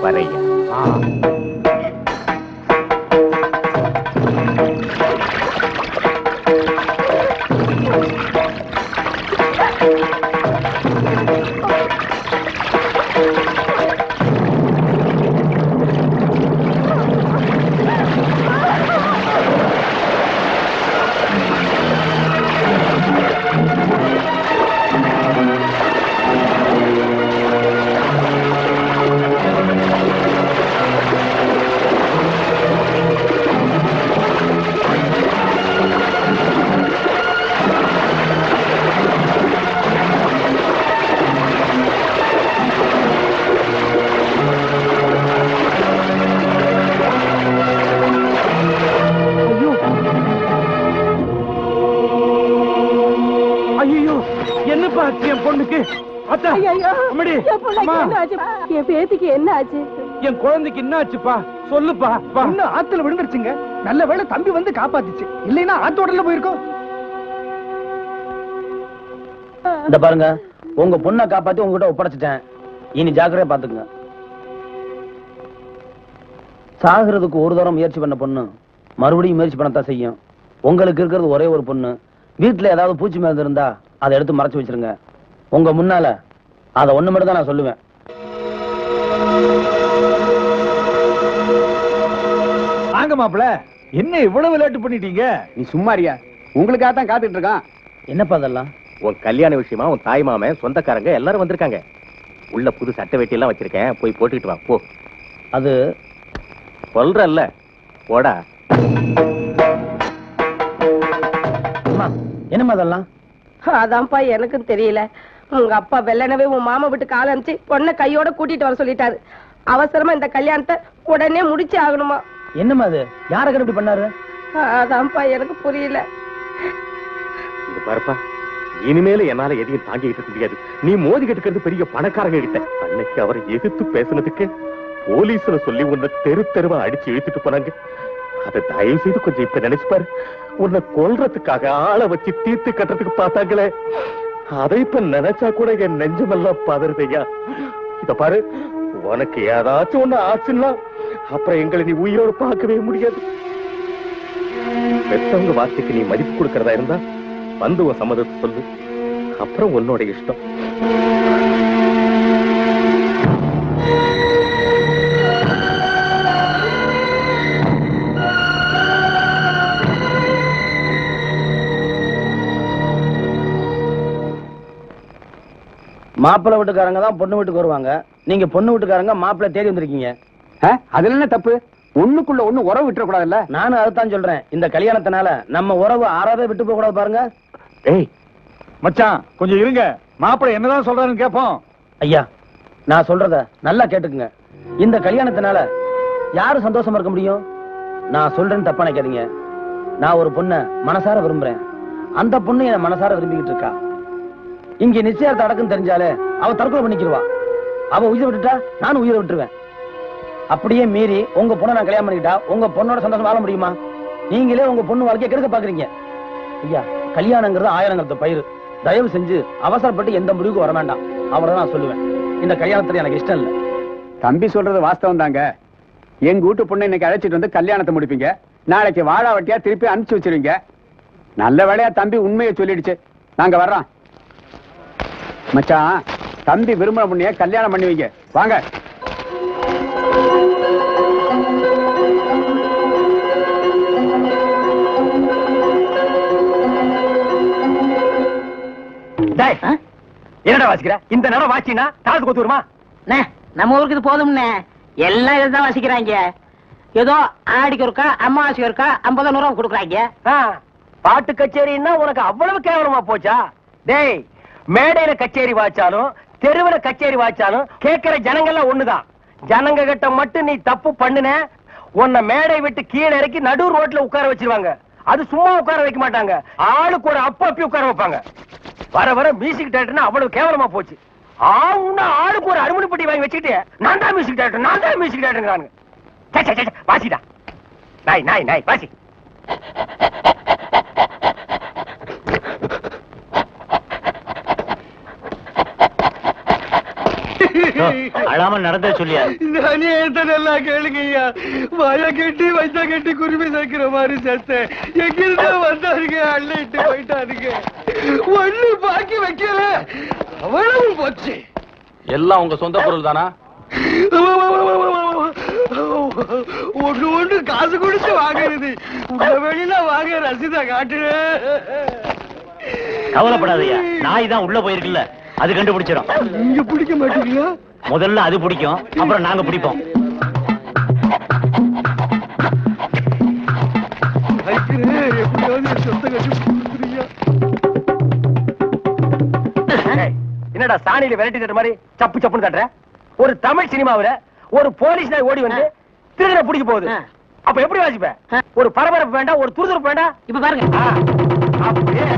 வரையா என் பேத்திக்கு என்ன ஆச்சு? என் குழந்தைக்கு என்ன ஆச்சுப்பா? சொல்லுப்பா. ஆத்துல விழுந்துருச்சுங்க. நல்ல வேளை தம்பி வந்து காப்பாத்துச்சு, இல்லைன்னா ஆத்தோடல போயிருக்கோம். இந்த பாருங்க, உங்க பொண்ணை காப்பாத்தி உங்ககிட்ட ஒப்படைச்சிட்டேன். இனி ஜாக்கிரதையா பாத்துக்குங்க. சாகிறதுக்கு ஒரு தரம் முயற்சி பண்ண பொண்ணு மறுபடியும் முயற்சி பண்ணத்தான் செய்யும். உங்களுக்கு இருக்கிறது ஒரே ஒரு பொண்ணு. வீட்டுல ஏதாவது பூச்சி மருந்து இருந்தா அதை எடுத்து மறைச்சு வச்சிருங்க. உங்க முன்னால அதை ஒண்ணு மட்டும் தான் நான் சொல்லுவேன். வாங்க மாப்பிள, என்ன இவ்வளவு விளையாட்டு பண்ணிட்டீங்க? நீ சும்மாரியா, உங்களுக்காக தான் காத்துட்டு இருக்கான். என்னப்பா அதெல்லாம்? உன் கல்யாண விஷயமா உன் தாய் மாமன் சொந்தக்காரங்க எல்லாரும் வந்திருக்காங்க. உள்ள புது சட்டை வெட்டி எல்லாம் வச்சிருக்கேன், போய் போட்டுக்கிட்டு வா போ. அது சொல்றல்ல, போடா. என்னமா அதெல்லாம்? அதான்ப்பா எனக்கும் தெரியல. உங்க அப்பா வெள்ளனவே உன் மாமா விட்டு கால அனுப்பிச்சு பொண்ணை கையோட கூட்டிட்டு வர சொல்லிட்டாரு. அவசரமா இந்த கல்யாணத்தை உடனே முடிச்சு ஆகணுமா? என்னமா அது? யார கண்டு இப்படி பண்ணாரு? அதான்ப்பா எனக்கு புரியல. இது பாருப்பா, இனிமேல என்னால எதையும் தாங்கிக்கிட்டு இருக்க முடியாது. நீ மோதி கட்டுக்கிறது பெரிய பணக்காரங்க கிட்ட. அன்னைக்கு அவரை எதிர்த்து பேசுனதுக்கு போலீஸ்ல சொல்லி உன்னை தெரு தெருவா அடிச்சு இழுத்துட்டு போனாங்க. அதை தயவு செய்து கொஞ்சம் இப்ப நினைச்சு பாரு. உன்னை கொல்றதுக்காக ஆளை வச்சு தீர்த்து கட்டுறதுக்கு பார்த்தாங்களே, அதை இப்ப நினைச்சா கூட என் நெஞ்சமெல்லாம் பதறுதையா. இத பாரு, உனக்கு ஏதாச்சும் ஒண்ணு ஆச்சுன்னா அப்புறம் எங்களை நீ உயிரோடு பார்க்கவே முடியாது. பெத்தவங்க வார்த்தைக்கு நீ மதிப்பு கொடுக்கறதா இருந்தா வந்து உன் சம்மதத்தை சொல்லு, அப்புறம் உன்னோட இஷ்டம். மாப்பிள்ளை வீட்டுக்காரங்க தான் பொண்ணு வீட்டுக்கு வருவாங்க. நீங்க பொண்ணு வீட்டுக்காரங்க மாப்பிள்ளை தேடி வந்திருக்கீங்க. அதுல என்ன தப்பு? ஒண்ணுக்குள்ள ஒண்ணு உறவு விட்டுற கூடாதுல்ல? நானும் அதைத்தான் சொல்றேன். இந்த கல்யாணத்தினால நம்ம உறவு ஆறாவே விட்டு போக கூடாது பாருங்க. ஏய் மச்சான், கொஞ்சம் இருங்க. மாப்பிள்ளை என்னதான் சொல்றாருன்னு கேட்போம். ஐயா, நான் சொல்றத நல்லா கேட்டுக்குங்க. இந்த கல்யாணத்தினால யாரு சந்தோஷமா இருக்க முடியும்? நான் சொல்றேன்னு தப்பா நினைக்காதீங்க. நான் ஒரு பொண்ணை மனசார விரும்புறேன். அந்த பொண்ணு என்ன மனசார விரும்பிக்கிட்டு இருக்கா. இங்க நிச்சயத்தை அடக்கம் தெரிஞ்சாலே அவ தற்கொலை பண்ணிக்கிடுவா. அவ உயிரை விட்டுட்டா நானும் உயிரை விட்டுருவேன். அப்படியே மீறி உங்க பொண்ணை நான் கல்யாணம் பண்ணிக்கிட்டா உங்க பொண்ணோட சந்தோஷம் வாழ முடியுமா? நீங்களே உங்க பொண்ணு வாழ்க்கையை கெடுக்க பாக்குறீங்க. ஐயா, கல்யாணங்கிறது ஆயிரங்கிறது பயிர். தயவு செஞ்சு அவசரப்பட்டு எந்த முடிவுக்கு வர வேண்டாம். அவ்வளவுதான் நான் சொல்லுவேன். இந்த கல்யாணத்துல எனக்கு இஷ்டம் இல்லை. தம்பி சொல்றது வாஸ்தவம் தாங்க. எங்க வீட்டு பொண்ணை இன்னைக்கு அழைச்சிட்டு வந்து கல்யாணத்தை முடிப்பீங்க. நாளைக்கு வாழா வட்டியா திருப்பி அனுப்பிச்சு வச்சிருவீங்க. நல்ல வேளையா தம்பி உண்மையை சொல்லிடுச்சு. நாங்க வர்றோம். மச்சான், தம்பி விரும்பின பொண்ணைய கல்யாணம் பண்ணி வைங்க. வாங்க. என்னடா வாசிக்கிற? இந்த நேரம் வாசினா தாழ்த்து கொத்து வருமா? நம்ம ஊருக்கு இது போதும்னே. எல்லாம் இதுதான் வாசிக்கிறாங்க. ஏதோ ஆடிக்கு இருக்கா, அம்மாவாசைக்கு இருக்கா 50 ரூபா கொடுக்குறாங்க. பாட்டு கச்சேரின்னா உனக்கு அவ்வளவு கேவலமா போச்சா? டேய், மேடையில கச்சேரி வாச்சாலும் தெருவுல கச்சேரி வாச்சாலும் கேட்கிற ஜனங்கள்லாம் ஒண்ணுதான். ஜனங்க கிட்ட மட்டும் நீ தப்பு பண்ணுன, உன்னை மேடை விட்டு கீழே இறக்கி நடு ரோட்ல உட்கார வச்சிருவாங்க. அது சும்மா உட்கார வைக்க மாட்டாங்க, ஆளுக்கு ஒரு அப்பி உட்கார வைப்பாங்க. வர வர மியூசிக் டைரக்டர்னா அவ்வளவு கேவலமா போச்சு. ஆளுக்கு ஒரு அருமணி பெட்டி வாங்கி வச்சுக்கிட்டு நான் தான் மியூசிக் டைரக்டர், நான் தான் மியூசிக் டைரக்டர். வாசிடா, நாய் நாய் நாய் வாசி. அழாம நடந்தே சொல்லியா? எல்லாம் கேளுங்க ஐயா. வாய கட்டி வைத்த கட்டி குருவி சேர்க்கிற மாதிரி சேர்த்தேன். எங்கிருந்தா வந்தாருங்க, அள்ளிட்டு போயிட்டாருங்க. ஒண்ணு பாக்கி வைக்கல, அவ்வளவு போச்சு. எல்லாம் உங்க சொந்த பொருள் தானா? ஒண்ணு காசு கொடுத்து வாங்குறது. உங்க வெளியில வாங்க ரசீதா காட்டுறேன். கவலைப்படாதயா, நாய் தான் உள்ள போயிருக்குல்ல, அது கண்டுபிடிச்சிடும். நீங்க பிடிக்க மாட்டீங்களா? முதல்ல அது பிடிக்கும், அப்புறம் நாங்க பிடிப்போம். என்னடா சாணியில விரட்டி தட்ட மாதிரி சப்பு சப்புன்னு தட்டுற? ஒரு தமிழ் சினிமாவில ஒரு போலீஸ் நாய் ஓடி வந்து திருடனை பிடிக்க போகுது. அப்ப எப்படி வாசிப்ப? ஒரு பரபரப்பு வேண்டாம், ஒரு துருதுருப்பு வேண்டாம். இப்ப பாருங்க. அப்படியே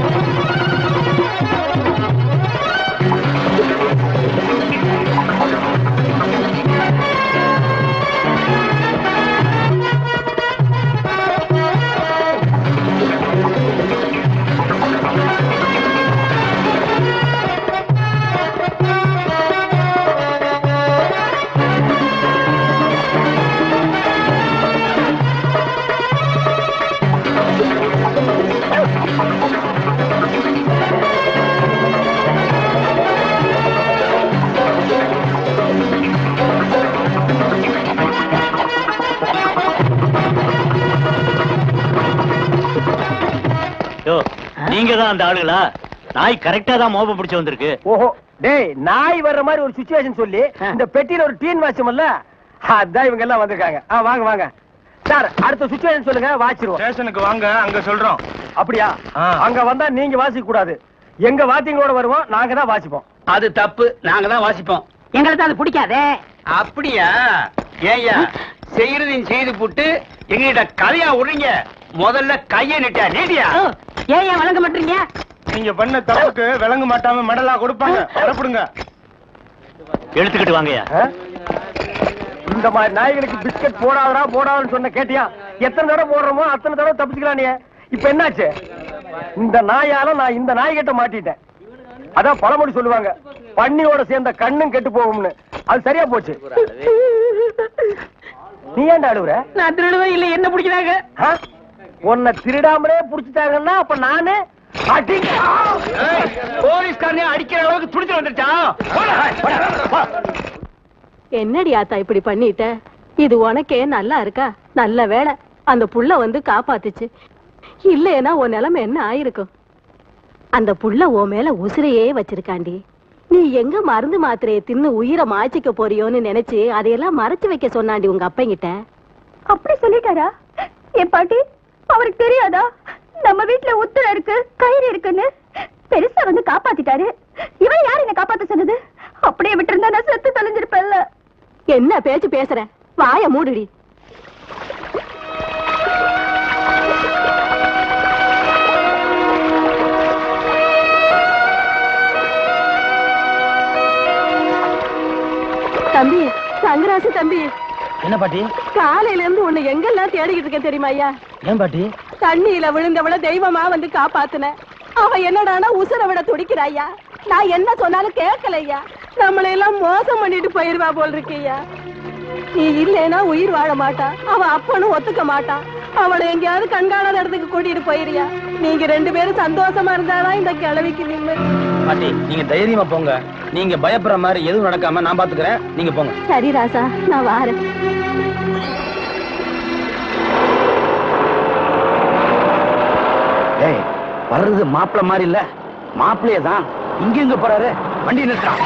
நீங்க தான் அந்த ஆளுகளா? நாய் கரெக்டா தான் மோப்ப பிடிச்சு வந்திருக்கு. ஓஹோ, டேய், நாய் வர்ற மாதிரி ஒரு சிச்சுவேஷன் சொல்லி இந்த பெட்டியில ஒரு டீன் வாட்சம்ல, அதான் இவங்க எல்லாம் வந்திருக்காங்க. வாங்க வாங்க சார், அடுத்த சிச்சுவேஷன் சொல்லுங்க, வாச்சிருவோம். ஸ்டேஷனுக்கு வாங்க, அங்க சொல்றோம். அப்படியா? அங்க வந்தா நீங்க வாசிக்க கூடாது. எங்க வாத்தியங்களோட வருவோம், நாங்க தான் வாசிப்போம். அது தப்பு, நாங்க தான் வாசிப்போம். எங்களுக்கு அது பிடிக்காதே. அப்படியா? ஏய்யா, செய்யறதையும் செய்து போட்டு எங்கிட்ட கதையா விடுறீங்க. முதல்ல கைய நீட்டியா? ஏன் வழங்க மாட்டீங்க? நீங்க பண்ண தப்புக்கு விளங்க மாட்டாம மெடலா கொடுப்பாங்க. வரப்படுங்க. எடுத்துக்கிட்டு வாங்கயா. இந்த மாதிரி நாய்களுக்கு பிஸ்கட் போடாதடா போடாதுன்னு சொன்ன கேட்டியா? எத்தனை தடவை போடுறோமோ அத்தனை தடவை தப்பிச்சுக்கலாம். நீ இப்ப என்னாச்சு? இந்த நாயால நான் இந்த நாய்கிட்ட மாட்டிட்டேன். அதான் பழமொழி சொல்லுவாங்க, பன்னியோட சேர்ந்த கண்ணும் கெட்டு போகும்னு. அது சரியா போச்சு. நீ ஏன்டா அழுவுற? நான் திருடுவே இல்ல, என்ன பிடிக்கிறாங்க? உன்னை திருடாமலே புடிச்சிட்டாங்கன்னா அப்ப நானு போலீஸ்காரனே அடிக்கிற அளவுக்கு துடிச்சு வந்துட்டா. என்னடி ஆத்தா இப்படி பண்ணிட்ட? இது உனக்கே நல்லா இருக்கா? நல்ல வேளை அந்த புள்ள வந்து காப்பாத்துச்சு. இல்லைன்னா உன் நிலைமை என்ன ஆயிருக்கும்? அந்த புள்ள உன் மேல உசிரையே வச்சிருக்காண்டி. நீ எங்க மருந்து மாத்திரையை தின்னு உயிரை மாய்ச்சிக்க போறியோன்னு நினைச்சு அதையெல்லாம் மறைச்சு வைக்க சொன்னாண்டி உங்க அப்பங்கிட்ட. அப்படி சொல்லிட்டாரா? என் பாட்டி, அவருக்கு தெரியாதா நம்ம வீட்டுல உத்தர இருக்கு, கயிறு இருக்குன்னு? பெருசா வந்து காப்பாத்திட்டாரு. இவன் யாரு என்ன காப்பாத்த சொன்னது? அப்படியே விட்டுருந்தா நான் செத்து தொலைஞ்சிருப்பேன்ல. என்ன பேச்சு பேசுற? வாய மூடுடி. தம்பி, சங்கராசு தம்பி. என்ன பாட்டி? காலையில இருந்து உன்னை எங்கெல்லாம் தேடிக்கிட்டு இருக்கேன் தெரியுமா ஐயா? ஏன் பாட்டி? தண்ணியில விழுந்தவள தெய்வமா வந்து காப்பாத்துன. அவ என்னடானா உசுர விட துடிக்கிறாயா. நான் என்ன சொன்னாலும் கேட்கலையா. நம்மளை எல்லாம் மோசம் பண்ணிட்டு போயிருவா போல் இருக்கையா. நீ இல்லைன்னா உயிர் வாழ மாட்டா. அவ அப்பனும் ஒத்துக்க மாட்டான். அவளை எங்கேயாவது கண்காணாத இடத்துக்கு கூட்டிட்டு போயிருயா. நீங்க ரெண்டு பேரும் சந்தோஷமா இருந்தாதான் இந்த கிழவிக்கு நிம்மதி. பாட்டி, நீங்க தைரியமா போங்க. நீங்க பயப்படுற மாதிரி எதுவும் நடக்காம நான் பாத்துக்கிறேன். நீங்க போங்க. சரி ராசா, நான் வாரேன். ஏய், வர்றது மாப்பிள்ள மாதிரி இல்ல, மாப்பிள்ளையே தான். இங்க எங்க போறாரு? வண்டி நிறுத்தான்.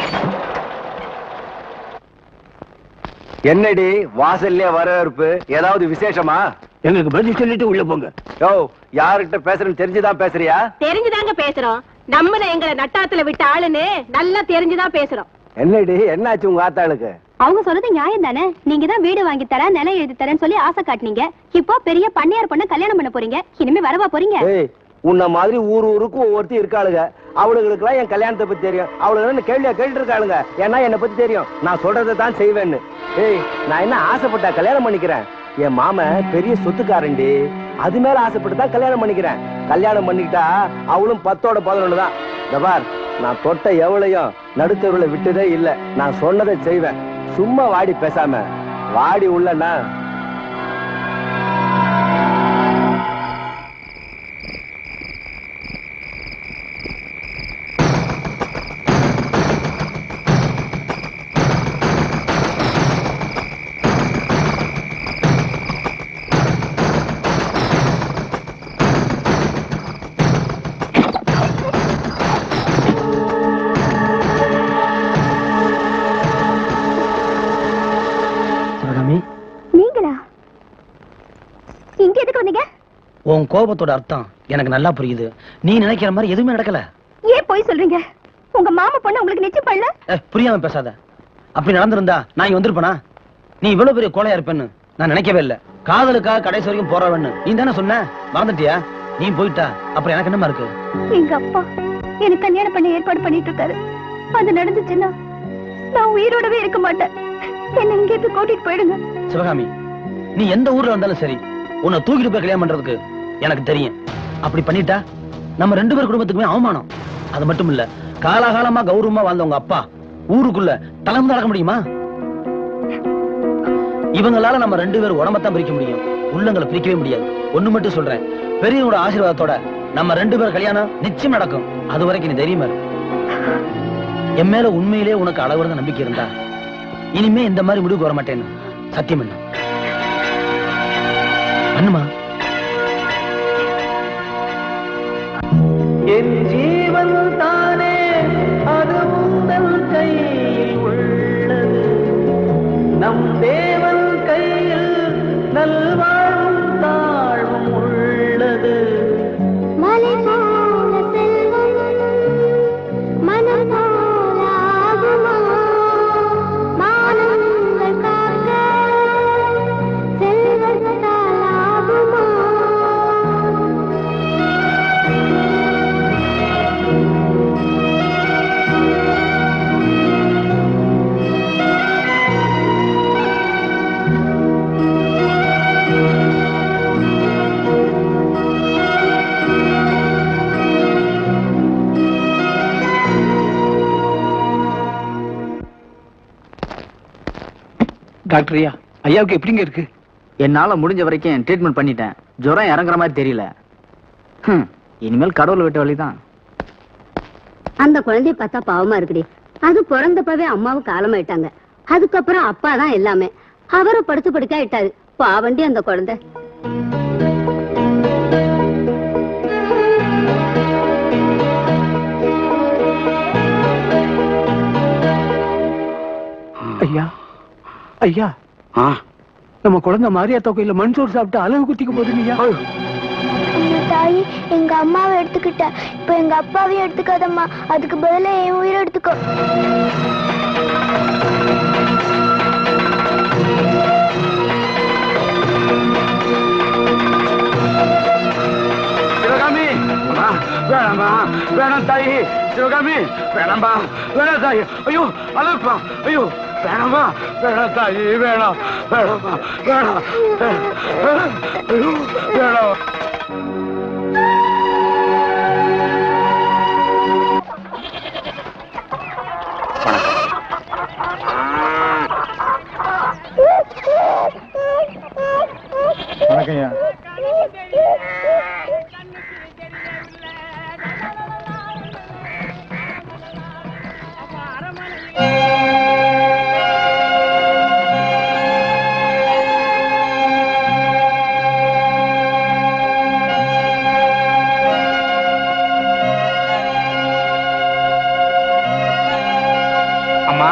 என்னடி வாசல்லே வரவேற்பு? ஏதாவது விசேஷமா? எங்களுக்கு பதில் சொல்லிட்டு உள்ள போங்க. யோ, யாருகிட்ட பேசுறேன்னு தெரிஞ்சுதான் பேசுறியா? தெரிஞ்சுதாங்க பேசுறோம். நம்மள எங்களை நட்டாத்துல விட்ட ஆளுன்னு நல்லா தெரிஞ்சுதான் பேசுறோம். என்னடி, என்னாச்சு உங்க ஆத்தாளுக்கு? அவங்க சொல்றது நியாயம் தானே? நீங்க தான் வீடு வாங்கி தரேன், நிலம் எழுதி தரேன்னு சொல்லி ஆசை காட்டினீங்க. இப்போ பெரிய பண்ணையார் பொண்ண கல்யாணம் பண்ண போறீங்க. இனிமே வரவா போறீங்க? உன்ன மாதிரி ஊர் ஊருக்கு ஒவ்வொருத்தி இருக்காளுங்க. அவளுங்களுக்கு எல்லாம் என் கல்யாணத்தை பத்தி தெரியும். அவளுக்கு கேள்வியா கேட்டு இருக்காளுங்க. ஏன்னா என்னை பத்தி தெரியும், நான் சொல்றதை தான் செய்வேன்னு. நான் என்ன ஆசைப்பட்டா கல்யாணம் பண்ணிக்கிறேன்? என் மாம பெரிய சொத்துக்காரண்டி, அது மேல ஆசைப்பட்டு தான் கல்யாணம் பண்ணிக்கிறேன். கல்யாணம் பண்ணிக்கிட்டா அவளும் 10ஓட 11 தான். பார், நான் தொட்ட எவ்வளையும் நடுத்தருவுல விட்டதே இல்ல. நான் சொன்னதை செய்வேன். சும்மா வாடி பேசாம வாடி உள்ளனா. உன் கோபத்தோட அர்த்தம் எனக்கு நல்லா புரியுது. நீ நினைக்கிற மாதிரி எதுவுமே நடக்கல. ஏன் போய் சொல்றீங்க? உங்க மாமா பொண்ணு உங்களுக்கு நிச்சயம் பண்ணல. புரியாம பேசாத. அப்படி நடந்திருந்தா நான் இங்க வந்திருப்பேனா? நீ இவ்வளவு பெரிய கோழையா இருப்பேன்னு நான் நினைக்கவே இல்ல. காதலுக்காக கடைசி வரைக்கும் போறவன்னு நீ தானே சொன்ன. மறந்துட்டியா? நீ போயிட்டா அப்புறம் எனக்கு என்னமா இருக்கு? எங்க அப்பா எனக்கு கல்யாணம் பண்ண ஏற்பாடு பண்ணிட்டு இருக்காரு. அது நடந்துச்சுன்னா நான் உயிரோடவே இருக்க மாட்டேன். என்ன இங்கே கூட்டிட்டு போயிடுங்க. சிவகாமி, நீ எந்த ஊர்ல வந்தாலும் சரி, உன்னை தூக்கிட்டு போய் கல்யாணம் பண்றதுக்கு எனக்கு தெரியும். அப்படி பண்ணிட்டா நம்ம 2 பேர் குடும்பத்துக்குமே அவமானம். அது மட்டும் இல்ல, காலாகாலமா கௌரவமா வாழ்ந்த உங்க அப்பா ஊருக்குள்ள தலைமை நடக்க முடியுமா? இவங்களால நம்ம 2 பேரும் உடம்பத்தான் பிரிக்க முடியும், உள்ளங்களை பிரிக்கவே முடியாது. ஒண்ணு மட்டும் சொல்றேன், பெரியவங்களோட ஆசீர்வாதத்தோட நம்ம 2 பேர் கல்யாணம் நிச்சயம் நடக்கும். அது வரைக்கும் நீ தைரியமா இரு. என் மேல உண்மையிலே உனக்கு அளவுற நம்பிக்கை இருந்தா இனிமே இந்த மாதிரி முடிவுக்கு வர மாட்டேன்னு சத்தியம் என்ன? பண்ணுமா? என் ஜீவன் தானே அது உங்கள் கையில் உள்ளது. நம் தேவன் கையில் நல்வாழ்வும் தாழ்வும் உள்ளது. மலை போல செல்வம் மனம் போல ஆகுமா? மானங்கள் காக்க செல்வத்தால் ஆகுமா? டாக்டர் ஐயா, ஐயாவுக்கு எப்படிங்க இருக்கு? என்னால முடிஞ்ச வரைக்கும் ட்ரீட்மெண்ட் பண்ணிட்டேன். ஜுரம் இறங்குற மாதிரி தெரியல. இனிமேல் கடவுள் விட்ட வழிதான். அந்த குழந்தைய பார்த்தா பாவமா இருக்குடி. அது பிறந்தப்பவே அம்மாவும் காலமாயிட்டாங்க. அதுக்கப்புறம் அப்பா தான் எல்லாமே. அவரை படுத்து படுக்க ஆயிட்டாரு. பாவண்டி அந்த குழந்தை. ஐயா ஐயா, நம்ம குழந்தை மாரியாத்தா கோயில்ல மண்சோறு சாப்பிட்டு அழகு குத்திக்க போதுங்கய்யா. தாயி, எங்க அம்மாவை எடுத்துக்கிட்ட, இப்ப எங்க அப்பாவையும் எடுத்துக்காதம்மா. அதுக்கு பதிலா என் உயிரை எடுத்துக்கோ. சிவகாமி, வேணாமா, வேணாம் தாயி. சிவகாமி, வேணாம்பா, வேணாம் தாயி. ஐயோ அழுப்பா, ஐயோ வேணாமா, வேணாம் தாயி, வேணாம், வேணாமா, வேணாம், ஐயோ வேணாம். வணக்கம்யா. அம்மா,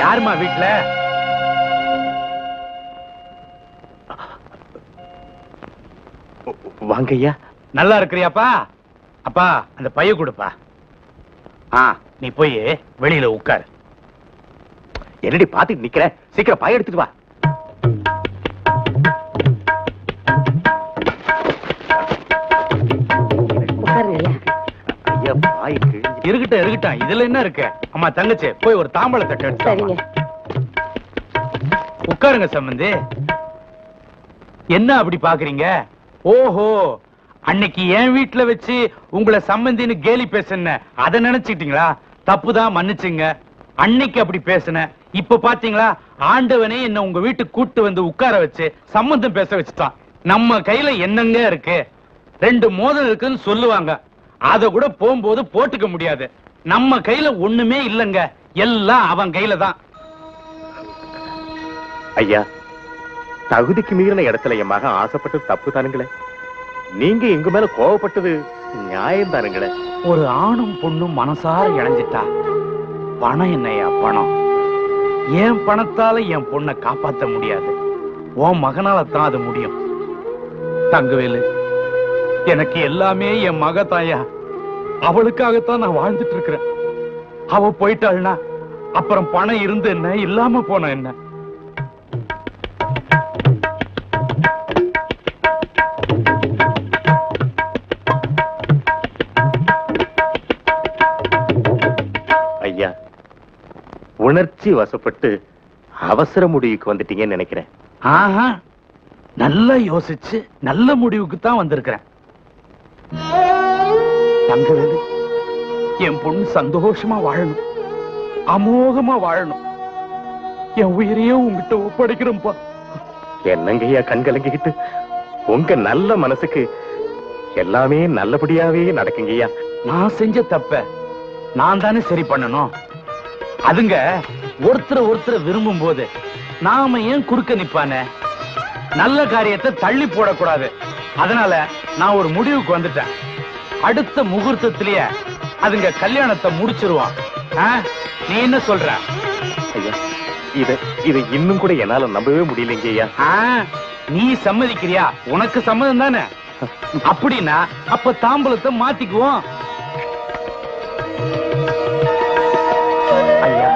யாருமா வீட்டுல? வாங்க ஐயா. நல்லா இருக்கிறியாப்பா? அப்பா, அந்த பைய கொடுப்பா. நீ போய் வெளியில உட்காரு. என்னடி பாத்துட்டு நிக்கிற? சீக்கிரம் பைய எடுத்துட்டு வா. ஐயா, பாய்க்கு இருக்கட்டும் இருக்கட்டும். இதுல என்ன இருக்கு? அம்மா தங்கச்சி, போய் ஒரு தாம்பழ தட்டு எடுத்து உட்காருங்க. சம்பந்தி, என்ன அப்படி பாக்குறீங்க? ஓஹோ, அன்னைக்கு என் வீட்டுல வச்சு உங்களை சம்பந்தின்னு கேலி பேசுன அத நினைச்சுக்கிட்டீங்களா? தப்புதான், மன்னிச்சுங்க. அன்னைக்கு அப்படி பேசினேன். இப்ப பாத்தீங்களா, ஆண்டவனே என்ன உங்க வீட்டுக்கு கூட்டு வந்து உட்கார வச்சு சம்பந்தம் பேச வச்சுட்டான். நம்ம கையில என்னங்க இருக்கு? 2 மோதிரம் இருக்குன்னு சொல்லுவாங்க, அத கூட போகும்போது போட்டுக்க முடியாது. நம்ம கையில ஒண்ணுமே இல்லங்க, எல்லாம் அவன் கையில தான். ஐயா, தகுதிக்கு மீறின இடத்துல என் மகன் ஆசைப்பட்டது தப்பு தானுங்களே. நீங்க எங்க மேல கோவப்பட்டது நியாயம் தானுங்களே. ஒரு ஆணும் பொண்ணும் மனசார இணைஞ்சிட்டா பணம் என்னையா பணம்? என் பணத்தால என் பொண்ணை காப்பாத்த முடியாது, உன் மகனால தான் அது முடியும். தங்கவேலு, எனக்கு எல்லாமே என் மக தாயா. அவளுக்காகத்தான் நான் வாழ்ந்துட்டு இருக்கிறேன். அவ போயிட்டாள்னா அப்புறம் பணம் இருந்து என்ன, இல்லாம போன என்ன? ஐயா, உணர்ச்சி வசப்பட்டு அவசர முடிவுக்கு வந்துட்டீங்கன்னு நினைக்கிறேன். ஆஹா, நல்லா யோசிச்சு நல்ல முடிவுக்கு தான் வந்திருக்கிறேன். தங்கவேலு, என் பொண்ணு சந்தோஷமா வாழணும், அமோகமா வாழணும். என் உயிரையும் உங்ககிட்ட ஒப்படைக்கிறோம்ப்பா. என்னங்கய்யா கண்கலங்கிக்கிட்டு? உங்க நல்ல மனசுக்கு எல்லாமே நல்லபடியாவே நடக்குங்கய்யா. நான் செஞ்ச தப்ப நான் தானே சரி பண்ணணும். அதுங்க ஒருத்தர் விரும்பும் போது நாம ஏன் குறுக்க நிப்பானே? நல்ல காரியத்தை தள்ளி போடக்கூடாது. அதனால நான் ஒரு முடிவுக்கு வந்துட்டேன். அடுத்த முகூர்த்தத்திலேயே அதுங்க கல்யாணத்தை முடிச்சிருவான். நீ என்ன சொல்ற? ஐயா, இத இன்னும் கூட என்னால நம்பவே முடியலைங்க ஐயா. நீ சம்மதிக்கிறியா? உனக்கு சம்மதம் தானே? அப்படின்னா அப்ப தாம்பலத்தை மாத்திக்குவோம். ஐயா,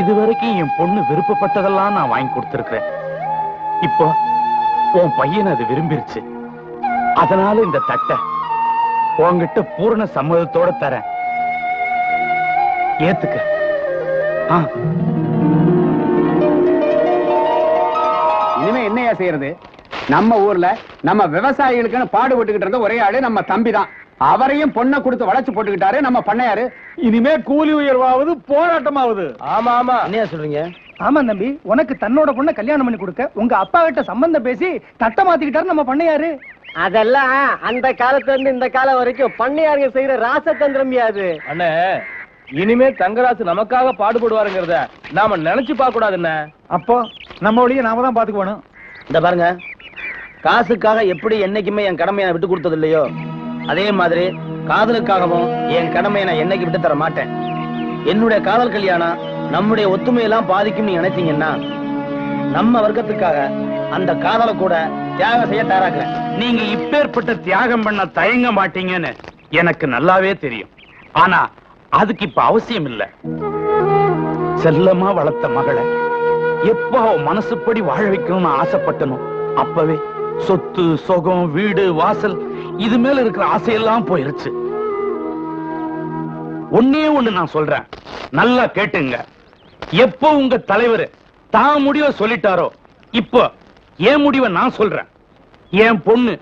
இதுவரைக்கும் என் பொண்ணு விருப்பப்பட்டதெல்லாம் நான் வாங்கி கொடுத்திருக்கிறேன். இப்போ உன் பையன் அது விரும்பிருச்சு. அதனால இந்த தட்டை உன்கிட்ட பூரண சம்மதத்தோட தரேன். ஏத்துக்க. இனிமே என்னையா செய்யறது? நம்ம ஊர்ல நம்ம விவசாயிகளுக்குன்னு பாடுபட்டுக்கிட்டு இருந்த ஒரே ஆளு நம்ம தம்பி தான். அவரையும் பொண்ணை கொடுத்து வளைச்சு போட்டுக்கிட்டாரு நம்ம பண்ணையாரு. இனிமே கூலி உயர்வாவது போராட்டமாவது. ஆமா ஆமா, என்ன சொல்றீங்க? ஆமா தம்பி, உனக்கு தன்னோட பொண்ணை கல்யாணம் பண்ணி கொடுக்க உங்க அப்பா கிட்ட சம்பந்தம் பேசி தட்டை மாத்திக்கிட்டாரு நம்ம பண்ணையாரு. அதெல்லாம் அந்த காலத்துல இருந்து இந்த காலம் வரைக்கும் பண்ணையாருங்க செய்யற ராசதந்திரமியா அது. அண்ணே, இனிமே தங்கராசு நமக்காக பாடுபடுவாருங்கிறத நாம நினைச்சு பார்க்க கூடாதுண்ணே. அப்போ நம்ம வழியை நாம தான் பாத்துக்கணும். இந்த பாருங்க, காசுக்காக எப்படி என்னைக்குமே என் கடமையை நான் விட்டு கொடுத்தது இல்லையோ, அதே மாதிரி காதலுக்காகவும் என் கடமையை நான் என்னைக்கு விட்டு தர மாட்டேன். என்னுடைய காதல் கல்யாணம் நம்முடைய ஒத்துமையெல்லாம் பாதிக்கும் நீ நினைச்சீங்கன்னா நம்ம வர்க்கத்துக்காக அந்த காதலை கூட தியாகம் செய்ய தயாராக்குறேன். நீங்க இப்பேற்பட்ட தியாகம் பண்ண தயங்க மாட்டீங்கன்னு எனக்கு நல்லாவே தெரியும். ஆனா அதுக்கு இப்ப அவசியம் இல்ல. செல்லமா வளர்த்த மகளை எப்ப அவ மனசுப்படி வாழ வைக்கணும்னு ஆசைப்பட்டனும் அப்பவே சொத்து சொகம் வீடு வாசல் இது மேல இருக்கிற ஆசையெல்லாம் போயிருச்சு. ஒன்னே ஒண்ணு நான் சொல்றேன், நல்லா கேட்டுங்க. எப்போ உங்க தலைவர் தான் முடிவை சொல்லிட்டாரோ, இப்போ என் முடிவை நான் சொல்றேன். என் பொண்ணு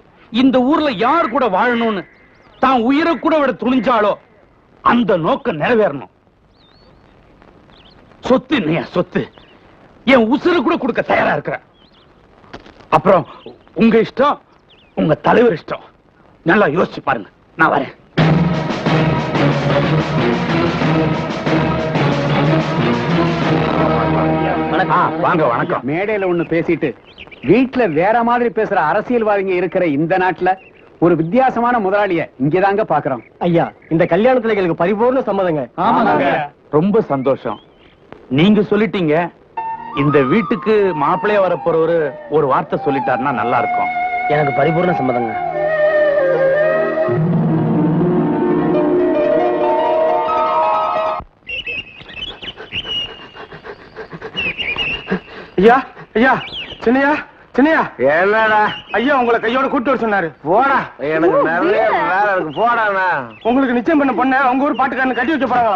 இந்த ஊர்ல யார் கூட வாழணும்னு தான் உயிரை கூட விட துணிஞ்சாலோ அந்த நோக்கம் நிறைவேறணும். சொத்து இல்லையா சொத்து, என் உசுறு கூட கொடுக்க தயாரா இருக்கிறேன். அப்புறம் உங்க இஷ்டம், உங்க தலைவர் இஷ்டம். நல்லா யோசிச்சு பாருங்க. நான் வரேன். வாங்க. வணக்கம். மேடையில ஒண்ணு பேசிட்டு வீட்டுல வேற மாதிரி பேசுற அரசியல்வாதிங்க இருக்கிற இந்த நாட்டுல ஒரு வித்தியாசமான முதலாளிய இங்கதாங்க பாக்குறோம். ஐயா, இந்த கல்யாணத்துல எங்களுக்கு பரிபூர்ண சம்மதங்க. ஆமாங்க, ரொம்ப சந்தோஷம். நீங்க சொல்லிட்டீங்க. இந்த வீட்டுக்கு மாப்பிள்ளைய வரப்போறவரு ஒரு வார்த்தை சொல்லிட்டாருன்னா நல்லா இருக்கும். எனக்கு பரிபூர்ண சம்மதங்க. ஐயா ஐயா, சின்னையா சின்னையா, என்னடா ஐயா உங்களை கையோட கூட்டு வர சொன்னாரு. போடா, எனக்கு நிறைய வேலை இருக்கு. போடாண்ணா. உங்களுக்கு நிச்சயம் பண்ண பொண்ண உங்க ஊர் பாட்டுக்காரன் கட்டி வச்ச போறாங்க.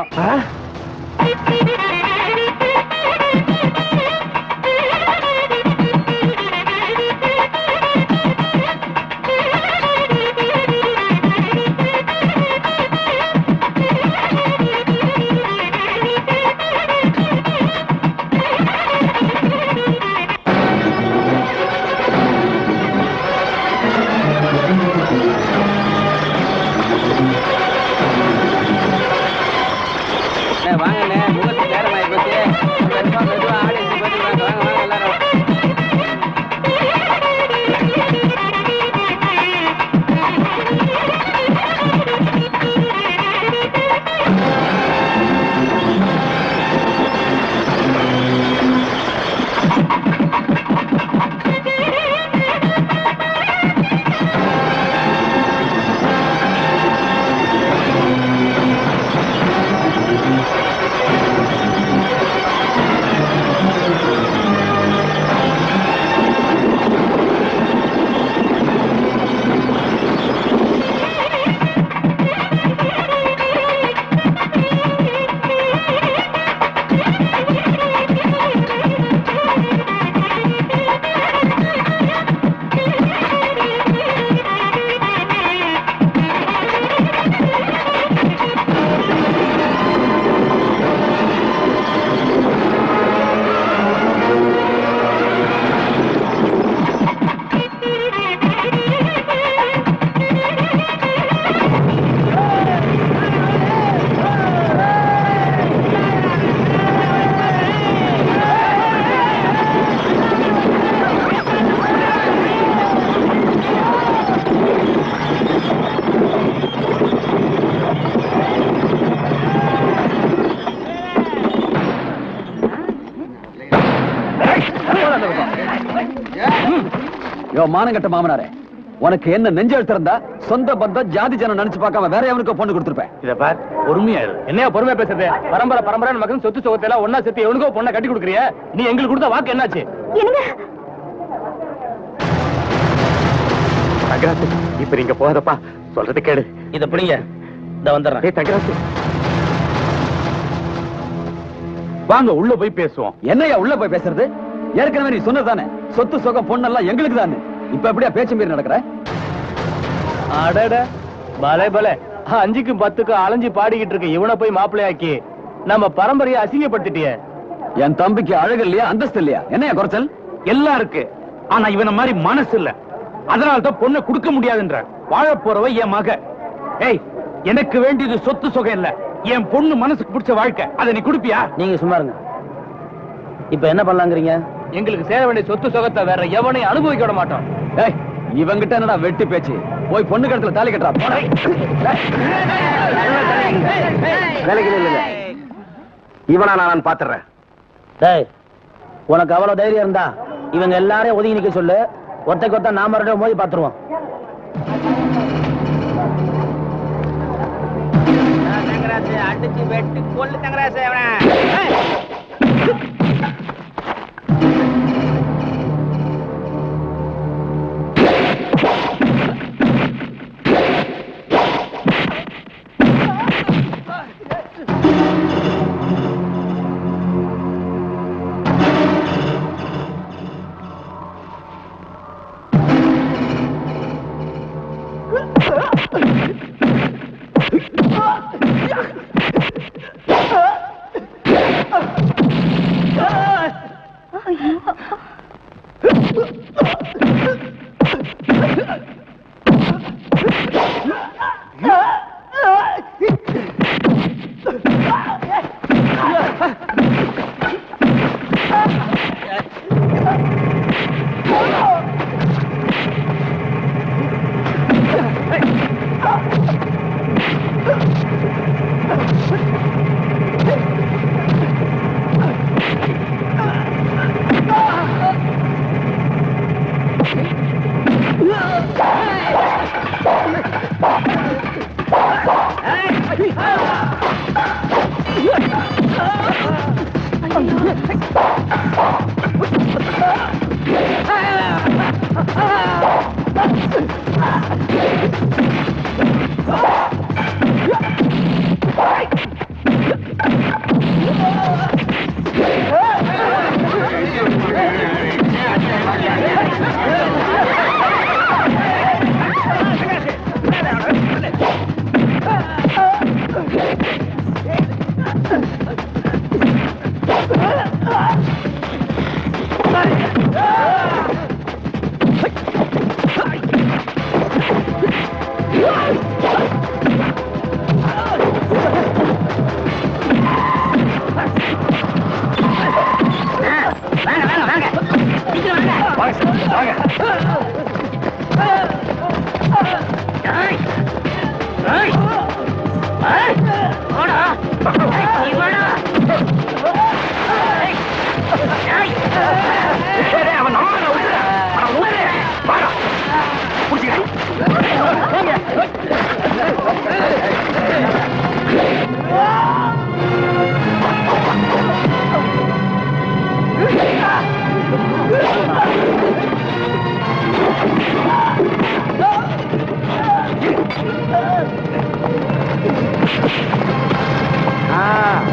வாங்கண்ணே, முகத்துக்கு நேரம் ஆகி போச்சு. மெதுவா ஆடியன்ஸ் போயிட்டு வாங்க, வாங்க வாங்க எல்லாரும். மானங்கட்ட மாமனாரே, உனக்கு என்ன நெஞ்செழுத்து இருந்தா சொந்த பந்தம் ஜாதி ஜனம் நினைச்சு பார்க்காம வேற எவனுக்கு பொண்ணு கொடுத்துருப்பேன். இத பார், பொறுமையா இரு. என்னையா பொறுமையா பேசுறது? பரம்பரை பரம்பரை நமக்கு சொத்து சொகத்தை எல்லாம் ஒன்னா சேர்த்து எவனுக்கோ பொண்ணை கட்டி கொடுக்குறிய? நீ எங்களுக்கு கொடுத்த வாக்கு என்னாச்சு? தங்கராசு, இப்ப நீங்க போகாதப்பா, சொல்றது கேடு. இத பிடிங்க, இந்த வந்துடுறேன். தங்கராசு, வாங்க உள்ள போய் பேசுவோம். என்னையா உள்ள போய் பேசுறது? ஏற்கனவே நீ சொன்னதானே சொத்து சொகம் பொண்ணெல்லாம் எங்களுக்கு தானே. இப்ப எப்படியா பேச்சு மீறி நடக்கிற? அடட, பலே பலே, 5க்கும் 10க்கும் அலைஞ்சு பாடிக்கிட்டு இருக்க இவனை போய் மாப்பிள்ளையாக்கி நம்ம பரம்பரையை அசிங்கப்படுத்திட்டிய. என் தம்பிக்கு அழகு இல்லையா, அந்தஸ்து இல்லையா? என்னையா குறைச்சல்? எல்லாம் இருக்கு, ஆனா இவன மாதிரி மனசு இல்ல. அதனாலதான் பொண்ணை கொடுக்க முடியாதுன்ற. வாழ போறவ என் மக. ஏய், எனக்கு வேண்டியது சொத்து சொகம் இல்ல, என் பொண்ணு மனசுக்கு பிடிச்ச வாழ்க்கை. அதை நீ குடுப்பியா? நீங்க சும்மா இருங்க. இப்ப என்ன பண்ணலாங்கிறீங்க? எங்களுக்கு சேர வேண்டிய சொத்து சொகத்தை வேற எவனையும் அனுபவிக்க விட மாட்டோம். ஏய், இவங்கிட்ட என்னடா வெட்டி பேச்சு? போய் பொண்ணு கடத்துல தாலி கட்டுறா. வேலைக்கு இல்ல, இவனா நான் பாத்துறேன். டேய், உனக்கு அவ்வளவு தைரியம் இருந்தா இவங்க எல்லாரையும் ஒதுங்கி நிக்க சொல்லு. ஒத்தைக்கு ஒத்த நாம ரெண்டு மோதி பாத்துருவோம். அடிச்சு வெட்டி கொல்லு தங்கராசு.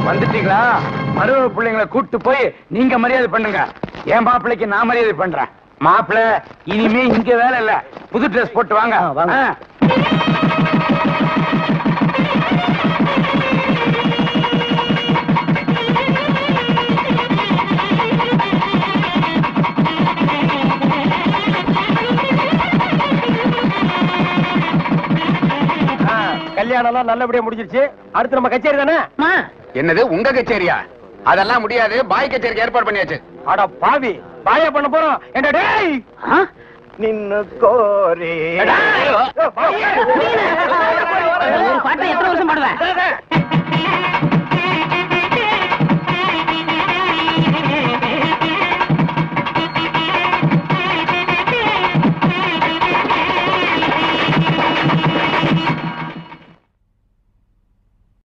வந்துட்டீங்களா? மருவ பிள்ளைங்களை கூட்டு போய் நீங்க மரியாதை பண்ணுங்க. என் மாப்பிள்ளைக்கு நான் மரியாதை பண்றேன். மாப்பிள்ளை இனிமே இங்க வேலை இல்ல, புது ட்ரெஸ் போட்டு வாங்க. வாங்க. கல்யாணம் நல்லபடியா முடிஞ்சிருச்சு. அடுத்து நம்ம கச்சேரி தானே? என்னது உங்க கச்சேரியா? அதெல்லாம் முடியாது. பாய் கச்சேரிக்கு ஏற்பாடு பண்ணியாச்சு. அட பாவி, பாயா பண்ண போறோம். என்ன டேய் நின்னு கோரி பாட்டை எத்தனை வருஷம் பாடுவேன்?